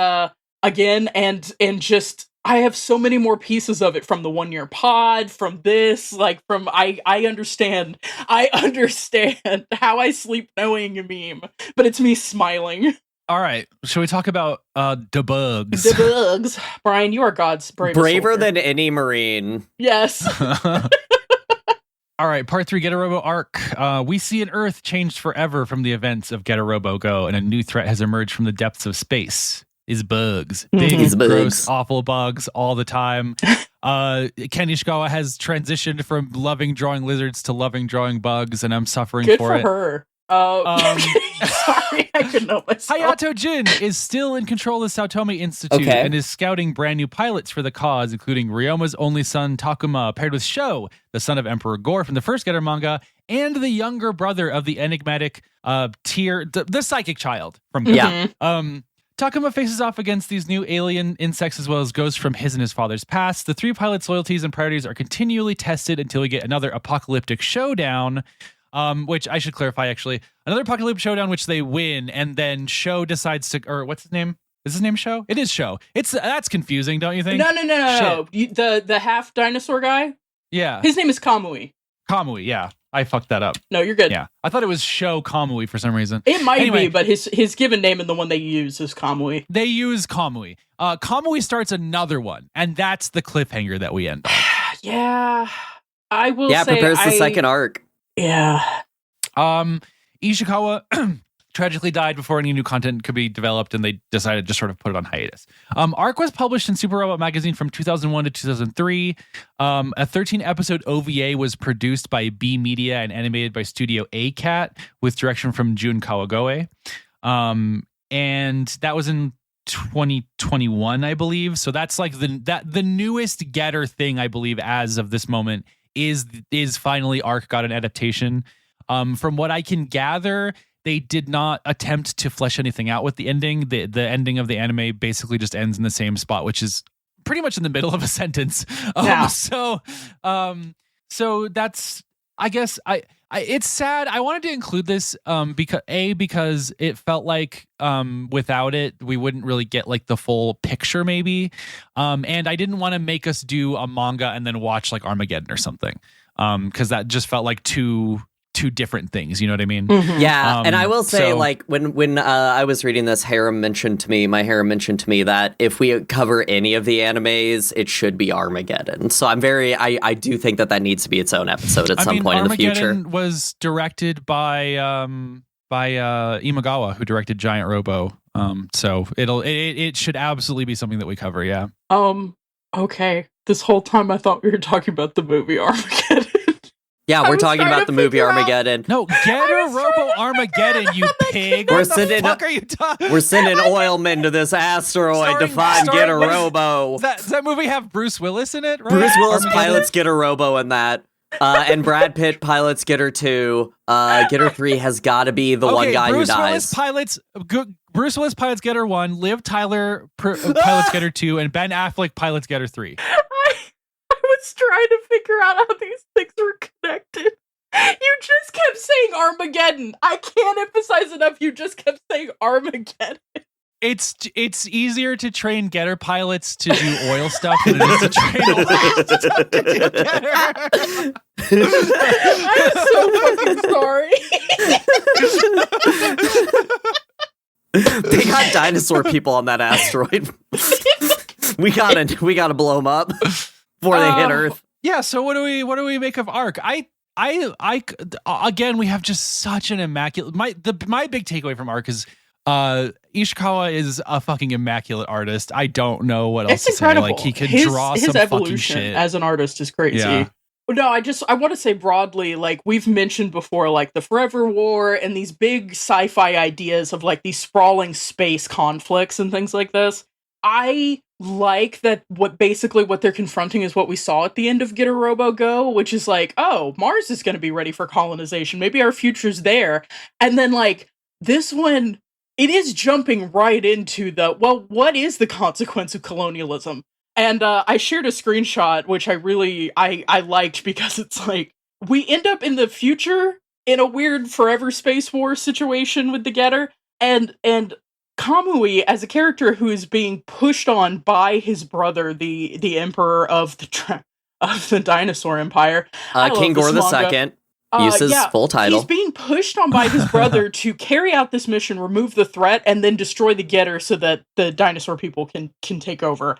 again, and just, I have so many more pieces of it from the 1 year pod, from this, like from, I understand how I sleep knowing a meme, but it's me smiling. All right, shall we talk about debugs? Debugs. Brian, you are God's braver than any Marine. Yes. All right, part 3, Getter Robo Arc. We see an Earth changed forever from the events of Getter Robo Go, and a new threat has emerged from the depths of space. Is bugs. Big, gross, awful bugs all the time. Ken Ishikawa has transitioned from loving drawing lizards to loving drawing bugs, and I'm suffering for it. Good for her. Sorry, I couldn't help myself. Hayato Jin is still in control of the Saotome Institute and is scouting brand new pilots for the cause, including Ryoma's only son Takuma, paired with Sho, the son of Emperor Gore from the first Getter manga, and the younger brother of the enigmatic the psychic child from Go. Yeah. Takuma faces off against these new alien insects as well as ghosts from his and his father's past. The three pilots' loyalties and priorities are continually tested until we get another apocalyptic showdown. Which I should clarify, actually. Another apocalyptic showdown, which they win, and then Sho decides to, or what's his name? Is his name Sho? It is Sho. That's confusing, don't you think? No. The half dinosaur guy? Yeah. His name is Kamui. Kamui, yeah. I fucked that up. No, you're good. Yeah. I thought it was Sho Kamui for some reason. It might be, but his given name and the one they use is Kamui. They use Kamui. Kamui starts another one, and that's the cliffhanger that we end on. Yeah. I will say... Yeah, prepares the second arc. Yeah. Ishikawa tragically died before any new content could be developed, and they decided to just sort of put it on hiatus. Arc was published in Super Robot Magazine from 2001 to 2003. A 13-episode OVA was produced by B Media and animated by Studio A-Cat with direction from Jun Kawagoe. And that was in 2021, I believe. So that's like the newest Getter thing, I believe, as of this moment is finally Arc got an adaptation. From what I can gather, they did not attempt to flesh anything out with the ending. The ending of the anime basically just ends in the same spot, which is pretty much in the middle of a sentence. So that's, I guess, it's sad. I wanted to include this because it felt like without it we wouldn't really get like the full picture maybe, and I didn't want to make us do a manga and then watch like Armageddon or something, because that just felt like two different things, you know what I mean? Mm-hmm. Yeah, and I will say, like, when I was reading this, my harem mentioned to me that if we cover any of the animes, it should be Armageddon. So I do think that needs to be its own episode at some point in the future. Armageddon was directed by Imagawa, who directed Giant Robo. So it should absolutely be something that we cover, yeah. Okay. This whole time I thought we were talking about the movie Armageddon. Yeah, we're talking about the movie Armageddon. No, Getter Robo Armageddon, you pig. What the fuck are you talking? We're sending oilmen to this asteroid to find Getter Robo. Does that movie have Bruce Willis in it? Right? Bruce Willis pilots Getter Robo in that. And Brad Pitt pilots Getter 2. Getter 3 has got to be the one guy Bruce who dies. Willis pilots Bruce Willis pilots Getter 1, Liv Tyler pilots Getter 2, and Ben Affleck pilots Getter 3. I was trying to figure out how these things were connected. You just kept saying Armageddon. I can't emphasize enough. You just kept saying Armageddon. It's easier to train Getter pilots to do oil stuff than it is to train oil to do Getter. I'm so fucking sorry. They got dinosaur people on that asteroid. we gotta blow them up before they hit Earth. Yeah. So what do we make of Arc? I again, we have just such an immaculate. My big takeaway from Arc is Ishikawa is a fucking immaculate artist. I don't know what else to incredible. say. Like, he could draw his some evolution fucking shit. as an artist is crazy. Yeah. No, I want to say broadly, like we've mentioned before, like the Forever War and these big sci-fi ideas of like these sprawling space conflicts and things like this. I like that what they're confronting is what we saw at the end of Getter Robo Go, which is like, oh, Mars is going to be ready for colonization. Maybe our future's there. And then like this one, it is jumping right into what is the consequence of colonialism? And I shared a screenshot, which I liked because it's like, we end up in the future in a weird forever space war situation with the Getter, and Kamui as a character who is being pushed on by his brother, the emperor of the dinosaur empire, King Gore the Second. Uses full title. He's being pushed on by his brother to carry out this mission, remove the threat, and then destroy the Getter so that the dinosaur people can take over.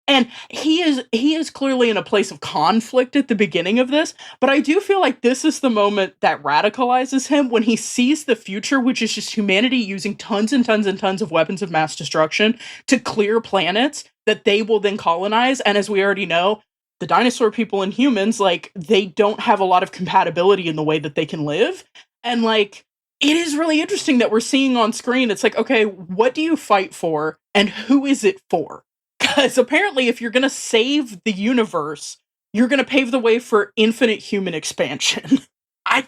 And he is clearly in a place of conflict at the beginning of this, but I do feel like this is the moment that radicalizes him when he sees the future, which is just humanity using tons and tons and tons of weapons of mass destruction to clear planets that they will then colonize. And as we already know, the dinosaur people and humans, like, they don't have a lot of compatibility in the way that they can live. And like, it is really interesting that we're seeing on screen, it's like, okay, what do you fight for and who is it for? Because apparently if you're going to save the universe, you're going to pave the way for infinite human expansion.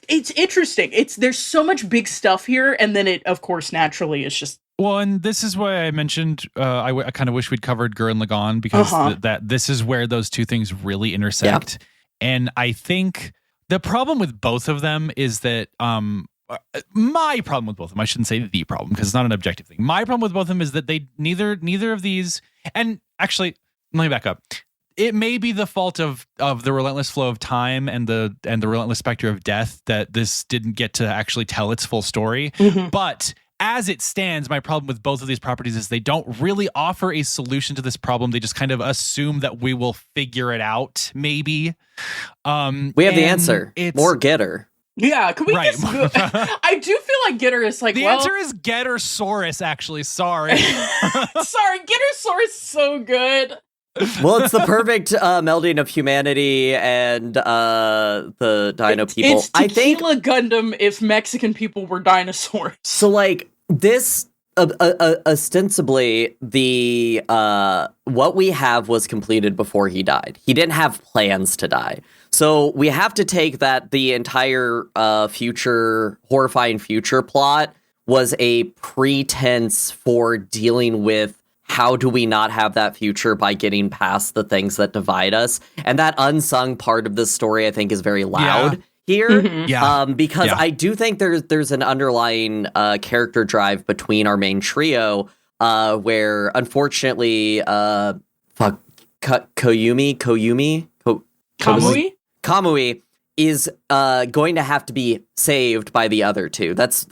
It's interesting. There's so much big stuff here, and then it, of course, naturally is just... Well, and this is why I mentioned I kind of wish we'd covered Gurren Lagann, because that this is where those two things really intersect. Yeah. And I think the problem with both of them is that... my problem with both of them, I shouldn't say the problem because it's not an objective thing. My problem with both of them is that they neither of these, and actually, let me back up. It may be the fault of the relentless flow of time and the relentless specter of death that this didn't get to actually tell its full story. Mm-hmm. But as it stands, my problem with both of these properties is they don't really offer a solution to this problem. They just kind of assume that we will figure it out, maybe. We have the answer. More Getter. Yeah, can we just... I do feel like Getter is like, the answer is Gettersaurus, actually. Sorry. Sorry, Gettersaurus is so good. Well, it's the perfect melding of humanity and the dino people. It's Tequila Gundam if Mexican people were dinosaurs. So, like, this... ostensibly, the what we have was completed before he died. He didn't have plans to die. So we have to take that the entire horrifying future plot was a pretense for dealing with how do we not have that future by getting past the things that divide us. And that unsung part of this story, I think, is very loud here. Mm-hmm. Because I do think there's an underlying character drive between our main trio where, unfortunately, Kamui is going to have to be saved by the other two. That's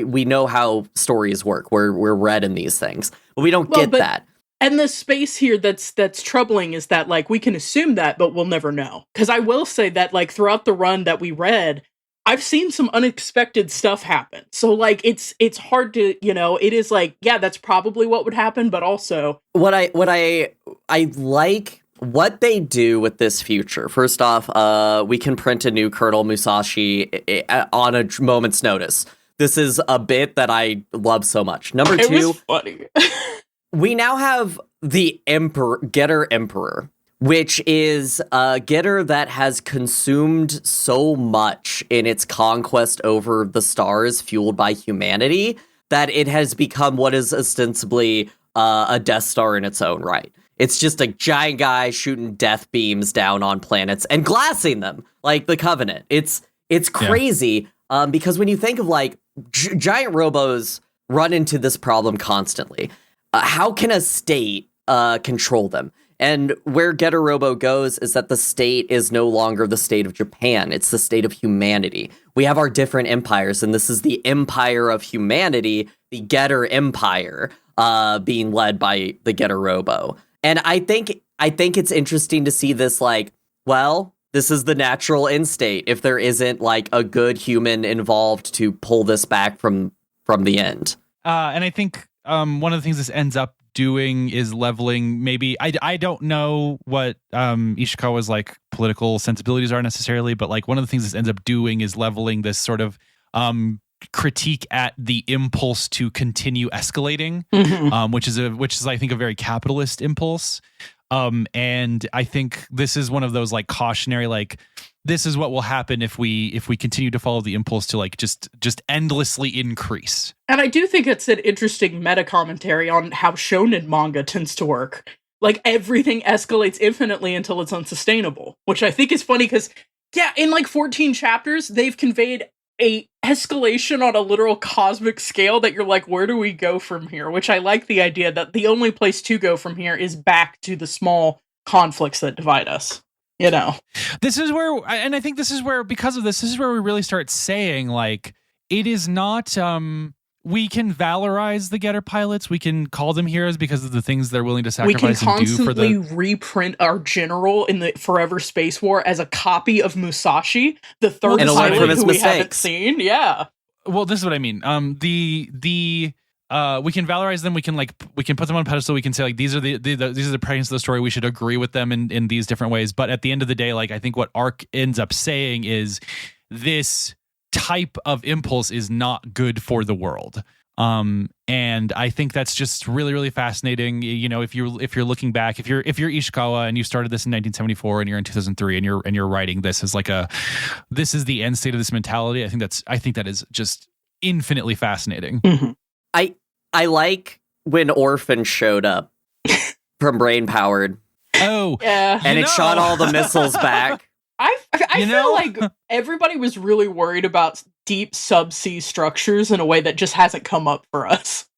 we know how stories work. We're read in these things, but we don't get that. And the space here that's troubling is that, like, we can assume that, but we'll never know. Because I will say that, like, throughout the run that we read, I've seen some unexpected stuff happen. So, like, it's hard to, it is like, yeah, that's probably what would happen, but also what I like. What they do with this future, first off, we can print a new Colonel Musashi on a moment's notice. This is a bit that I love so much. Number two, it was funny. We now have the Getter Emperor, which is a Getter that has consumed so much in its conquest over the stars fueled by humanity that it has become what is ostensibly a Death Star in its own right. It's just a giant guy shooting death beams down on planets and glassing them like the Covenant. It's crazy because when you think of like giant robos run into this problem constantly, how can a state control them? And where Getter Robo goes is that the state is no longer the state of Japan. It's the state of humanity. We have our different empires, and this is the empire of humanity, the Getter Empire, being led by the Getter Robo. And I think it's interesting to see this like, well, this is the natural end state if there isn't like a good human involved to pull this back from the end. And I think one of the things this ends up doing is leveling maybe I don't know what Ishikawa's like political sensibilities are necessarily, but like one of the things this ends up doing is leveling this sort of critique at the impulse to continue escalating, which is I think a very capitalist impulse. And I think this is one of those like cautionary, like this is what will happen if we continue to follow the impulse to like just endlessly increase. And I do think it's an interesting meta commentary on how shonen manga tends to work. Like everything escalates infinitely until it's unsustainable, which I think is funny because in like 14 chapters, they've conveyed a escalation on a literal cosmic scale that you're like, where do we go from here? Which I like the idea that the only place to go from here is back to the small conflicts that divide us. You know, this is where, and I think this is where, because of this is where we really start saying like, it is not, we can valorize the Getter pilots. We can call them heroes because of the things they're willing to sacrifice and do for the... We can constantly reprint our general in the Forever Space War as a copy of Musashi, the third pilot who we haven't seen. Yeah. Well, this is what I mean. We can valorize them. We can put them on a pedestal. We can say like these are the pregnancy of the story. We should agree with them in these different ways. But at the end of the day, like I think what Arc ends up saying is this type of impulse is not good for the world. And I think that's just really, really fascinating. You know, if you're looking back, if you're Ishikawa and you started this in 1974 and you're in 2003 and you're writing this as like this is the end state of this mentality. I think that is just infinitely fascinating. Mm-hmm. I like when Orphan showed up from Brain Powered. Oh, yeah. And it shot all the missiles back. I feel like everybody was really worried about deep subsea structures in a way that just hasn't come up for us.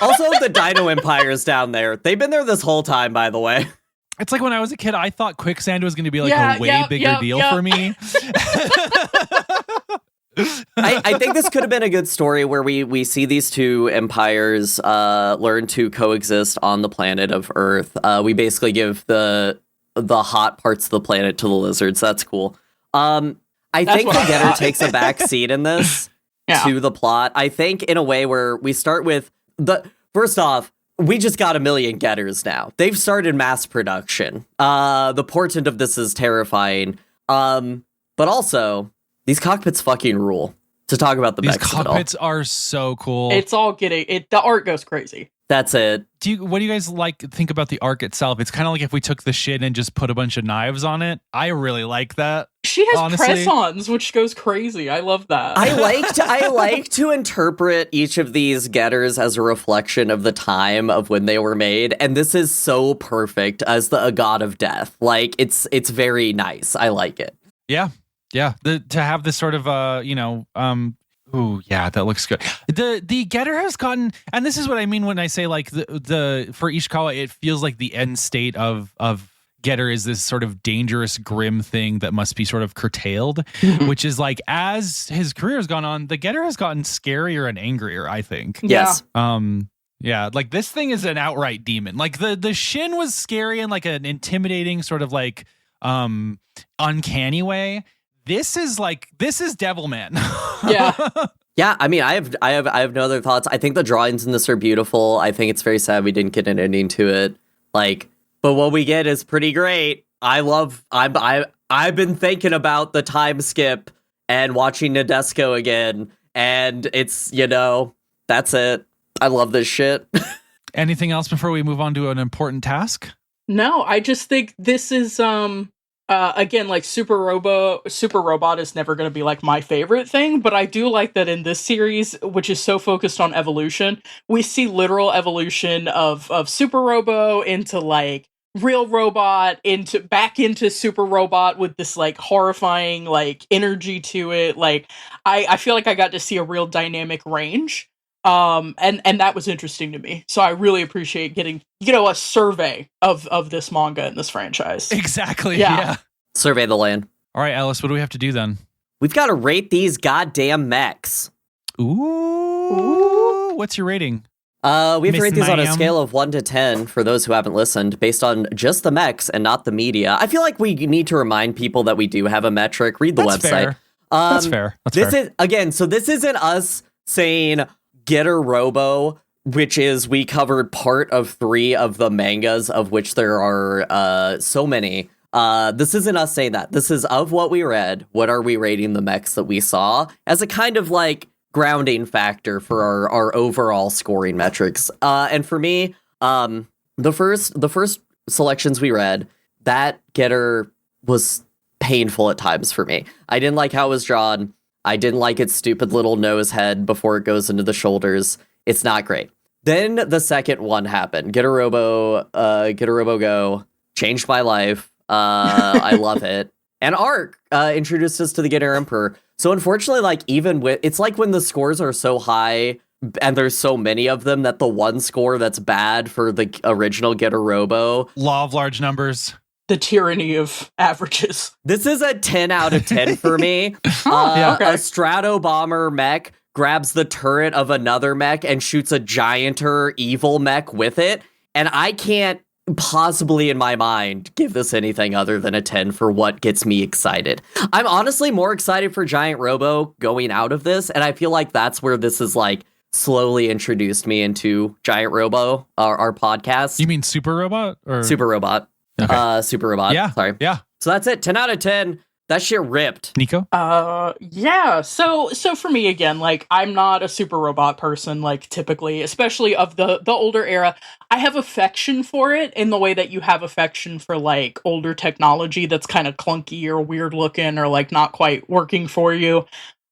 Also, the Dino Empire's down there. They've been there this whole time, by the way. It's like when I was a kid, I thought quicksand was going to be like a way bigger deal for me. I think this could have been a good story where we see these two empires learn to coexist on the planet of Earth. We basically give the hot parts of the planet to the lizards. That's cool. I think the Getter takes a back seat in this to the plot. I think in a way where we start with first off, we just got 1 million Getters now. They've started mass production. The portent of this is terrifying. But also, these cockpits fucking rule. To talk about the These Mechs cockpits are so cool. It's all the art goes crazy. That's it. What do you guys think about the arc itself? It's kind of like if we took the shit and just put a bunch of knives on it. I really like that. She has press-ons, which goes crazy. I love that. I like to interpret each of these Getters as a reflection of the time of when they were made, and this is so perfect as a god of death. Like it's very nice. I like it. Yeah. Yeah, to have this sort of ooh, yeah, that looks good. The Getter has gotten, and this is what I mean when I say like the for Ishikawa, it feels like the end state of Getter is this sort of dangerous, grim thing that must be sort of curtailed, which is like as his career has gone on, the Getter has gotten scarier and angrier, I think. Yes. Yeah, like this thing is an outright demon. Like the Shin was scary in like an intimidating sort of like uncanny way. This is Devilman. Yeah. Yeah, I mean, I have no other thoughts. I think the drawings in this are beautiful. I think it's very sad we didn't get an ending to it. Like, but what we get is pretty great. I've been thinking about the time skip and watching Nadesco again, and it's, that's it. I love this shit. Anything else before we move on to an important task? No, I just think this is Again, like Super Robot is never going to be like my favorite thing, but I do like that in this series, which is so focused on evolution, we see literal evolution of Super Robo into like real robot into Super Robot with this like horrifying like energy to it. Like I feel like I got to see a real dynamic range. And that was interesting to me. So I really appreciate getting, a survey of this manga and this franchise. Exactly. Yeah. Survey the land. All right, Alice, what do we have to do then? We've got to rate these goddamn mechs. Ooh. What's your rating? We have Miss to rate these on a Ma'am? scale of 1 to 10 for those who haven't listened, based on just the mechs and not the media. I feel like we need to remind people that we do have a metric. Read the That's website. Fair. That's fair. This is again. So this isn't us saying Getter Robo, which is we covered part of 3 of the mangas, of which there are so many. This isn't us saying that. This is of what we read. What are we rating the mechs that we saw as a kind of like grounding factor for our overall scoring metrics. And for me, the first selections we read, that Getter was painful at times for me. I didn't like how it was drawn. I didn't like its stupid little nose head before it goes into the shoulders. It's not great. Then the second one happened. Getter Robo Go changed my life. I love it. And Arc introduced us to the Getter Emperor. So unfortunately, like even with, it's like when the scores are so high and there's so many of them that the one score that's bad for the original Getter Robo. Law of large numbers. The tyranny of averages. This is a 10 out of 10 for me. Okay. A Strato Bomber mech grabs the turret of another mech and shoots a gianter evil mech with it. And I can't possibly in my mind give this anything other than a 10 for what gets me excited. I'm honestly more excited for Giant Robo going out of this, and I feel like that's where this is like slowly introduced me into Giant Robo, our podcast. You mean Super Robot? Or Super Robot. Okay. Super Robot. Yeah. Sorry. Yeah. So that's it. 10 out of 10. That shit ripped. Nico? Yeah. So for me again, like I'm not a Super Robot person, like typically, especially of the older era. I have affection for it in the way that you have affection for like older technology that's kind of clunky or weird looking or like not quite working for you.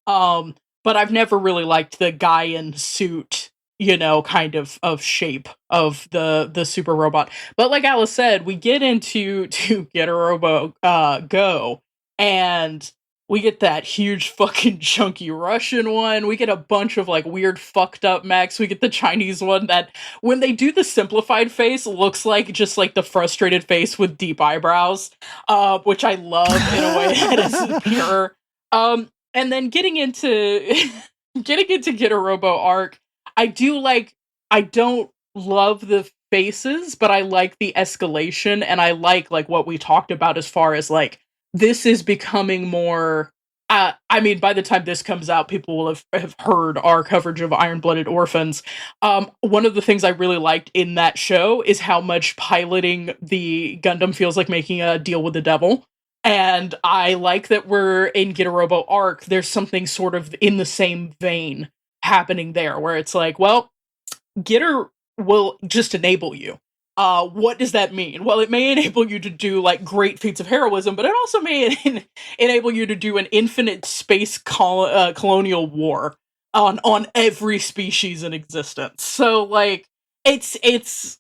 But I've never really liked the guy in suit, kind of shape of the Super Robot. But like Alice said, we get into Getter Robo Go. And we get that huge fucking chunky Russian one. We get a bunch of like weird fucked up mechs. We get the Chinese one that when they do the simplified face looks like just like the frustrated face with deep eyebrows, which I love in a way that is pure. And then getting into Getter Robo Arc, I don't love the faces, but I like the escalation and I like what we talked about as far as like this is becoming more, by the time this comes out, people will have heard our coverage of Iron-Blooded Orphans. One of the things I really liked in that show is how much piloting the Gundam feels like making a deal with the devil. And I like that we're in Getter Robo Arc. There's something sort of in the same vein happening there, where it's like, well, Getter will just enable you. What does that mean? Well, it may enable you to do like great feats of heroism, but it also may enable you to do an infinite space colonial war on every species in existence. So like it's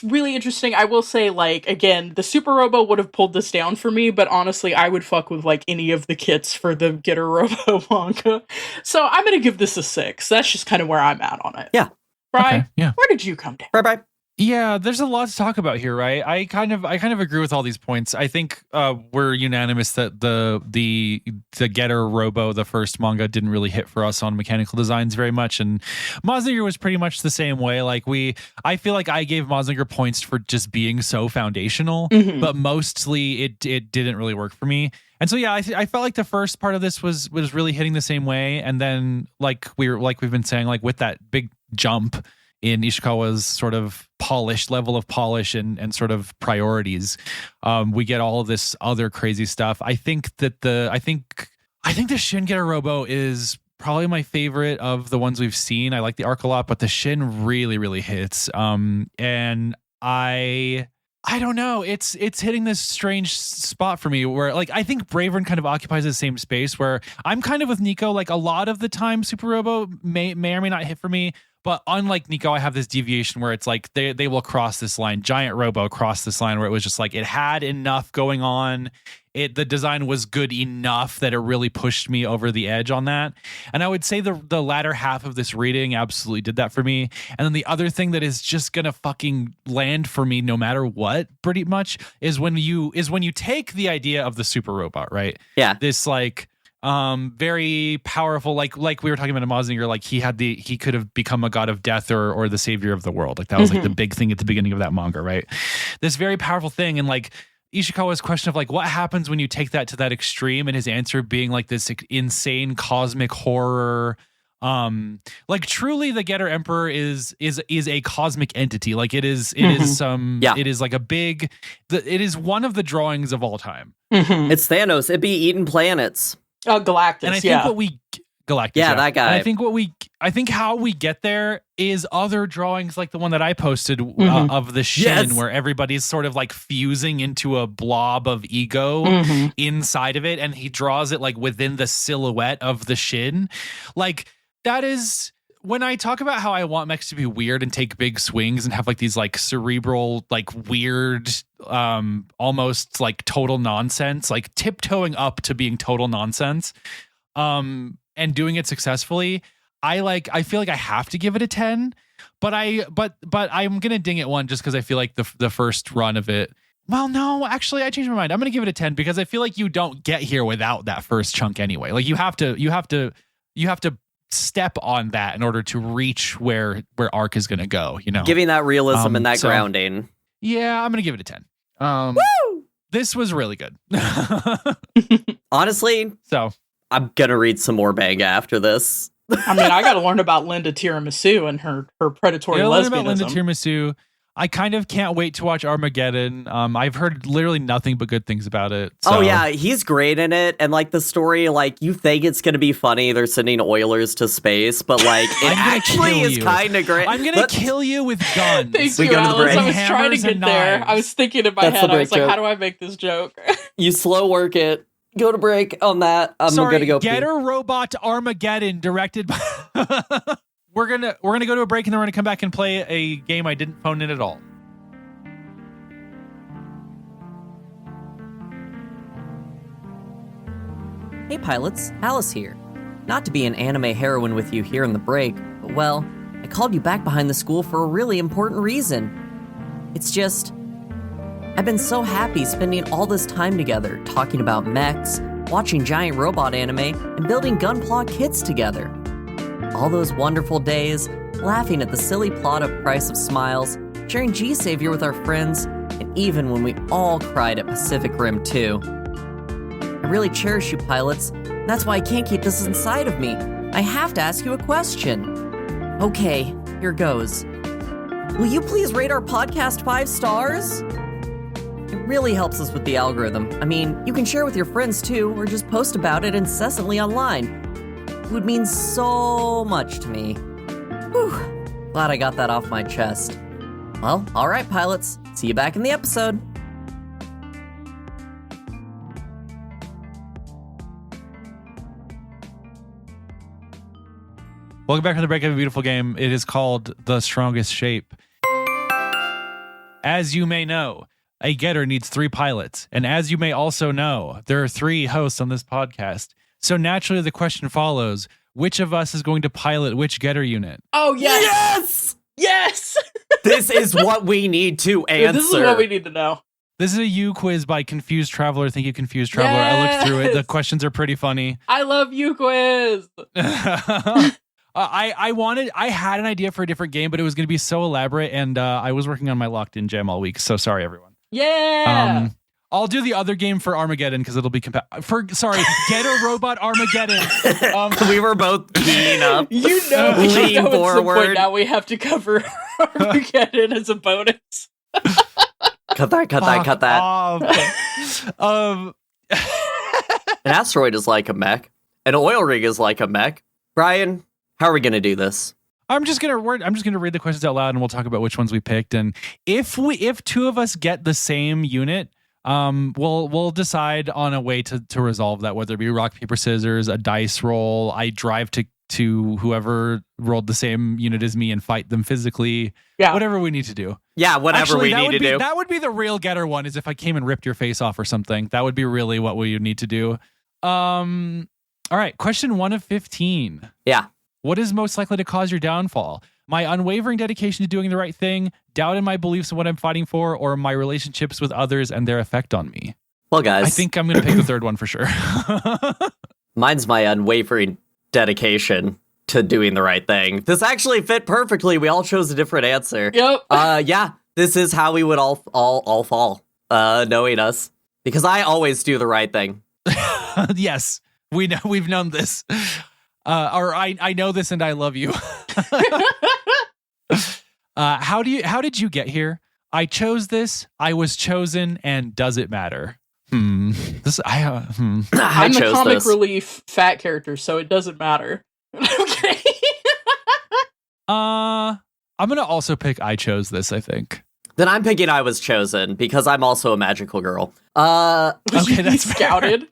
really interesting. I will say, like, again, the Super Robo would have pulled this down for me, but honestly, I would fuck with like any of the kits for the Getter Robo manga. So I'm gonna give this a 6. That's just kind of where I'm at on it. Yeah. Brian, okay, yeah. Where did you come down? Bye. Yeah, there's a lot to talk about here, right? I kind of agree with all these points. I think we're unanimous that the Getter Robo, the first manga, didn't really hit for us on mechanical designs very much, and Mosninger was pretty much the same way. Like I feel like I gave Mosninger points for just being so foundational, but mostly it didn't really work for me. And so yeah, I felt like the first part of this was really hitting the same way, and then like we've been saying, like with that big jump in Ishikawa's sort of level of polish and sort of priorities, we get all of this other crazy stuff. I think that the Shin Getter Robo is probably my favorite of the ones we've seen. I like the arc a lot, but the Shin really, really hits. And I I don't know. It's hitting this strange spot for me where, like, I think Bravern kind of occupies the same space where I'm kind of with Nico. Like, a lot of the time, Super Robo may or may not hit for me. But unlike Nico, I have this deviation where it's like they will cross this line. Giant Robo crossed this line where it was just like it had enough going on. The design was good enough that it really pushed me over the edge on that. And I would say the latter half of this reading absolutely did that for me. And then the other thing that is just gonna fucking land for me no matter what, pretty much, is when you take the idea of the super robot, right? Yeah. This like very powerful, like we were talking about in Mazinger, like he could have become a god of death or the savior of the world. Like that was like the big thing at the beginning of that manga, right? This very powerful thing. And like Ishikawa's question of like, what happens when you take that to that extreme, and his answer being like this insane cosmic horror. Like truly the Getter Emperor is a cosmic entity. Like it is it is like it is one of the drawings of all time. It's Thanos. It'd be eating planets. Galactus. And I think Galactus. Yeah, that guy. And I think how we get there is other drawings like the one that I posted of the Shin, where everybody's sort of like fusing into a blob of ego inside of it, and he draws it like within the silhouette of the Shin. Like that is when I talk about how I want Mechs to be weird and take big swings and have like these like cerebral, like weird, almost like total nonsense, like tiptoeing up to being total nonsense, and doing it successfully. I feel like I have to give it a 10, but I'm gonna ding it 1 just because I feel like the first run of it. Well, no, actually, I changed my mind. I'm gonna give it a 10 because I feel like you don't get here without that first chunk anyway. Like you have to step on that in order to reach where Arc is gonna go. You know, giving that realism and that grounding. Yeah, I'm gonna give it a 10. Woo! This was really good. Honestly, so I'm gonna read some more manga after this. I mean, I got to learn about Linda Tiramisu and her predatory lesbianism. Learn about Linda Tiramisu. I kind of can't wait to watch Armageddon. I've heard literally nothing but good things about it. So. Oh yeah, he's great in it, and like the story, like you think it's gonna be funny. They're sending Oilers to space, but like it actually is kind of great. I'm gonna kill you with guns. Thank you, Alice. I was trying to get there. I was thinking in my head. I was like, how do I make this joke? You slow work it. Go to break on that. I'm gonna go. Getter Robot Armageddon, directed by. We're gonna go to a break and then we're gonna come back and play a game I didn't phone in at all. Hey pilots, Alice here. Not to be an anime heroine with you here in the break, but well, I called you back behind the school for a really important reason. It's just, I've been so happy spending all this time together talking about mechs, watching giant robot anime, and building Gunpla kits together. All those wonderful days, laughing at the silly plot of Price of Smiles, sharing G-Savior with our friends, and even when we all cried at Pacific Rim 2. I really cherish you pilots, and that's why I can't keep this inside of me. I have to ask you a question. Okay, here goes. Will you please rate our podcast 5 stars? It really helps us with the algorithm. I mean, you can share with your friends too, or just post about it incessantly online. It would mean so much to me. Whew, glad I got that off my chest. Well, alright pilots, see you back in the episode. Welcome back to the break of a beautiful game. It is called The Strongest Shape. As you may know, a getter needs 3 pilots. And as you may also know, there are 3 hosts on this podcast. So naturally the question follows, which of us is going to pilot which getter unit? Oh, yes! Yes! Yes! This is what we need to answer. This is what we need to know. This is a U quiz by Confused Traveler. Thank you, Confused Traveler. Yes! I looked through it. The questions are pretty funny. I love U quiz. I had an idea for a different game, but it was going to be so elaborate, and I was working on my locked in jam all week. So sorry, everyone. Yeah. I'll do the other game for Armageddon because it'll be Getter Robot Armageddon. We were both keying up. You know, lean forward. At some point now we have to cover Armageddon as a bonus. Cut that. An asteroid is like a mech. An oil rig is like a mech. Brian, how are we going to do this? I'm just gonna read the questions out loud, and we'll talk about which ones we picked. And if two of us get the same unit, we'll decide on a way to resolve that, whether it be rock, paper, scissors, a dice roll. I drive to whoever rolled the same unit as me and fight them physically. Yeah. Whatever we need to do. Yeah, whatever we need to do. That would be the real Getter one, is if I came and ripped your face off or something. That would be really what we would need to do. All right, question 1 of 15. Yeah. What is most likely to cause your downfall? My unwavering dedication to doing the right thing, doubt in my beliefs and what I'm fighting for, or my relationships with others and their effect on me? Well, guys, I think I'm going to pick the third one for sure. Mine's my unwavering dedication to doing the right thing. This actually fit perfectly. We all chose a different answer. Yep. Yeah, this is how we would all fall, knowing us. Because I always do the right thing. Yes, we've known this. Or I know this and I love you. How did you get here? I chose this. I was chosen, and does it matter? I'm the comic relief fat character, so it doesn't matter. Okay. I'm gonna also pick I chose this, I think. Then I'm picking I was chosen because I'm also a magical girl. Okay, that's scouted.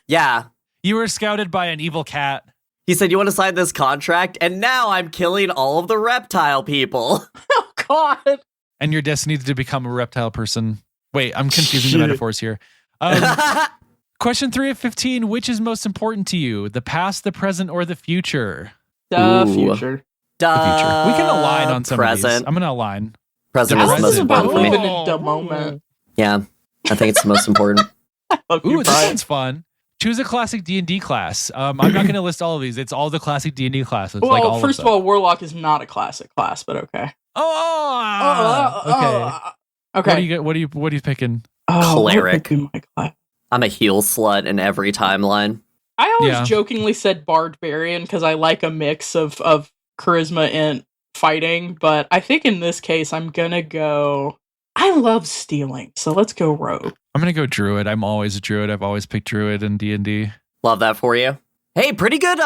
Yeah. You were scouted by an evil cat. He said, "You want to sign this contract?" And now I'm killing all of the reptile people. Oh, God. And you're destined to become a reptile person. Wait, I'm confusing the metaphors here. Question 3 of 15. Which is most important to you? The past, the present, or the future? The future. The future. We can align on some present. of these. I'm going to align. Present is the most important for me. Living in the moment. Yeah, I think it's the most important. Ooh, this one's fun. Choose a classic D&D class. I'm not going to list all of these. It's all the classic D&D classes. Well, like all first of all, Warlock is not a classic class, but okay. Okay. What are you picking? Cleric. My class? I'm a heal slut in every timeline. I always jokingly said Barbarian because I like a mix of charisma and fighting, but I think in this case I'm gonna go. I love stealing, so let's go Rogue. I'm gonna go Druid. I'm always a Druid. I've always picked Druid in D&D. Love that for you. Hey, pretty good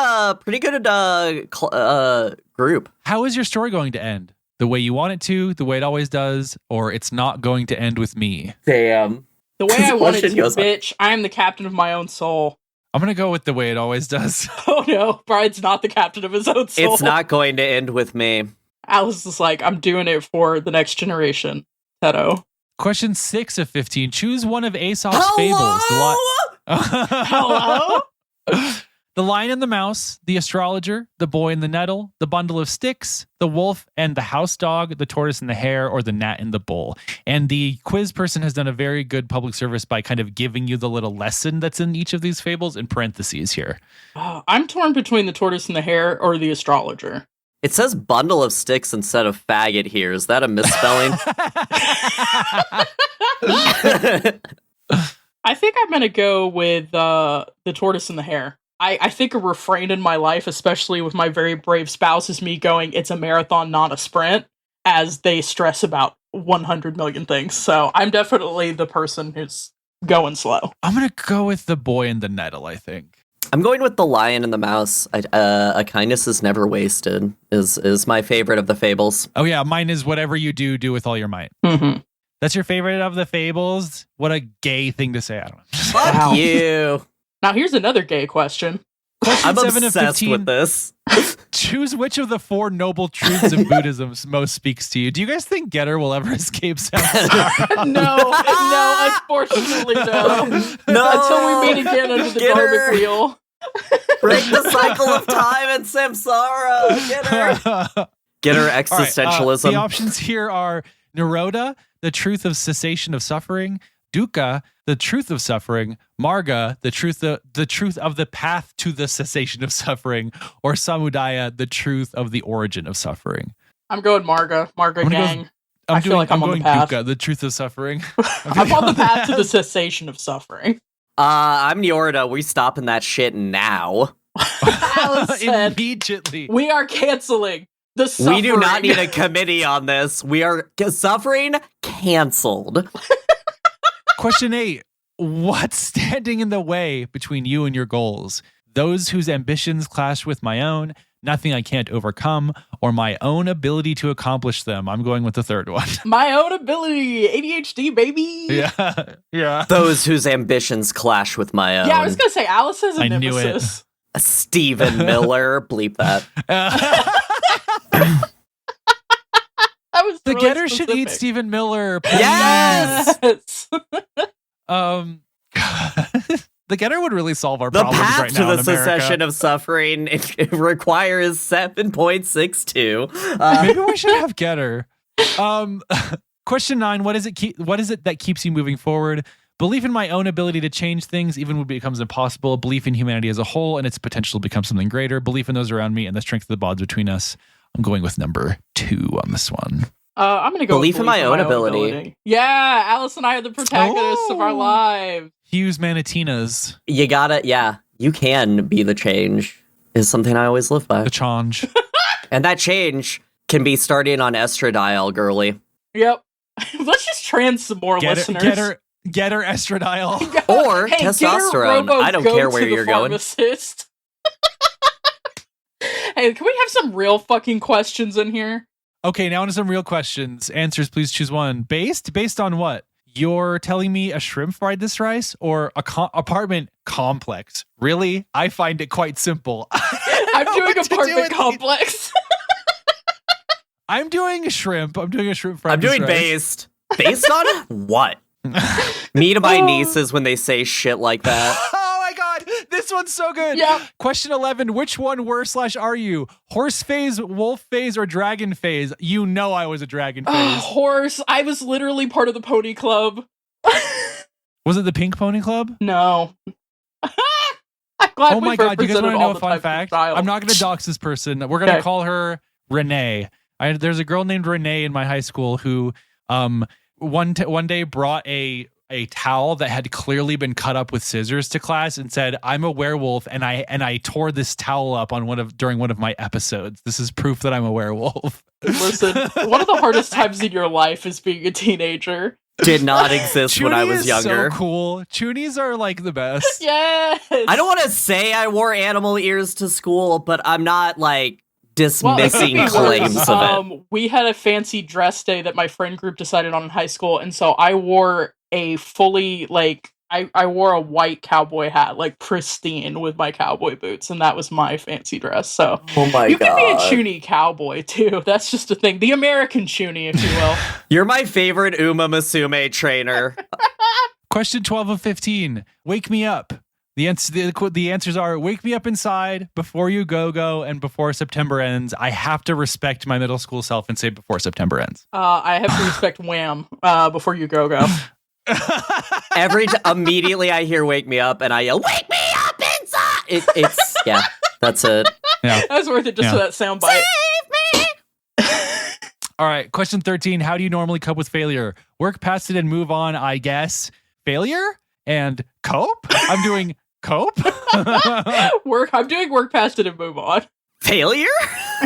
group. How is your story going to end? The way you want it to, the way it always does, or it's not going to end with me? Damn. The way I want it to, bitch. I am the captain of my own soul. I'm gonna go with the way it always does. Oh no, Brian's not the captain of his own soul. It's not going to end with me. Alice is like, I'm doing it for the next generation. Teto. Question 6 of 15. Choose one of Aesop's fables. Hello? The Lion and the Mouse, the Astrologer, the Boy and the Nettle, the Bundle of Sticks, the Wolf and the House Dog, the Tortoise and the Hare, or the Gnat and the Bull. And the quiz person has done a very good public service by kind of giving you the little lesson that's in each of these fables in parentheses here. I'm torn between the Tortoise and the Hare or the Astrologer. It says bundle of sticks instead of faggot here. Is that a misspelling? I think I'm going to go with the Tortoise and the Hare. I think a refrain in my life, especially with my very brave spouse, is me going, it's a marathon, not a sprint, as they stress about 100 million things. So I'm definitely the person who's going slow. I'm going to go with the Boy and the Nettle, I think. I'm going with the Lion and the Mouse. A kindness is never wasted is my favorite of the fables. Oh yeah, mine is whatever you do with all your might. Mm-hmm. That's your favorite of the fables? What a gay thing to say. I don't know. Fuck you. Now here's another gay question. I'm obsessed with this. Choose which of the 4 noble truths of Buddhism most speaks to you. Do you guys think Getter will ever escape samsara? No, unfortunately, no. Until we meet again under the Dharmic wheel. Break the cycle of time and samsara. Getter existentialism. The options here are Nirodha, the truth of cessation of suffering; Dukkha, the truth of suffering; Marga, the truth of the path to the cessation of suffering; or Samudaya, the truth of the origin of suffering. I'm going Marga gang. I feel like I'm going Dukkha, the truth of suffering. I'm on the path to the cessation of suffering. I'm Nirodha. We stopping that shit now. Immediately. We are canceling the suffering. We do not need a committee on this. We are suffering canceled. Question 8. What's standing in the way between you and your goals? Those whose ambitions clash with my own, nothing I can't overcome, or my own ability to accomplish them. I'm going with the third one. My own ability, ADHD, baby. Yeah, yeah. Those whose ambitions clash with my own. Yeah, I was gonna say Alice is a I nemesis. knew it. Stephen Miller, bleep that. That was The really Getter should eat specific. Stephen Miller. Yes! Yes. The Getter would really solve our The problems path right to now the in America. cessation of suffering it requires 7.62. Maybe we should have Getter. Question 9: What is it that keeps you moving forward? Belief in my own ability to change things, even when it becomes impossible. Belief in humanity as a whole and its potential to become something greater. Belief in those around me and the strength of the bonds between us. I'm going with number 2 on this one. I'm gonna go Belief with in my own ability. Yeah, Alice and I are the protagonists of our lives. Hughes Manatinas. You gotta, you can be the change, is something I always live by. The change. And that change can be starting on estradiol, girly. Yep. Let's just trans some more listeners. Getter estradiol. Or Hey, testosterone. Getter Robo I don't Go care to where the you're going. pharmacist. Hey, can we have some real fucking questions in here? Okay, now into some real questions. Answers, please choose one. Based on what? You're telling me a shrimp fried this rice or a apartment complex? Really? I find it quite simple. I'm doing apartment complex. I'm doing a shrimp. I'm doing a shrimp fried I'm this doing rice. based. Based on what? Me to my nieces when they say shit like that. Oh my god, this one's so good. Yep. Question 11: Which one were/are you? Horse phase, wolf phase, or dragon phase? You know I was a dragon phase. Horse. I was literally part of the pony club. Was it the Pink Pony Club? No. I'm glad Oh my we've god, you guys want represented to all know a the fun types of fact? styles. I'm not going to dox this person. We're going to Okay. call her Renee. There's a girl named Renee in my high school who one day brought a towel that had clearly been cut up with scissors to class and said, "I'm a werewolf," and I tore this towel up on during one of my episodes. This is proof that I'm a werewolf. Listen, one of the hardest times in your life is being a teenager. Did not exist when I was is younger. So cool. Choonies are like the best. Yes. I don't want to say I wore animal ears to school, but I'm not like dismissing Well, claims of it. we had a fancy dress day that my friend group decided on in high school, and so I wore a fully I wore a white cowboy hat, like pristine, with my cowboy boots, and that was my fancy dress. So Oh my you can be a god. Choonie cowboy too. That's just a thing. The American Choonie, if you will. You're my favorite Uma Musume trainer. Question 12 of 15. Wake me up. The answers are: wake me up inside, before you go, and before September ends. I have to respect my middle school self and say before September ends. I have to respect Wham! Before you go. Immediately I hear "Wake Me Up" and I yell, "Wake me up inside!" It's yeah, that's it. Yeah. That was worth it just for that sound bite. All right. Question 13. How do you normally cope with failure? Work past it and move on, I guess. Failure and cope? I'm doing cope? I'm doing work past it and move on. Failure?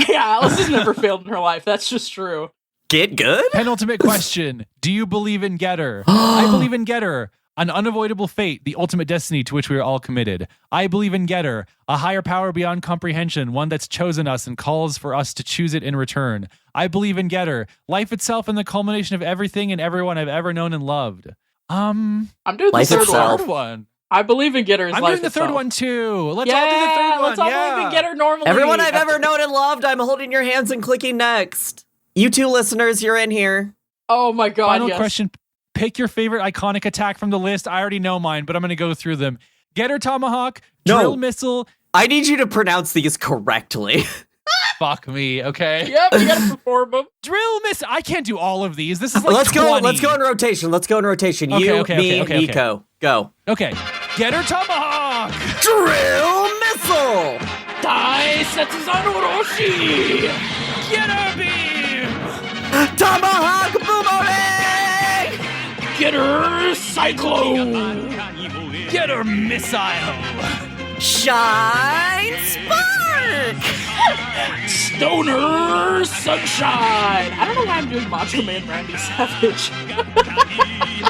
Yeah, Alice has never failed in her life. That's just true. Get good? Penultimate question. Do you believe in Getter? I believe in Getter. An unavoidable fate, the ultimate destiny to which we are all committed. I believe in Getter, a higher power beyond comprehension, one that's chosen us and calls for us to choose it in return. I believe in Getter, life itself and the culmination of everything and everyone I've ever known and loved. I'm doing Life the third itself. Third one. I believe in Getter's I'm life doing the third itself. one too. Let's Yeah, all do the third one. let's all believe in Getter normally. Everyone I've ever known and loved, I'm holding your hands and clicking next. You two listeners, you're in here. Oh my god, Final yes. question. Pick your favorite iconic attack from the list. I already know mine, but I'm going to go through them. Getter Tomahawk, No. Drill Missile. I need you to pronounce these correctly. Fuck me, okay? Yep, you gotta perform them. Drill Missile. I can't do all of these. This is like Let's 20. go in rotation. Okay, You, okay, me, okay. Nico. Go. Okay. Getter Tomahawk. Drill missile! Dai Setsuzano Orochi! Getter Beam. Tomahawk boomerang! Getter Cyclone! Getter Missile. Shine spark! Stoner Sunshine! I don't know why I'm doing Macho Man Randy Savage.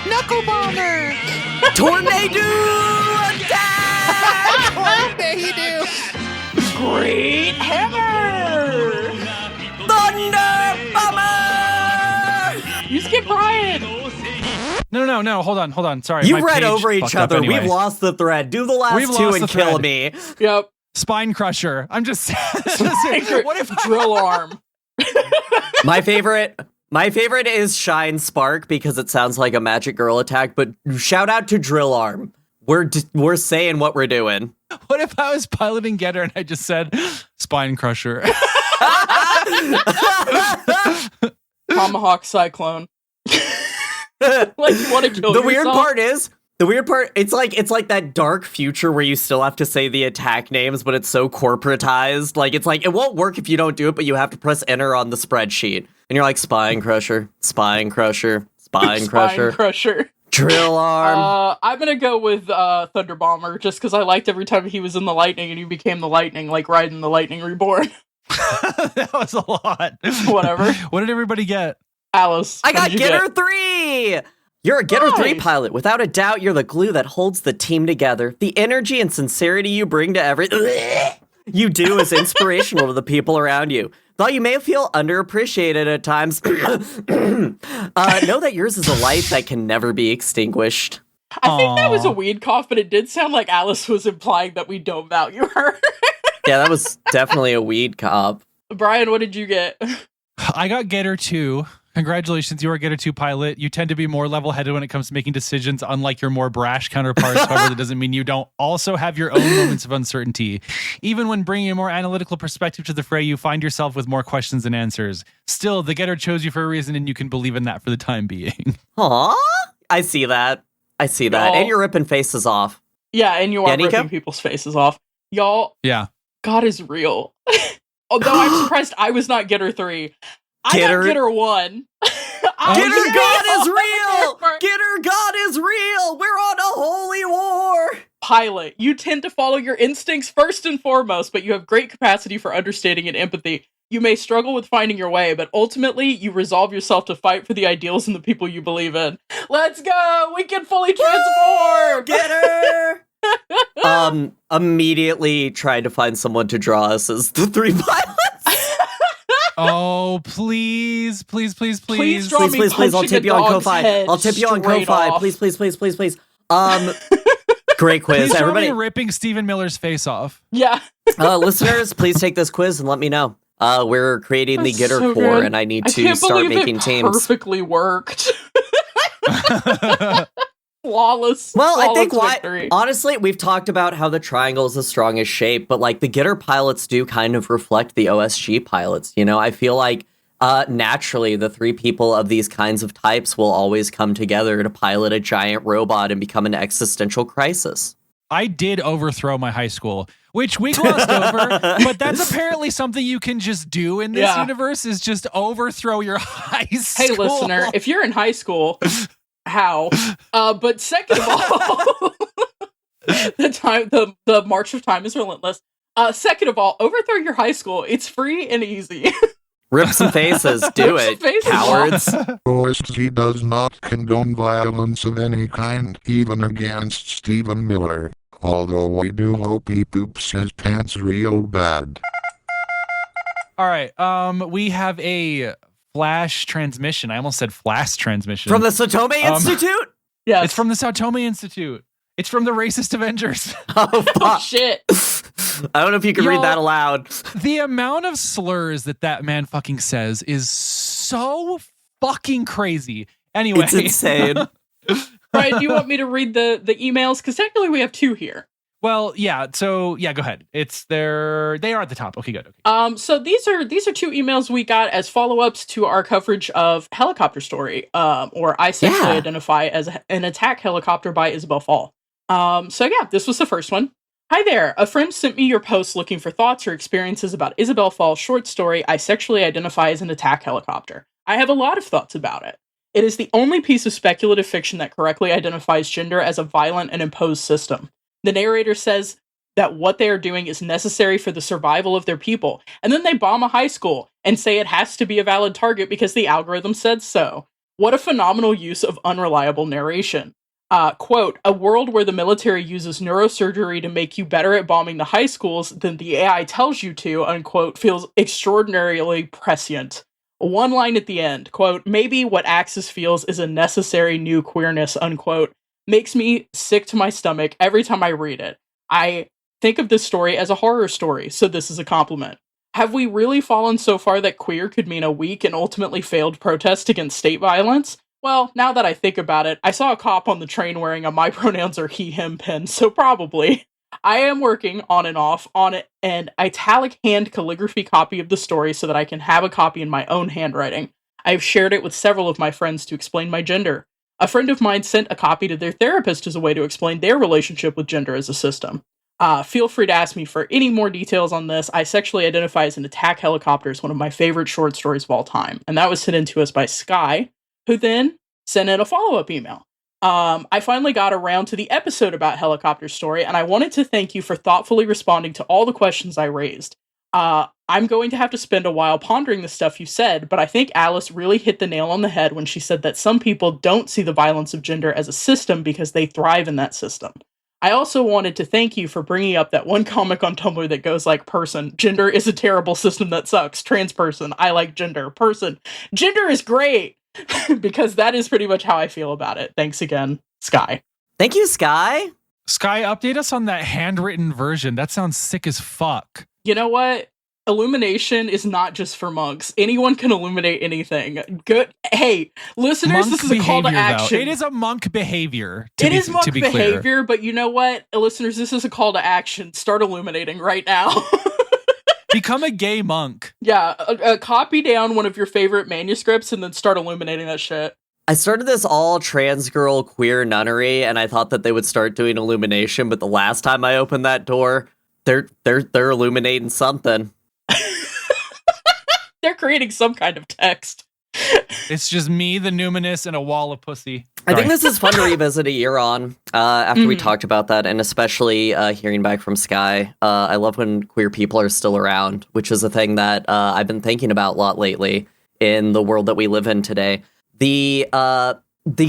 Knuckle Bomber. Tornado attack! Great Hammer! Thunder Bomber! You skip Brian! No. Hold on. Sorry. You my read page over each fucked up other. anyway. We've lost the thread. Do the last two and kill me. Yep. Spine Crusher. I'm just what if Drill Arm? My favorite is Shine Spark because it sounds like a magic girl attack, but shout out to Drill Arm. We're saying what we're doing. What if I was piloting Getter and I just said Spine Crusher? Tomahawk Cyclone. Like you want to kill The yourself? weird part, it's like that dark future where you still have to say the attack names, but it's so corporatized. Like it's like it won't work if you don't do it, but you have to press enter on the spreadsheet. And you're like Spine Crusher, Spine Crusher, Spine Crusher, Crusher. Drill Arm. I'm gonna go with Thunder Bomber just because I liked every time he was in the lightning and he became the lightning, like Raiden the Lightning Reborn. That was a lot. Whatever. What did everybody get? Alice. I what got did you Getter get? 3! You're a Getter 3 Nice. pilot. Without a doubt, you're the glue that holds the team together. The energy and sincerity you bring to you do is inspirational to the people around you. Though you may feel underappreciated at times, know that yours is a light that can never be extinguished. I think that was a weed cough, but it did sound like Alice was implying that we don't value her. Yeah, that was definitely a weed cop. Brian, what did you get? I got Getter 2. Congratulations, you are a Getter 2 pilot. You tend to be more level-headed when it comes to making decisions, unlike your more brash counterparts. However, that doesn't mean you don't also have your own moments of uncertainty. Even when bringing a more analytical perspective to the fray, you find yourself with more questions than answers. Still, the Getter chose you for a reason, and you can believe in that for the time being. Aww, I see that. Y'all- And you're ripping faces off. Yeah, and you are Nico? ripping people's faces off. Y'all, Yeah. God is real. Although I'm surprised I was not Getter 3. I Getter- got Getter 1. Getter God is real! Getter God is real! We're on a holy war! Pilot, you tend to follow your instincts first and foremost, but you have great capacity for understanding and empathy. You may struggle with finding your way, but ultimately, you resolve yourself to fight for the ideals and the people you believe in. Let's go! We can fully transform! Getter! Immediately tried to find someone to draw us as the 3 pilots. Oh, please. Please draw Please, me please, please, I'll punching tip a you on dog's Ko-Fi. head I'll tip you on straight Ko-Fi. off. Please. Great quiz. Please draw Everybody, me ripping Stephen Miller's face off. Yeah. listeners, please take this quiz and let me know. We're creating the That's Getter so Core, good. and I need I to can't start believe making it teams. perfectly worked. Flawless. Well, I think flawless victory. honestly, we've talked about how the triangle is the strongest shape, but like the Getter pilots do kind of reflect the OSG pilots. You know, I feel like naturally the 3 people of these kinds of types will always come together to pilot a giant robot and become an existential crisis. I did overthrow my high school, which we glossed over, but that's apparently something you can just do in this universe, is just overthrow your high school. Hey, listener, if you're in high school, how? But second of all, the march of time is relentless. Second of all, overthrow your high school. It's free and easy. Rip some faces, do Rip it, some faces cowards. OSG does not condone violence of any kind, even against Stephen Miller. Although we do hope he poops his pants real bad. All right, we have a flash transmission. I almost said flash transmission. From the Satome Institute? Yes. It's from the Satome Institute. It's from the Racist Avengers. Oh, fuck. Oh, shit. I don't know if you can read that aloud. The amount of slurs that man fucking says is so fucking crazy. Anyway. It's insane. Brian, do you want me to read the emails? Because technically we have 2 here. Well, yeah. So yeah, go ahead. They are at the top. Okay, good. Okay. So these are 2 emails we got as follow-ups to our coverage of Helicopter Story, or I sexually identify as an attack helicopter by Isabel Fall. So yeah, this was the first one. Hi there. A friend sent me your post looking for thoughts or experiences about Isabel Fall's short story, I Sexually Identify as an Attack Helicopter. I have a lot of thoughts about it. It is the only piece of speculative fiction that correctly identifies gender as a violent and imposed system. The narrator says that what they are doing is necessary for the survival of their people, and then they bomb a high school and say it has to be a valid target because the algorithm said so. What a phenomenal use of unreliable narration. Quote, a world where the military uses neurosurgery to make you better at bombing the high schools than the AI tells you to, unquote, feels extraordinarily prescient. One line at the end, quote, maybe what Axis feels is a necessary new queerness, unquote, makes me sick to my stomach every time I read it. I think of this story as a horror story, so this is a compliment. Have we really fallen so far that queer could mean a weak and ultimately failed protest against state violence? Well, now that I think about it, I saw a cop on the train wearing a my pronouns are he, him pin, so probably. I am working on and off on an italic hand calligraphy copy of the story so that I can have a copy in my own handwriting. I have shared it with several of my friends to explain my gender. A friend of mine sent a copy to their therapist as a way to explain their relationship with gender as a system. Feel free to ask me for any more details on this. I sexually identify as an attack helicopter is one of my favorite short stories of all time. And that was sent in to us by Sky, who then sent in a follow-up email. I finally got around to the episode about Helicopter Story, and I wanted to thank you for thoughtfully responding to all the questions I raised. I'm going to have to spend a while pondering the stuff you said, but I think Alice really hit the nail on the head when she said that some people don't see the violence of gender as a system because they thrive in that system. I also wanted to thank you for bringing up that one comic on Tumblr that goes like, person, gender is a terrible system that sucks. Trans person, I like gender. Person, gender is great. Because that is pretty much how I feel about it. Thanks again, Sky. Thank you, Sky. Sky, update us on that handwritten version. That sounds sick as fuck. You know what? Illumination is not just for monks. Anyone can illuminate anything. Good. Hey, listeners, this is a call to action. Though. It is a monk behavior. It is monk behavior, but you know what? Listeners, this is a call to action. Start illuminating right now. Become a gay monk. Yeah, copy down one of your favorite manuscripts and then start illuminating that shit. I started this all trans girl queer nunnery, and I thought that they would start doing illumination, but the last time I opened that door, they're illuminating something. They're creating some kind of text. It's just me, the numinous, and a wall of pussy. I think this is fun to revisit a year on after we talked about that, and especially hearing back from Sky. I love when queer people are still around, which is a thing that I've been thinking about a lot lately in the world that we live in today. The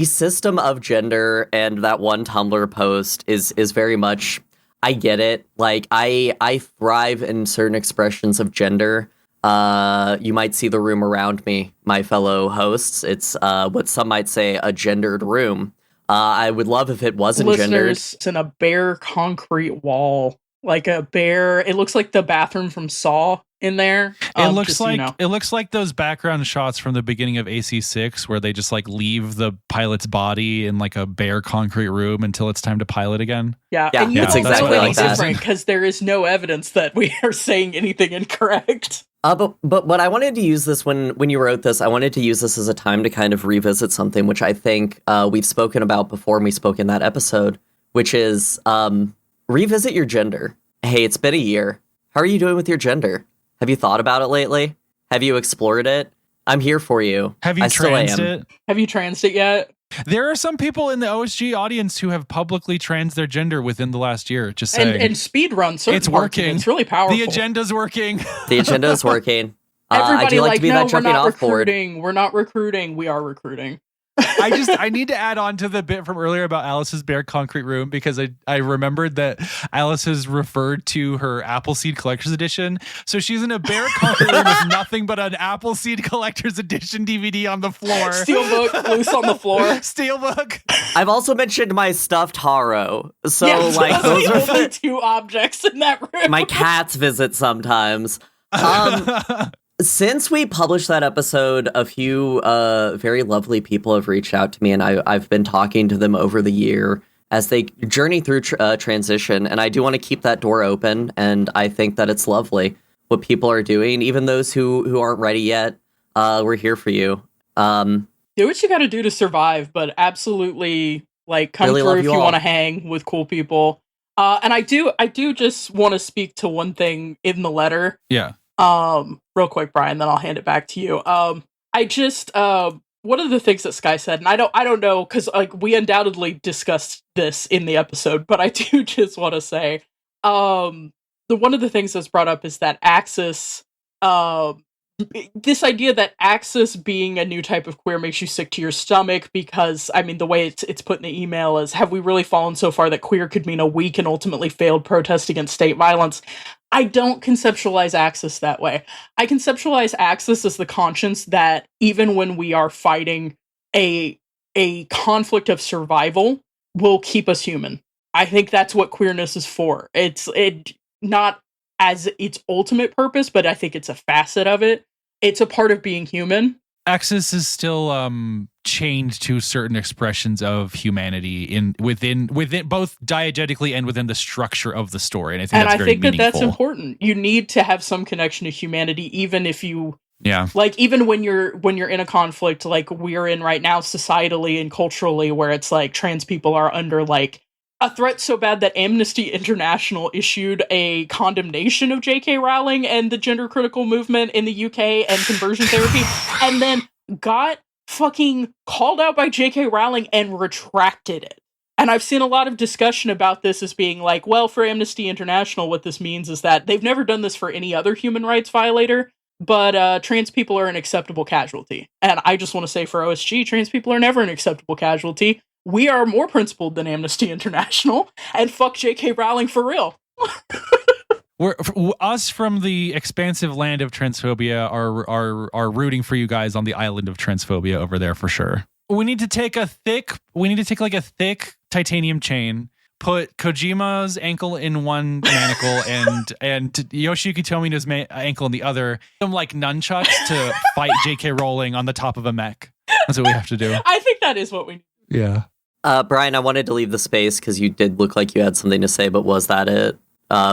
system of gender and that one Tumblr post is very much, I get it. Like, I thrive in certain expressions of gender. You might see the room around me, my fellow hosts. It's what some might say a gendered room. I would love if it wasn't gendered. It's in a bare concrete wall, like a bare. It looks like the bathroom from Saw in there. It looks like it looks like those background shots from the beginning of AC6, where they just like leave the pilot's body in like a bare concrete room until it's time to pilot again. Yeah, and you it's exactly like that. Because there is no evidence that we are saying anything incorrect. But what I wanted to use this when you wrote this, I wanted to use this as a time to kind of revisit something which I think we've spoken about before, and we spoke in that episode, which is revisit your gender. Hey, it's been a year. How are you doing with your gender? Have you thought about it lately? Have you explored it? I'm here for you. Have you transed it? Have you transed it yet? There are some people in the OSG audience who have publicly trans their gender within the last year. Just saying. And speed run. It's working. It's really powerful. The agenda's working. The agenda is working. Everybody I do like to be that jumping off board. We're not recruiting. We are recruiting. I need to add on to the bit from earlier about Alice's bare concrete room, because I remembered that Alice has referred to her Appleseed Collector's Edition. So she's in a bare concrete room with nothing but an Appleseed Collector's Edition DVD on the floor. Steelbook loose on the floor. Steelbook. I've also mentioned my stuffed Haro. So yes, like those are only two objects in that room. My cats visit sometimes. Since we published that episode, a few very lovely people have reached out to me, and I've been talking to them over the year as they journey through transition, and I do want to keep that door open, and I think that it's lovely what people are doing, even those who aren't ready yet. We're here for you. Do what you got to do to survive, but absolutely, like, come really through if you all. want to hang with cool people. And I do just want to speak to one thing in the letter. Yeah. Real quick, Brian, then I'll hand it back to you. I just one of the things that Sky said, and I don't know, because like we undoubtedly discussed this in the episode, but I do just want to say, one of the things that's brought up is that Axis this idea that Axis being a new type of queer makes you sick to your stomach because, I mean, the way it's put in the email is, have we really fallen so far that queer could mean a weak and ultimately failed protest against state violence? I don't conceptualize Axis that way. I conceptualize Axis as the conscience that even when we are fighting a conflict of survival will keep us human. I think that's what queerness is for. It's not as its ultimate purpose, but I think it's a facet of it. It's a part of being human. Axis is still chained to certain expressions of humanity within both diegetically and within the structure of the story, and I think that's very meaningful. That's important. You need to have some connection to humanity, even if you, yeah, like even when you're in a conflict like we're in right now, societally and culturally, where it's like trans people are under like a threat so bad that Amnesty International issued a condemnation of J.K. Rowling and the gender critical movement in the UK and conversion therapy, and then got fucking called out by J.K. Rowling and retracted it. And I've seen a lot of discussion about this as being like, well, for Amnesty International, what this means is that they've never done this for any other human rights violator, but trans people are an acceptable casualty. And I just want to say for OSG, trans people are never an acceptable casualty. We are more principled than Amnesty International, and fuck J.K. Rowling for real. Us from the expansive land of transphobia are rooting for you guys on the island of transphobia over there for sure. We need to take a thick titanium chain, put Kojima's ankle in one manacle and Yoshiyuki Tomino's ankle in the other, some like nunchucks to fight J.K. Rowling on the top of a mech. That's what we have to do. I think that is what we need. Yeah. Brian, I wanted to leave the space because you did look like you had something to say, but was that it?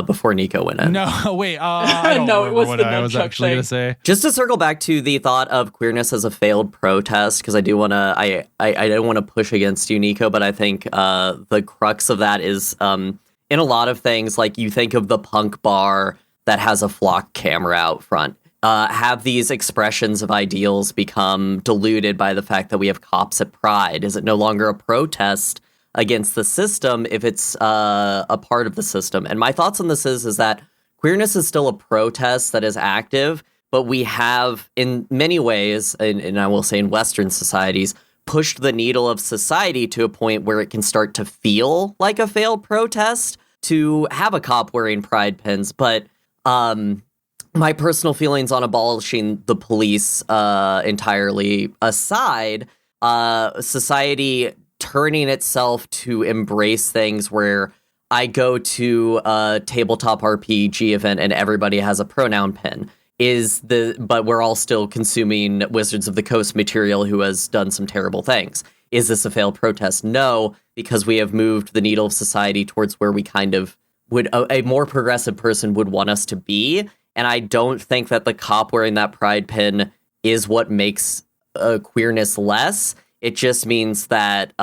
Before Nico went in. No, wait. I don't no, it was what the I was actually going to say. Just to circle back to the thought of queerness as a failed protest, because I do want to, I don't want to push against you, Nico, but I think the crux of that is in a lot of things, like you think of the punk bar that has a flock camera out front. Have these expressions of ideals become diluted by the fact that we have cops at Pride? Is it no longer a protest against the system if it's a part of the system? And my thoughts on this is that queerness is still a protest that is active, but we have, in many ways, and I will say in Western societies, pushed the needle of society to a point where it can start to feel like a failed protest to have a cop wearing pride pins. But my personal feelings on abolishing the police entirely aside, society turning itself to embrace things where I go to a tabletop RPG event and everybody has a pronoun pin but we're all still consuming Wizards of the Coast material who has done some terrible things. Is this a failed protest? No, because we have moved the needle of society towards where we kind of would, a more progressive person would want us to be. And I don't think that the cop wearing that pride pin is what makes queerness less. It just means that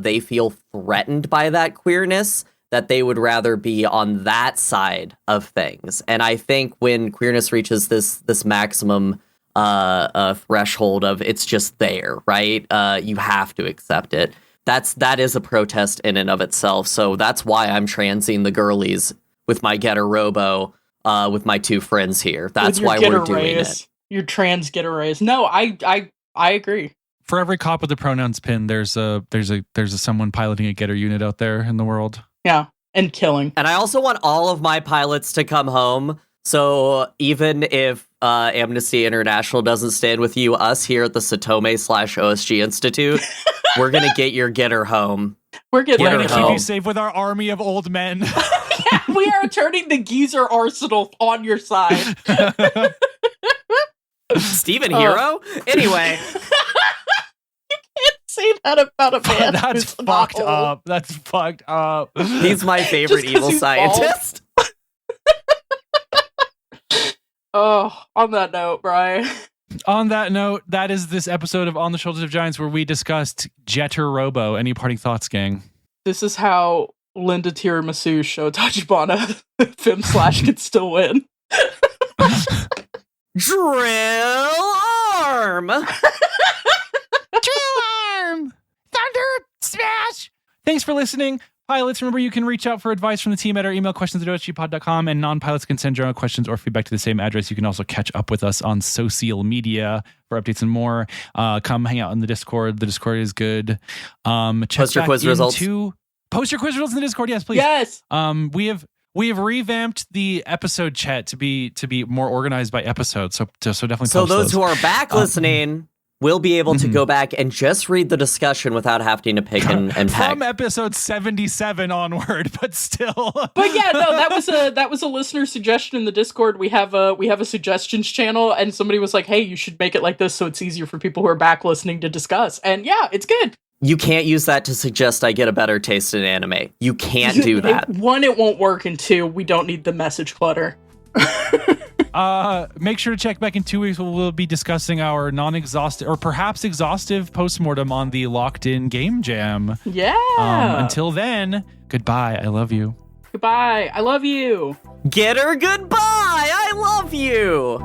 they feel threatened by that queerness, that they would rather be on that side of things. And I think when queerness reaches this maximum threshold of it's just there, right? You have to accept it. That is a protest in and of itself. So that's why I'm transing the girlies with my Getter Robo, with my two friends here. That's why we're doing it. Your trans Getter Rays. No, I agree. For every cop with a pronouns pin, there's a someone piloting a Getter unit out there in the world. Yeah, and killing. And I also want all of my pilots to come home. So even if Amnesty International doesn't stand with you, us here at the Satome/OSG Institute, we're gonna get your Getter home. We're gonna keep you safe with our army of old men. Yeah, we are turning the geezer arsenal on your side. Steven Hero? Anyway. Say that about a man. That's fucked up. That's fucked up. He's my favorite evil scientist. Oh, on that note, Brian. On that note, that is this episode of On the Shoulders of Giants where we discussed Getter Robo. Any parting thoughts, gang? This is how Linda Tiramisu show Tachibana Film/ could still win. Drill arm! Drill arm! Thunder smash! Thanks for listening. Pilots, remember you can reach out for advice from the team at our email questions@osgpod.com, and non-pilots can send your own questions or feedback to the same address. You can also catch up with us on social media for updates and more. Come hang out in the Discord. The Discord is good. Post your quiz results. Post your quiz results in the Discord. Yes, please. Yes. We have revamped the episode chat to be more organized by episode. So definitely. So those who are back listening will be able to go back and just read the discussion without having to pick and peg. From episode 77 onward, but still. But yeah, no, that was a listener suggestion in the Discord. We have a suggestions channel, and somebody was like, "Hey, you should make it like this so it's easier for people who are back listening to discuss." And yeah, it's good. You can't use that to suggest I get a better taste in anime. You can't do that. One, it won't work, and two, we don't need the message clutter. Make sure to check back in 2 weeks. We'll be discussing our non-exhaustive or perhaps exhaustive postmortem on the Locked In Game Jam. Yeah. Until then, goodbye. I love you. Goodbye. I love you. Getter, goodbye. I love you.